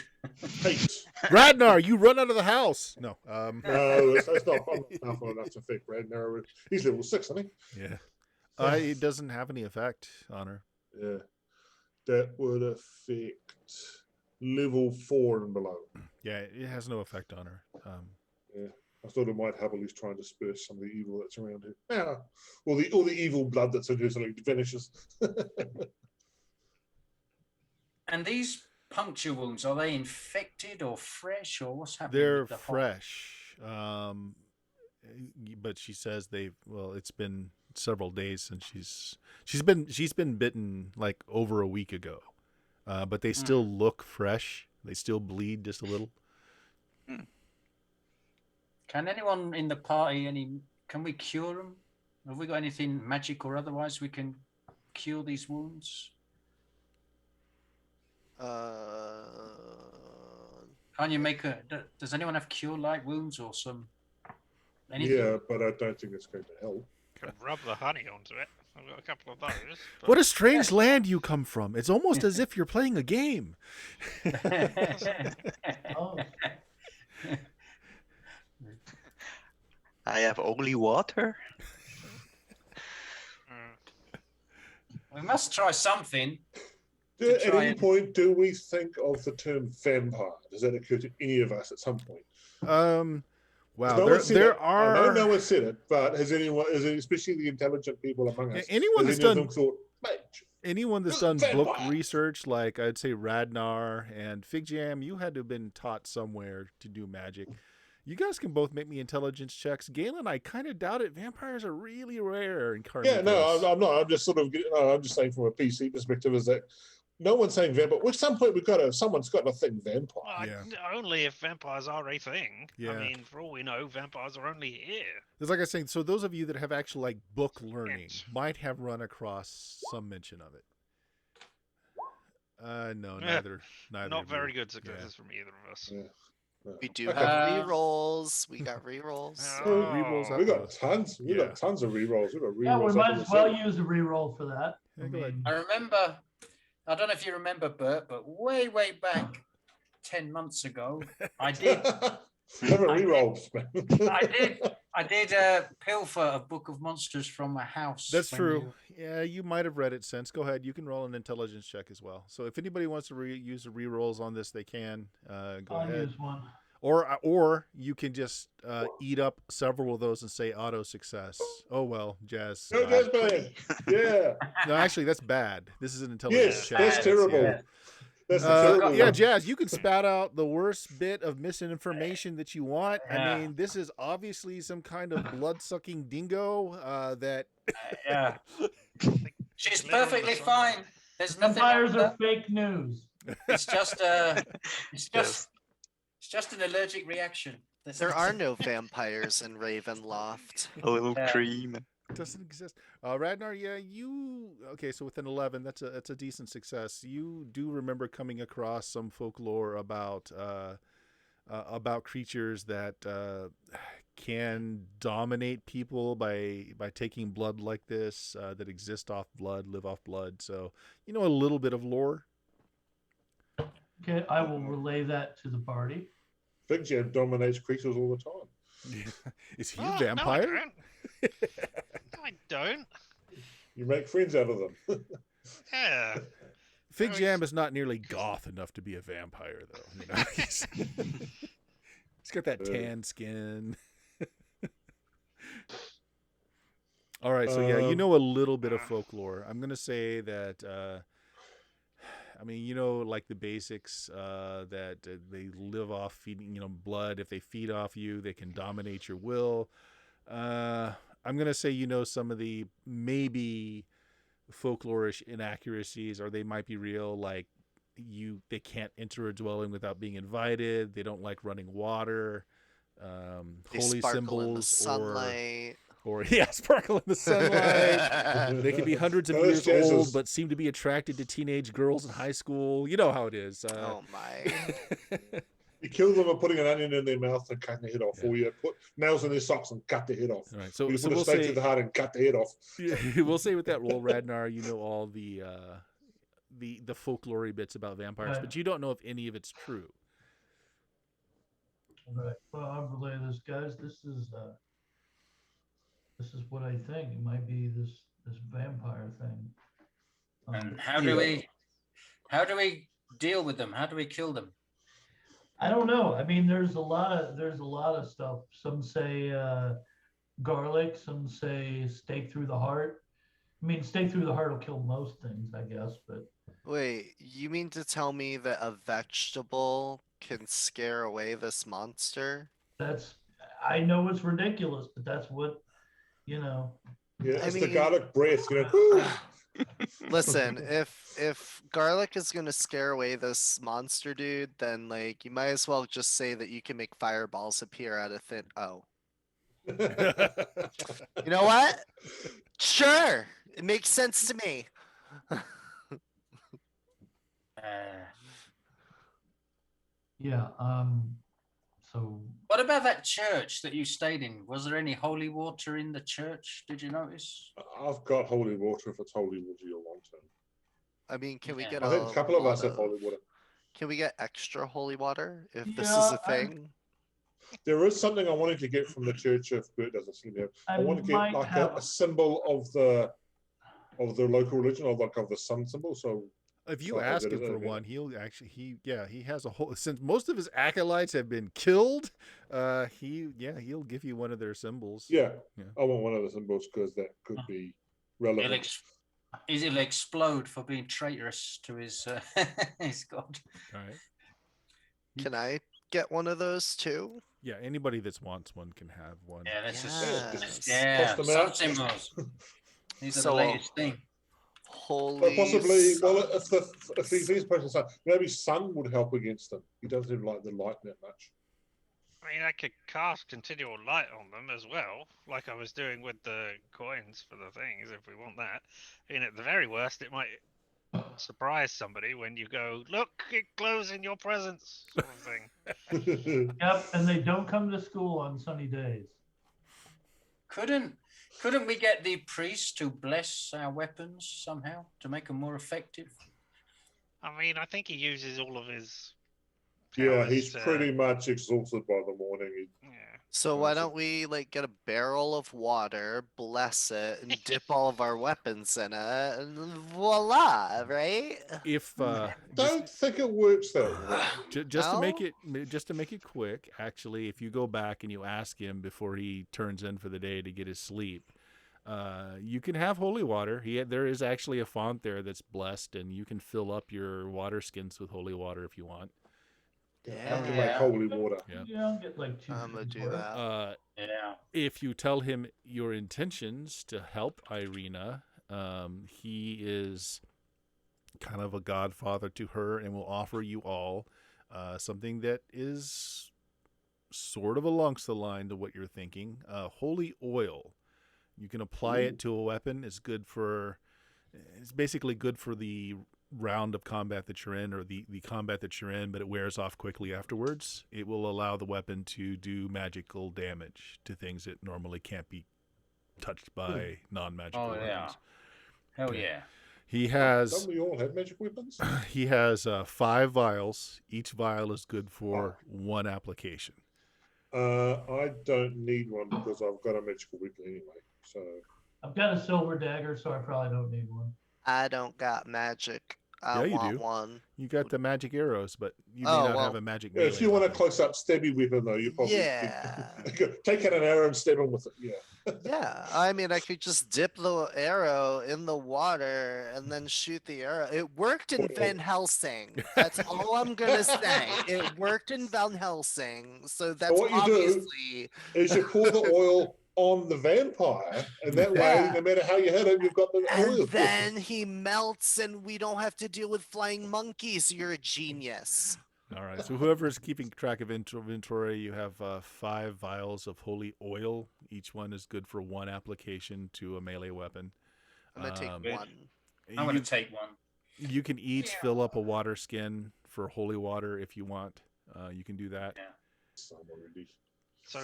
B: 8.
C: Radnar, you run out of the house. No.
B: No, that's not. I'm not powerful enough to affect Ragnar. He's level 6, isn't he?
C: Yeah. It doesn't have any effect on her.
B: Yeah. That would affect level 4 and below.
C: Yeah, it has no effect on her.
B: Yeah. I thought it might help at least try and disperse some of the evil that's around her. Yeah. All the evil blood that's in her sort of vanishes.
E: And these puncture wounds, are they infected or fresh, or what's happening?
C: They're
E: with the
C: fresh. But she says it's been several days since she's been bitten like over a week ago. But they still look fresh. They still bleed just a little.
E: Can anyone in the party, can we cure them? Have we got anything magic or otherwise we can cure these wounds? Can you does anyone have cure light wounds or anything?
B: Yeah, but I don't think it's going to help.
D: Can rub the honey onto it. I've got a couple of those.
C: What a strange land you come from. It's almost as if you're playing a game.
F: Oh,
G: I have only water.
E: We must try something.
B: At any point, do we think of the term vampire? Does that occur to any of us at some point?
C: Wow,
B: No one said
C: there
B: it.
C: are.
B: I know no one said it, but has anyone, especially the intelligent people among us,
C: Anyone
B: has
C: that's
B: any of
C: done
B: them thought, mate,
C: anyone that's done book research, like I'd say Radnar and Fig Jam, you had to have been taught somewhere to do magic. You guys can both make me intelligence checks. Galen, I kind of doubt it. Vampires are really rare in Carnival.
B: yeah, no, I'm not. I'm just sort of, I'm just saying from a PC perspective is that no one's saying vampire. At some point, someone's got to think vampire.
D: Only if vampires are a thing.
C: Yeah.
D: I mean, for all we know, vampires are only here.
C: It's like I was saying, so those of you that have actual like book learning might have run across some mention of it. No, neither.
D: Not
C: of
D: very
C: you.
D: good successes from either of us.
B: Yeah. No.
A: We do have rerolls. We got rerolls.
C: Rerolls
B: We got
C: outpost.
B: tons. We got tons of rerolls. We got rerolls.
F: yeah, we might
B: up
F: as
B: to
F: well
B: the
F: use a reroll for that.
C: Yeah, go ahead.
E: I remember, I don't know if you remember, Bert, but way back 10 months ago, I did.
B: Never
E: I did.
B: rerolls, man.
E: I did pilfer a book of monsters from a house.
C: That's
E: when
C: true. Yeah, you might have read it since. Go ahead. You can roll an intelligence check as well. So if anybody wants to use the rerolls on this, they can. Go
F: I'll
C: ahead.
F: use one.
C: Or you can just eat up several of those and say auto success. Oh well, Jazz.
B: No, that's bad. Yeah.
C: No, actually, that's bad. This is an intelligence
B: Yes,
C: check.
B: that's terrible.
E: yeah.
B: That's the terrible
C: Yeah,
B: one.
C: Jazz, you can spout out the worst bit of misinformation that you want.
E: Yeah.
C: I mean, this is obviously some kind of blood-sucking dingo that.
E: Yeah. She's
D: Live on the
E: perfectly
D: sun.
E: fine. There's nothing.
F: Vampires
E: wrong
F: are
E: with
F: fake news.
E: her. It's just it's just an allergic reaction.
A: There are no vampires in Ravenloft.
G: A little
E: Yeah.
G: cream.
C: Doesn't exist. Radnar, yeah, okay, so with an 11, that's a decent success. You do remember coming across some folklore about creatures that can dominate people by taking blood like this, that exist off blood, live off blood. So you know a little bit of lore.
F: Okay, I will relay that to the party.
B: Big Jam dominates creatures all the time.
C: Is he
D: Oh,
C: a vampire?
D: No, I don't.
B: You make friends out of them.
D: Yeah.
C: Fig Jam is not nearly goth enough to be a vampire, though. You know? He's got that tan skin. All right, so yeah, you know a little bit of folklore. I'm gonna say that. I mean, you know, like the basics, that they live off feeding, blood. If they feed off you, they can dominate your will. I'm gonna say, some of the maybe folklorish inaccuracies, or they might be real. Like they can't enter a dwelling without being invited. They don't like running water.
A: They
C: Holy
A: sparkle
C: symbols
A: in the sunlight.
C: or sparkle in the sunlight. They could be hundreds of
B: Oh,
C: years
B: Jesus.
C: old, but seem to be attracted to teenage girls in high school. You know how it is.
A: Oh my.
B: You kill them by putting an onion in their mouth and cutting their head off,
C: Yeah.
B: or you put nails in their socks and cut their head off.
C: All right, so
B: You
C: so
B: put a
C: we'll
B: stake
C: say
B: to the heart and cut their head off.
C: we'll say with that roll, Radnar, all the the folklore bits about vampires,
F: Right.
C: but you don't know if any of it's true.
F: Right. Well, I'll relay this, guys. This is what I think. It might be this vampire thing.
E: And how
B: Yeah.
E: do we deal with them? How do we kill them?
F: I don't know. I mean, there's a lot of stuff. Some say garlic. Some say stake through the heart. I mean, stake through the heart will kill most things, I guess. But
A: Wait, you mean to tell me that a vegetable can scare away this monster?
F: I know it's ridiculous, but that's what you know.
B: Yeah,
A: I
B: it's the
A: mean-
B: garlic breath, you know.
A: Listen, if garlic is gonna scare away this monster dude, then like you might as well just say that you can make fireballs appear out of thin. Oh, you know what? Sure, it makes sense to me.
F: Yeah. So
E: What about that church that you stayed in? Was there any holy water in the church? Did you notice?
B: I've got holy water if it's holy water you want to.
A: I mean, can we
E: Yeah.
A: get
B: I think a couple of us have holy water.
A: Can we get extra holy water if this is
F: Yeah,
A: a thing?
B: There is something I wanted to get from the church if Bert doesn't seem to have. I want to get
F: might
B: like
F: have
B: a symbol of the local religion, or like of the sun symbol. So
C: If you
B: So I
C: ask
B: did
C: him
B: it
C: for
B: again.
C: one, he has a whole. Since most of his acolytes have been killed, he'll give you one of their symbols.
B: yeah,
C: Yeah.
B: I want one of the symbols because that could be relevant.
E: He'll explode for being traitorous to his his god.
C: All right.
A: Can I get one of those too?
C: Yeah, anybody that wants one can have one.
E: Yeah, that's
A: Yes.
E: yeah.
B: Toss them
E: Sun
B: out.
E: symbols. These are
A: So,
E: the latest thing.
A: Holy.
B: But possibly, well,
A: sun-
B: if he's pushing sun, maybe sun would help against him. He doesn't like the light that much.
D: I mean, I could cast continual light on them as well, like I was doing with the coins for the things, if we want that. I mean, at the very worst, it might surprise somebody when you go, look, it glows in your presence, sort of thing.
F: Yep, and they don't come to school on sunny days.
E: Couldn't we get the priest to bless our weapons somehow to make them more effective?
D: I mean, I think he uses all of his
B: Yeah,
D: powers
B: he's
D: to-
B: pretty much exhausted by the morning.
D: Yeah.
A: So why don't we like get a barrel of water, bless it, and dip all of our weapons in it, and voila, right?
C: If
B: Don't think it works that way.
C: just
A: No?
C: to make it quick, actually, if you go back and you ask him before he turns in for the day to get his sleep, you can have holy water. There is actually a font there that's blessed, and you can fill up your water skins with holy water if you want.
B: Have to
A: Yeah.
B: make holy water.
C: Yeah.
F: I'll get like 2.
A: I'm gonna do
F: for it.
A: that.
E: Yeah.
C: If you tell him your intentions to help Irina, he is kind of a godfather to her and will offer you all something that is sort of along the line to what you're thinking. Holy oil. You can apply it to a weapon. It's basically good for the round of combat that you're in, or the combat that you're in, but it wears off quickly afterwards. It will allow the weapon to do magical damage to things that normally can't be touched by non-magical
E: Oh yeah.
C: weapons.
E: Hell
C: Okay.
E: yeah.
C: He has
B: Don't we all have magic weapons?
C: he has 5 vials. Each vial is good for one application.
B: I don't need one because I've got a magical weapon anyway. So
F: I've got a silver dagger, so I probably don't need one.
A: I don't got magic. I
C: Yeah, you
A: want
C: do.
A: one.
C: You got the magic arrows, but you may
A: Oh,
C: not
A: well,
C: have a magic
B: yeah, if
C: melee
B: you want a
C: weapon.
B: close-up stabby weapon, though, you probably
A: Yeah.
B: take out an arrow and stab him with it. Yeah.
A: Yeah, I mean, I could just dip the arrow in the water and then shoot the arrow. It worked in Van Helsing. That's all I'm gonna say. It worked in Van Helsing, so that's
B: what you do
A: obviously.
B: Is you pour the oil on the vampire, and that way,
A: Yeah.
B: no matter how you hit him, you've got the
A: And
B: oil.
A: then he melts, and we don't have to deal with flying monkeys. You're a genius.
C: All right. So whoever is keeping track of inventory, you have 5 vials of holy oil. Each one is good for one application to a melee weapon.
A: I'm gonna take
E: Good.
A: one.
E: I'm gonna take one.
C: You can each fill up a water skin for holy water if you want. You can do that.
E: Yeah.
B: I'm already.
D: So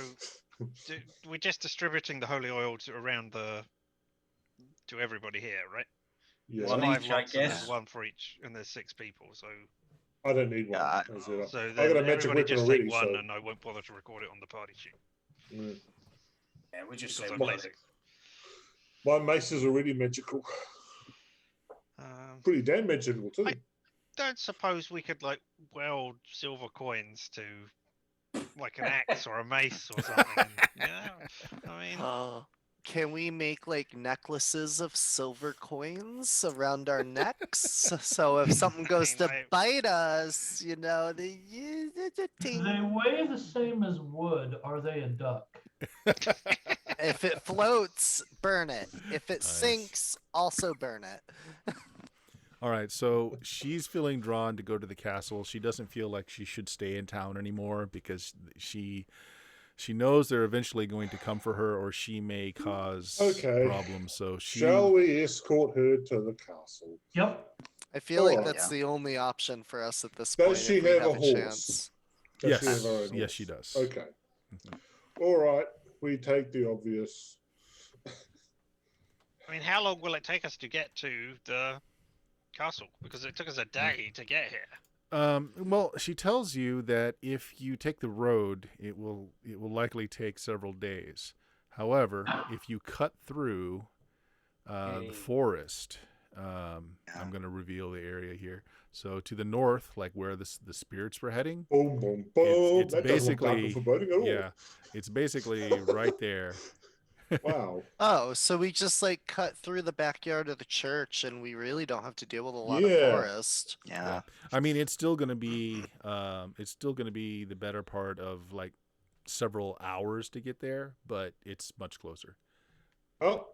D: we're just distributing the holy oil around to everybody here, right?
B: Yeah.
E: One
D: Five
E: each, I
D: lots, and there's
E: guess.
D: one for each, and there's 6 people. So
B: I don't need one.
G: Yeah,
B: That's it.
D: so
B: I
D: then
B: got a magic
D: everybody
B: weapon
D: just
B: already.
D: take one,
B: So
D: and I won't bother to record it on the party sheet
B: yeah.
E: Yeah, we just
D: because
E: say
D: I'm
E: one.
D: lazy.
B: My mace is already magical. Pretty damn magical too.
D: Don't suppose we could like weld silver coins to like an axe or a mace or something. Yeah, I mean,
A: Can we make like necklaces of silver coins around our necks? So if something goes to bite us, you know, the
F: They weigh the same as wood. Are they a duck?
A: if it floats, burn it. If it
C: Nice.
A: sinks, also burn it.
C: All right, so she's feeling drawn to go to the castle. She doesn't feel like she should stay in town anymore because she knows they're eventually going to come for her, or she may cause problems. So
B: shall we escort her to the castle?
F: Yep.
A: I feel like
B: Alright.
A: that's the only option for us at this
B: Does
A: point.
B: she
A: if we
B: have a
A: a
B: horse?
A: chance.
B: Does she
C: Yes.
B: have her own
C: Yes,
B: horse?
C: she does.
B: Okay. All right. We take the obvious.
D: I mean, how long will it take us to get to the castle? Because it took us a day to get here.
C: Well, she tells you that if you take the road, it will likely take several days. However, if you cut through the forest, I'm going to reveal the area here. So to the north, like where the spirits were heading,
B: Boom, boom, boom.
C: it's
B: That doesn't look dark
C: basically
B: and foreboding at all.
C: yeah, it's basically right there.
B: Wow.
A: Oh, so we just like cut through the backyard of the church and we really don't have to deal with a lot
B: Yeah.
A: of forest.
G: Yeah.
C: I mean, it's still going to be the better part of like several hours to get there, but it's much closer.
B: Oh,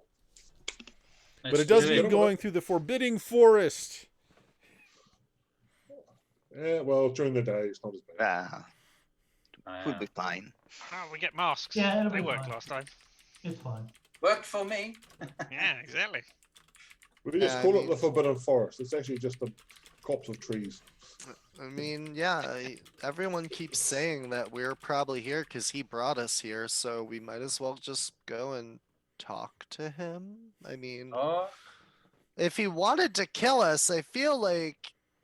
C: But it does mean going through the forbidding forest.
B: yeah. Well, during the day, it's not as bad.
G: We'll be fine.
D: Oh, we get masks.
F: Yeah, it'll
D: They
F: be
D: worked
F: fine.
D: last time.
F: It's fine.
E: Worked for me.
D: Yeah, exactly.
B: We just
A: Yeah,
B: call
A: I
B: it
A: mean-
B: the forbidden forest. It's actually just a copse of trees.
A: I mean, yeah, everyone keeps saying that we're probably here because he brought us here, so we might as well just go and talk to him. I mean,
E: Oh,
A: if he wanted to kill us, I feel like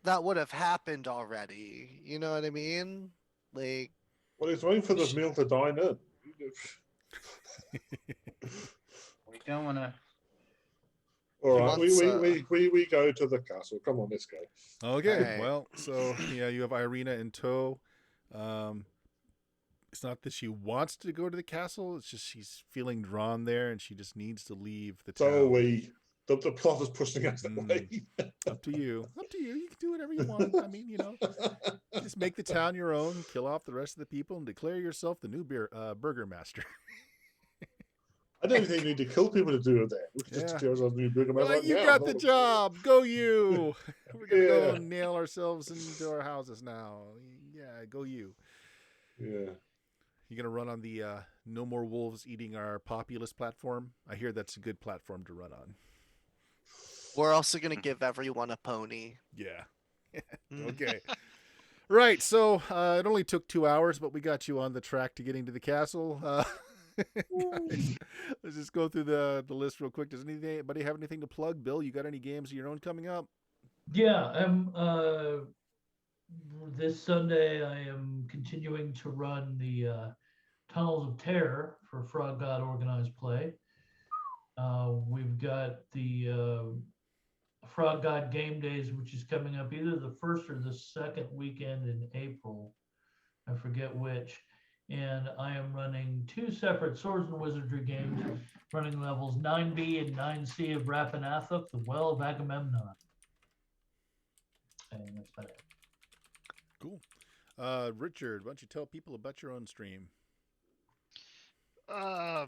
A: that would have happened already. You know what I mean? Like,
B: Well, he's waiting for this meal to dine in.
E: we don't want to.
B: All
A: He
B: right,
A: wants,
B: we go to the castle. Come on, let's go.
C: Okay,
A: Alright.
C: well, so yeah, you have Irina in tow. It's not that she wants to go to the castle; it's just she's feeling drawn there, and she just needs to leave the town.
B: So the plot is pushing us that way.
C: Up to you. Up to you. You can do whatever you want. I mean, you know, just make the town your own, kill off the rest of the people, and declare yourself the new burger master.
B: I don't even think we need to kill people to do that. We can just
C: Yeah.
B: declare ourselves new bigger man.
C: Well, you got the job. Go you. We're gonna go nail ourselves into our houses now. Yeah, go you.
B: Yeah.
C: You gonna run on the No More Wolves Eating Our Populist platform? I hear that's a good platform to run on.
A: we're also gonna give everyone a pony.
C: Yeah.
A: Mm.
C: Okay. Right. So it only took 2 hours, but we got you on the track to getting to the castle. Guys, let's just go through the list real quick. Does anybody have anything to plug? Bill, you got any games of your own coming up?
F: Yeah, this Sunday I am continuing to run the Tunnels of Terror for Frog God Organized Play. We've got the Frog God Game Days, which is coming up either the first or the second weekend in April. I forget which. And I am running 2 separate Swords and Wizardry games, running levels 9B and 9C of Rapanathuk, the Well of Agamemnon. And that's about it.
C: Cool. Richard, why don't you tell people about your own stream?
D: I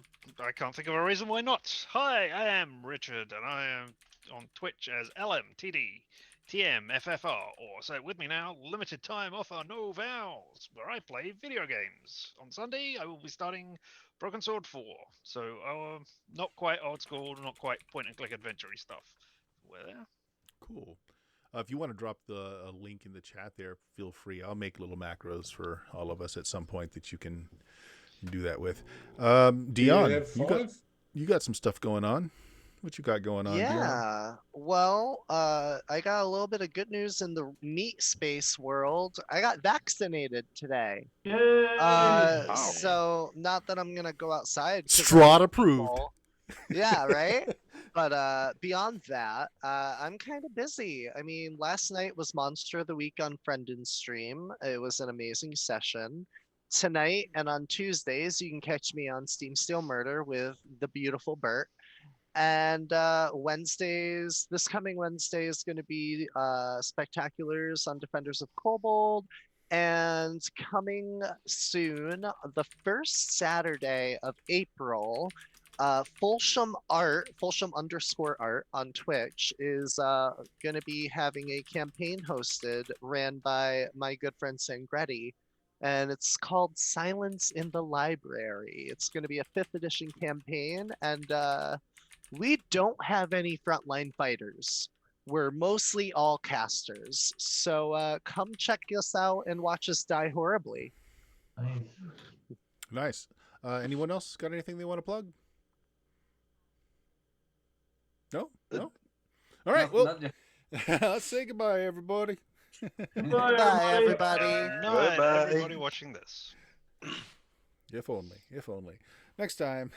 D: can't think of a reason why not. Hi, I am Richard, and I am on Twitch as LMTDTMFFR, or say it with me now, Limited Time Offer No Vows, where I play video games. On Sunday, I will be starting Broken Sword 4, so not quite old school, not quite point-and-click adventure stuff. We're there.
C: Cool. If you want to drop a link in the chat there, feel free. I'll make little macros for all of us at some point that you can do that with. Dion,
B: have
C: you got some stuff going on. What you got going on, Bjorn?
A: Yeah. Well, I got a little bit of good news in the meat space world. I got vaccinated today.
F: Yay!
A: So not that I'm gonna go outside. 'cause I
C: Strahd
A: hate
C: approved.
A: people. Yeah, right? But beyond that, I'm kind of busy. I mean, last night was Monster of the Week on Friendin stream. It was an amazing session. Tonight and on Tuesdays, you can catch me on Steam Steel Murder with the beautiful Bert. And Wednesdays, this coming Wednesday is going to be Spectaculars on Defenders of Kobold. And coming soon, the first Saturday of April, Fulsham Art, Fulsham_art on Twitch is going to be having a campaign hosted ran by my good friend Sangretti. And it's called Silence in the Library. It's going to be a 5th edition campaign. And we don't have any frontline fighters. We're mostly all casters. So come check us out and watch us die horribly.
F: Nice.
C: Nice. Anyone else got anything they want to plug? No? No? All right. Well, let's say goodbye, everybody.
F: Goodbye,
A: Bye,
F: everybody.
A: everybody.
D: Night,
G: Goodbye.
D: everybody watching this.
C: If only. If only. Next time.